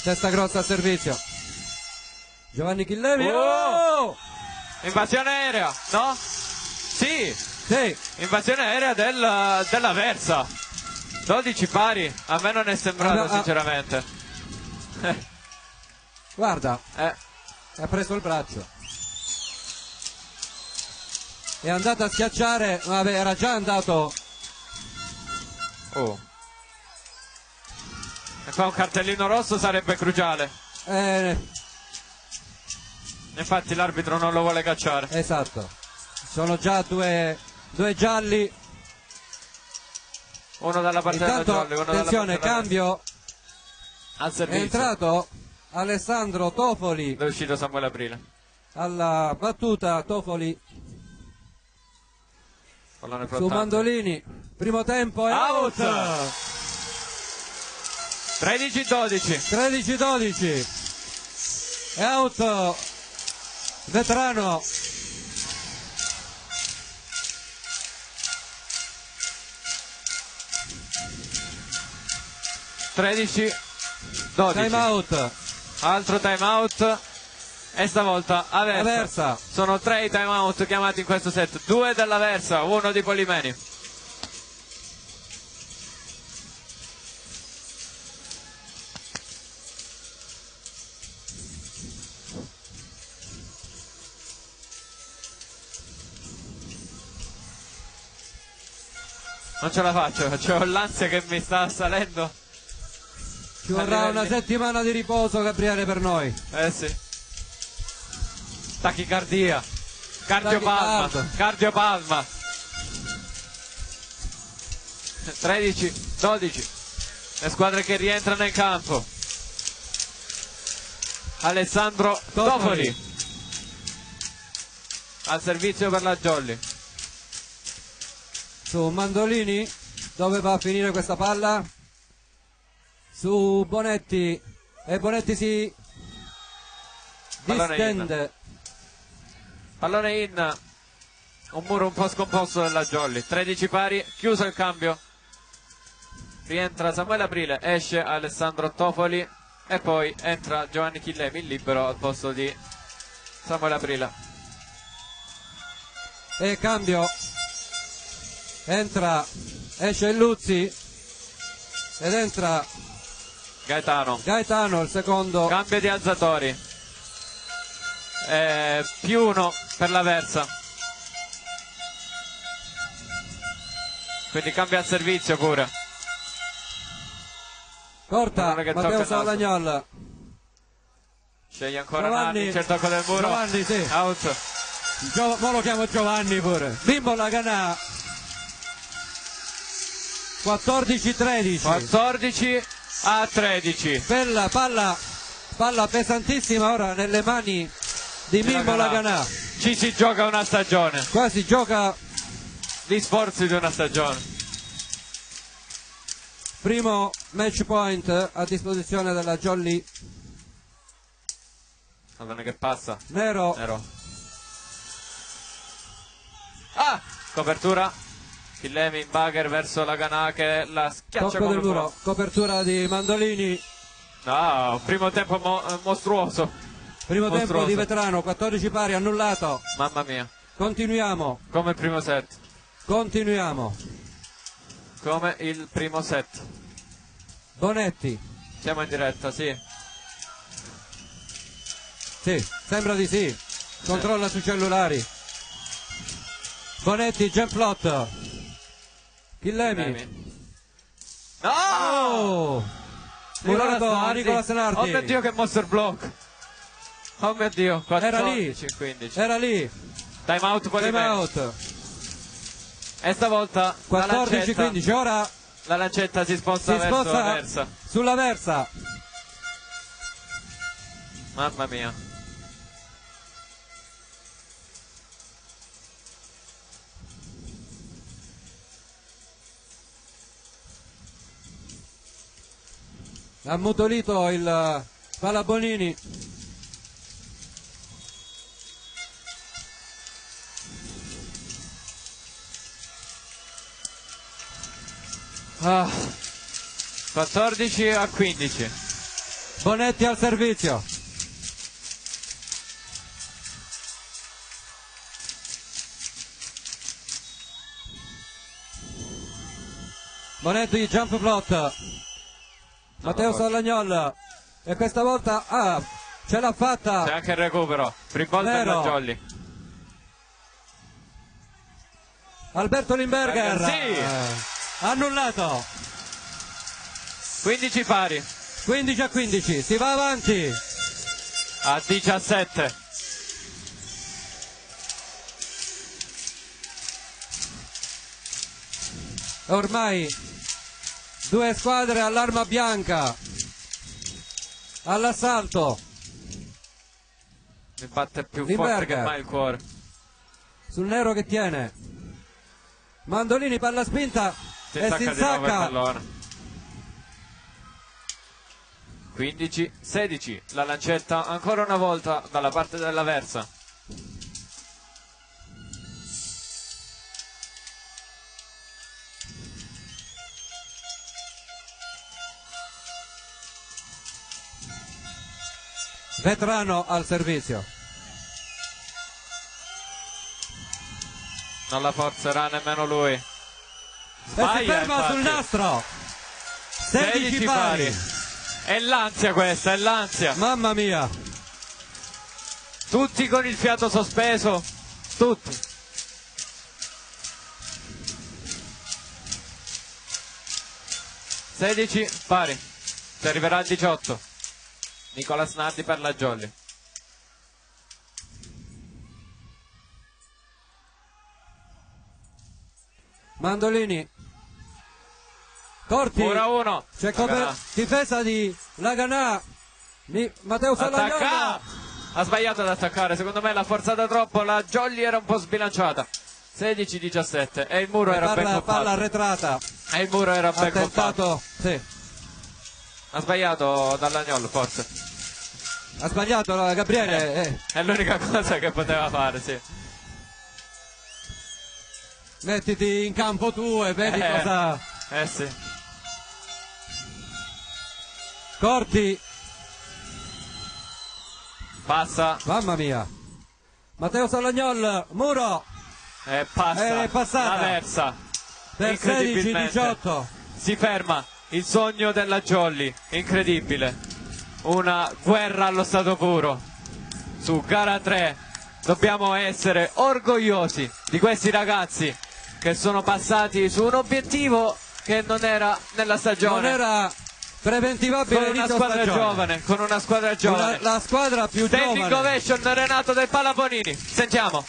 Speaker 2: Testa grossa al servizio. Giovanni Chillemi.
Speaker 1: Oh! Invasione aerea, no? Sì,
Speaker 2: Sì,
Speaker 1: invasione aerea dell'Aversa. 12 pari, a me non è sembrato sinceramente.
Speaker 2: guarda,
Speaker 1: Eh,
Speaker 2: ha preso il braccio. È andato a schiacciare, vabbè, era già andato.
Speaker 1: oh. E qua un cartellino rosso sarebbe cruciale. Infatti l'arbitro non lo vuole cacciare.
Speaker 2: Esatto. Sono già due gialli.
Speaker 1: Uno dalla parte della
Speaker 2: Intanto,
Speaker 1: Jolly, uno dalla
Speaker 2: attenzione,
Speaker 1: parte della
Speaker 2: cambio.
Speaker 1: al
Speaker 2: È
Speaker 1: servizio.
Speaker 2: entrato Alessandro Tofoli
Speaker 1: È uscito Samuele Aprile.
Speaker 2: alla battuta. Tofoli
Speaker 1: Pallone
Speaker 2: su
Speaker 1: flottante.
Speaker 2: Mandolini. Primo tempo è out.
Speaker 1: Out. 13-12.
Speaker 2: 13-12. È out. Vetrano. Time out.
Speaker 1: Altro time out. E stavolta Aversa.
Speaker 2: Aversa.
Speaker 1: Sono 3 i time out chiamati in questo set. 2 dell'Aversa, 1 di Polimeni. Non ce la faccio, ho l'ansia che mi sta salendo.
Speaker 2: Ci vorrà una settimana di riposo, Gabriele, per noi.
Speaker 1: Eh sì. Tachicardia. Cardiopalma.
Speaker 2: Tachicardia.
Speaker 1: Cardiopalma. 13-12. Le squadre che rientrano in campo. Alessandro Tofoli. Al servizio per la Jolly.
Speaker 2: Su Mandolini, dove va a finire questa palla? Su Bonetti, e Bonetti si
Speaker 1: Pallone
Speaker 2: distende.
Speaker 1: Pallone in. Un muro un po' scomposto della Jolly. 13 pari, chiuso il cambio. Rientra Samuele Aprile, esce Alessandro Tofoli e poi entra Giovanni Chillemi, libero al posto di Samuele Aprile.
Speaker 2: E cambio, entra, esce Luzzi ed entra Gaetano, il secondo.
Speaker 1: Cambio di alzatori. Più 1 per l'Aversa. Quindi cambia il servizio pure.
Speaker 2: Corta,
Speaker 1: Pallone che
Speaker 2: Matteo
Speaker 1: tocca il naso.
Speaker 2: Salagnol.
Speaker 1: Sceglie ancora
Speaker 2: Giovanni.
Speaker 1: Nanni, c'è il tocco del muro.
Speaker 2: Giovanni, sì.
Speaker 1: Out.
Speaker 2: Mo lo chiamo Giovanni pure. Bimbo Laganà. 14-13.
Speaker 1: 14-13.
Speaker 2: Bella palla pesantissima ora nelle mani di Bimbo Laganà.
Speaker 1: Ci si gioca una stagione.
Speaker 2: Qua si gioca
Speaker 1: Gli sforzi di una stagione.
Speaker 2: primo match point a disposizione della Jolly.
Speaker 1: Pallone che passa.
Speaker 2: Nero.
Speaker 1: Ah! Copertura. Chillemi in bugger verso la Ganà che la schiaccia
Speaker 2: Tocco
Speaker 1: come
Speaker 2: del muro,
Speaker 1: può.
Speaker 2: copertura di Mandolini.
Speaker 1: No, primo tempo mostruoso.
Speaker 2: Primo tempo
Speaker 1: Mostruoso.
Speaker 2: di Vetrano, 14 pari, annullato.
Speaker 1: Mamma mia.
Speaker 2: Continuiamo,
Speaker 1: Come il primo set.
Speaker 2: continuiamo.
Speaker 1: Come il primo set.
Speaker 2: Bonetti,
Speaker 1: Siamo in diretta, sì.
Speaker 2: sì, sembra di sì. Controlla sui cellulari. Bonetti, Gemplot. Chillemi.
Speaker 1: No!
Speaker 2: Oh! Murato a Nicola Senardi.
Speaker 1: Oh mio Dio, che monster block. Oh mio Dio, 14, 15.
Speaker 2: Era lì.
Speaker 1: Time out
Speaker 2: Time out.
Speaker 1: E stavolta
Speaker 2: 14-15, ora
Speaker 1: la lancetta si sposta verso la Versa.
Speaker 2: Sulla Versa.
Speaker 1: Mamma mia.
Speaker 2: Ha ammutolito il Palabonini.
Speaker 1: Ah, 14-15.
Speaker 2: Bonetti al servizio. Bonetti jump plot. Matteo Sallagnol. E questa volta ce l'ha fatta.
Speaker 1: C'è anche il recupero. Free ball per la Jolly.
Speaker 2: Alberto Limberger.
Speaker 1: Sì.
Speaker 2: Annullato.
Speaker 1: 15 pari.
Speaker 2: 15-15, si va avanti.
Speaker 1: A 17.
Speaker 2: Ormai due squadre all'arma bianca. All'assalto.
Speaker 1: Mi batte più
Speaker 2: Limberger.
Speaker 1: forte che mai il cuore.
Speaker 2: Sul nero che tiene. Mandolini, palla spinta. E si insacca.
Speaker 1: 15-16, la lancetta ancora una volta dalla parte della Versa.
Speaker 2: Vetrano al servizio.
Speaker 1: Non la forzerà nemmeno lui.
Speaker 2: Sbaglia, e si ferma infatti sul nastro. 16 pari.
Speaker 1: È l'ansia questa, è l'ansia.
Speaker 2: Mamma mia.
Speaker 1: Tutti con il fiato sospeso. Tutti. Sedici pari. Si arriverà al 18. Nicola Senardi per la Jolly.
Speaker 2: Mandolini. Corti.
Speaker 1: Ora uno.
Speaker 2: C'è difesa di Laganà. Matteo Sallagnol.
Speaker 1: Ha sbagliato ad attaccare. Secondo me l'ha forzata troppo. La Jolly era un po' sbilanciata. 16-17. E il muro era ben compatto.
Speaker 2: Palla arretrata.
Speaker 1: E il muro era ben compatto.
Speaker 2: Sì.
Speaker 1: Ha sbagliato Dallagnol forse.
Speaker 2: Ha sbagliato Gabriele.
Speaker 1: È l'unica cosa che poteva fare, sì.
Speaker 2: Mettiti in campo tu e vedi cosa.
Speaker 1: Sì.
Speaker 2: Corti.
Speaker 1: Passa.
Speaker 2: Mamma mia. Matteo Sallagnol, muro.
Speaker 1: E passa.
Speaker 2: È passata.
Speaker 1: La Versa.
Speaker 2: Per 16-18.
Speaker 1: Si ferma. Il sogno della Jolly. Incredibile. Una guerra allo stato puro. Su gara 3. Dobbiamo essere orgogliosi di questi ragazzi che sono passati su un obiettivo che non era nella stagione.
Speaker 2: Non era preventivabile
Speaker 1: con una squadra giovane, con una squadra giovane.
Speaker 2: La squadra più
Speaker 1: Standing
Speaker 2: giovane.
Speaker 1: ovation Renato del Palabonini. Sentiamo.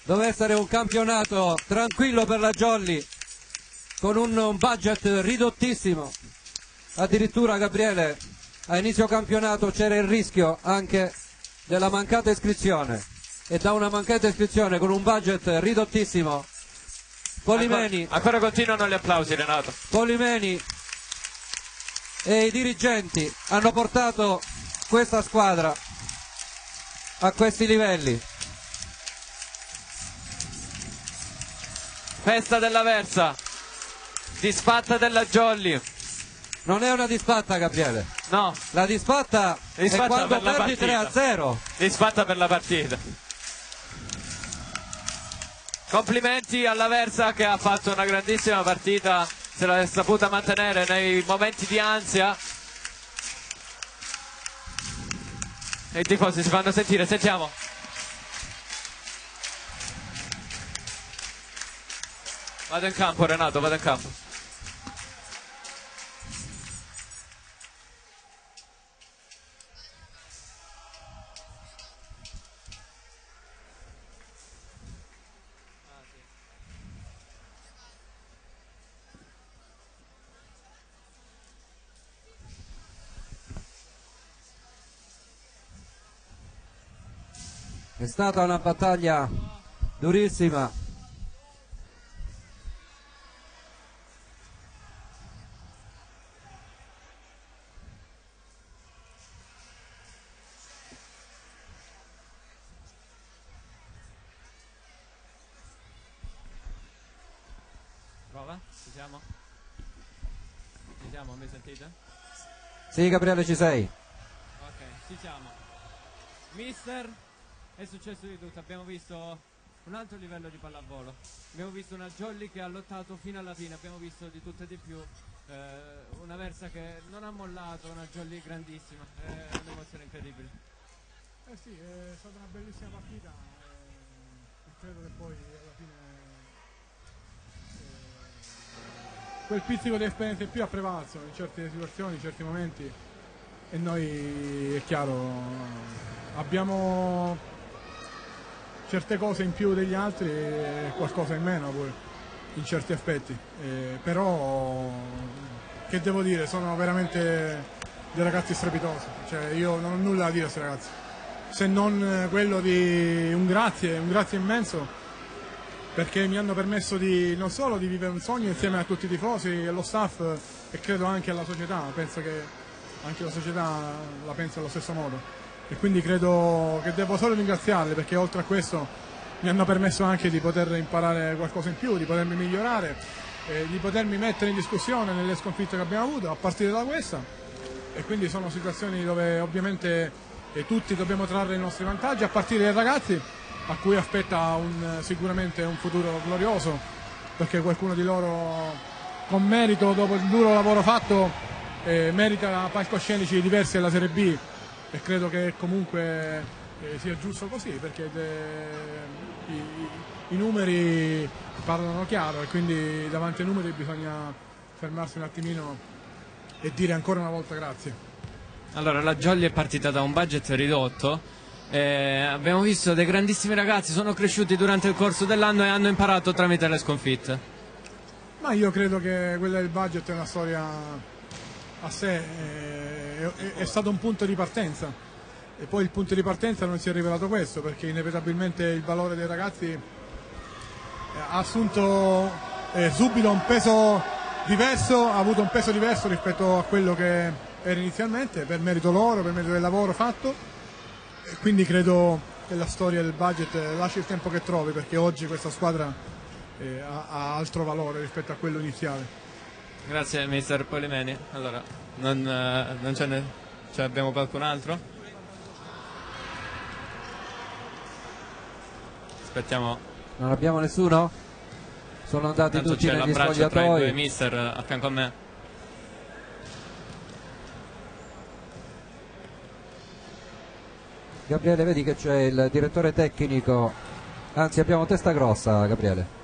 Speaker 2: Doveva essere un campionato tranquillo per la Jolly, con un budget ridottissimo. Addirittura, Gabriele, a inizio campionato c'era il rischio anche della mancata iscrizione, e da una mancata iscrizione con un budget ridottissimo Polimeni
Speaker 1: ancora continuano gli applausi, Renato.
Speaker 2: Polimeni e i dirigenti hanno portato questa squadra a questi livelli.
Speaker 1: Festa della Versa, disfatta della Jolly.
Speaker 2: Non è una disfatta, Gabriele.
Speaker 1: No.
Speaker 2: La disfatta è quando
Speaker 1: per la
Speaker 2: perdi
Speaker 1: partita.
Speaker 2: 3-0.
Speaker 1: Disfatta per la partita. Complimenti alla Versa che ha fatto una grandissima partita se l'è saputa mantenere nei momenti di ansia. E i tifosi si fanno sentire, sentiamo. Vado in campo Renato, vado in campo.
Speaker 2: È stata una battaglia durissima.
Speaker 1: Prova? Ci siamo? Ci siamo? Mi sentite?
Speaker 2: Sì, Gabriele, ci sei.
Speaker 1: Ok, ci siamo. Mister, è successo di tutto, abbiamo visto un altro livello di pallavolo, abbiamo visto una Jolly che ha lottato fino alla fine, abbiamo visto di tutto e di più, una Versa che non ha mollato, una Jolly grandissima, è un'emozione incredibile.
Speaker 3: Sì, è stata una bellissima partita e credo che poi alla fine quel pizzico di esperienza in più ha prevalso in certe situazioni, in certi momenti, e noi, è chiaro, abbiamo certe cose in più degli altri e qualcosa in meno poi in certi aspetti, però che devo dire, sono veramente dei ragazzi strepitosi, cioè io non ho nulla da dire a questi ragazzi se non quello di un grazie immenso, perché mi hanno permesso di non solo di vivere un sogno insieme a tutti i tifosi e allo staff, e credo anche alla società, penso che anche la società la pensa allo stesso modo, e quindi credo che devo solo ringraziarli, perché oltre a questo mi hanno permesso anche di poter imparare qualcosa in più, di potermi migliorare, di potermi mettere in discussione nelle sconfitte che abbiamo avuto a partire da questa, e quindi sono situazioni dove ovviamente tutti dobbiamo trarre i nostri vantaggi, a partire dai ragazzi a cui aspetta sicuramente un futuro glorioso, perché qualcuno di loro con merito, dopo il duro lavoro fatto, merita palcoscenici diversi alla Serie B, e credo che comunque sia giusto così, perché i numeri parlano chiaro, e quindi davanti ai numeri bisogna fermarsi un attimino e dire ancora una volta grazie.
Speaker 1: Allora, la Jolly è partita da un budget ridotto, abbiamo visto dei grandissimi ragazzi, sono cresciuti durante il corso dell'anno e hanno imparato tramite le sconfitte.
Speaker 3: Ma io credo che quella del budget è una storia a sé, è stato un punto di partenza, e poi il punto di partenza non si è rivelato questo, perché inevitabilmente il valore dei ragazzi ha assunto subito un peso diverso, ha avuto un peso diverso rispetto a quello che era inizialmente, per merito loro, per merito del lavoro fatto, e quindi credo che la storia del budget lasci il tempo che trovi, perché oggi questa squadra ha altro valore rispetto a quello iniziale.
Speaker 1: Grazie mister Polimeni. Allora, non ce ne... Cioè, abbiamo qualcun altro? Aspettiamo.
Speaker 2: Non abbiamo nessuno? Sono andati
Speaker 1: Tanto
Speaker 2: tutti
Speaker 1: c'è
Speaker 2: negli
Speaker 1: l'abbraccio tra i due
Speaker 2: spogliatoi.
Speaker 1: mister a fianco a me.
Speaker 2: Gabriele, vedi che c'è il direttore tecnico, anzi abbiamo Testa Grossa, Gabriele.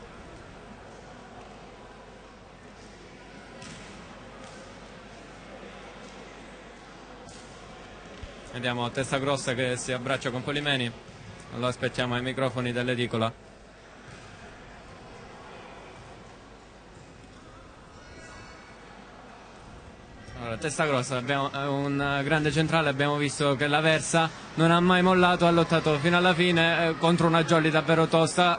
Speaker 1: Vediamo Testa Grossa che si abbraccia con Polimeni, lo aspettiamo ai microfoni dell'edicola. Allora, Testa Grossa, abbiamo un grande centrale, abbiamo visto che la Versa non ha mai mollato, ha lottato fino alla fine contro una Jolly davvero tosta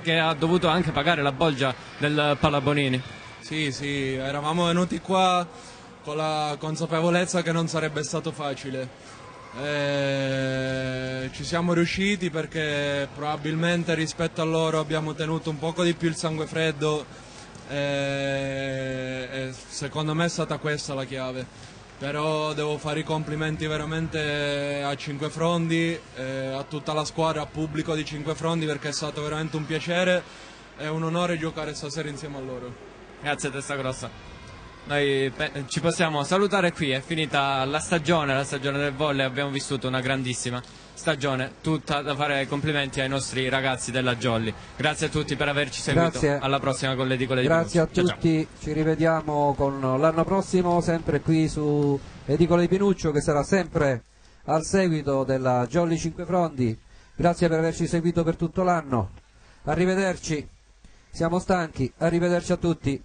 Speaker 1: che ha dovuto anche pagare la bolgia del Palabonini.
Speaker 4: Sì, eravamo venuti qua con la consapevolezza che non sarebbe stato facile. Ci siamo riusciti perché probabilmente rispetto a loro abbiamo tenuto un poco di più il sangue freddo. Secondo me è stata questa la chiave, però devo fare i complimenti veramente a Cinquefrondi, a tutta la squadra, al pubblico di Cinquefrondi, perché è stato veramente un piacere e un onore giocare stasera insieme a loro.
Speaker 1: Grazie Testa Grossa. Noi ci possiamo salutare qui, è finita la stagione del volley, abbiamo vissuto una grandissima stagione, tutta da fare complimenti ai nostri ragazzi della Jolly. Grazie a tutti per averci seguito.
Speaker 2: Grazie.
Speaker 1: Alla prossima con le edicole di
Speaker 2: Grazie a
Speaker 1: Pinuccio.
Speaker 2: tutti,
Speaker 1: Ciao.
Speaker 2: ci rivediamo con l'anno prossimo sempre qui su Edicola di Pinuccio, che sarà sempre al seguito della Jolly Cinquefrondi. Grazie per averci seguito per tutto l'anno, arrivederci, siamo stanchi, arrivederci a tutti.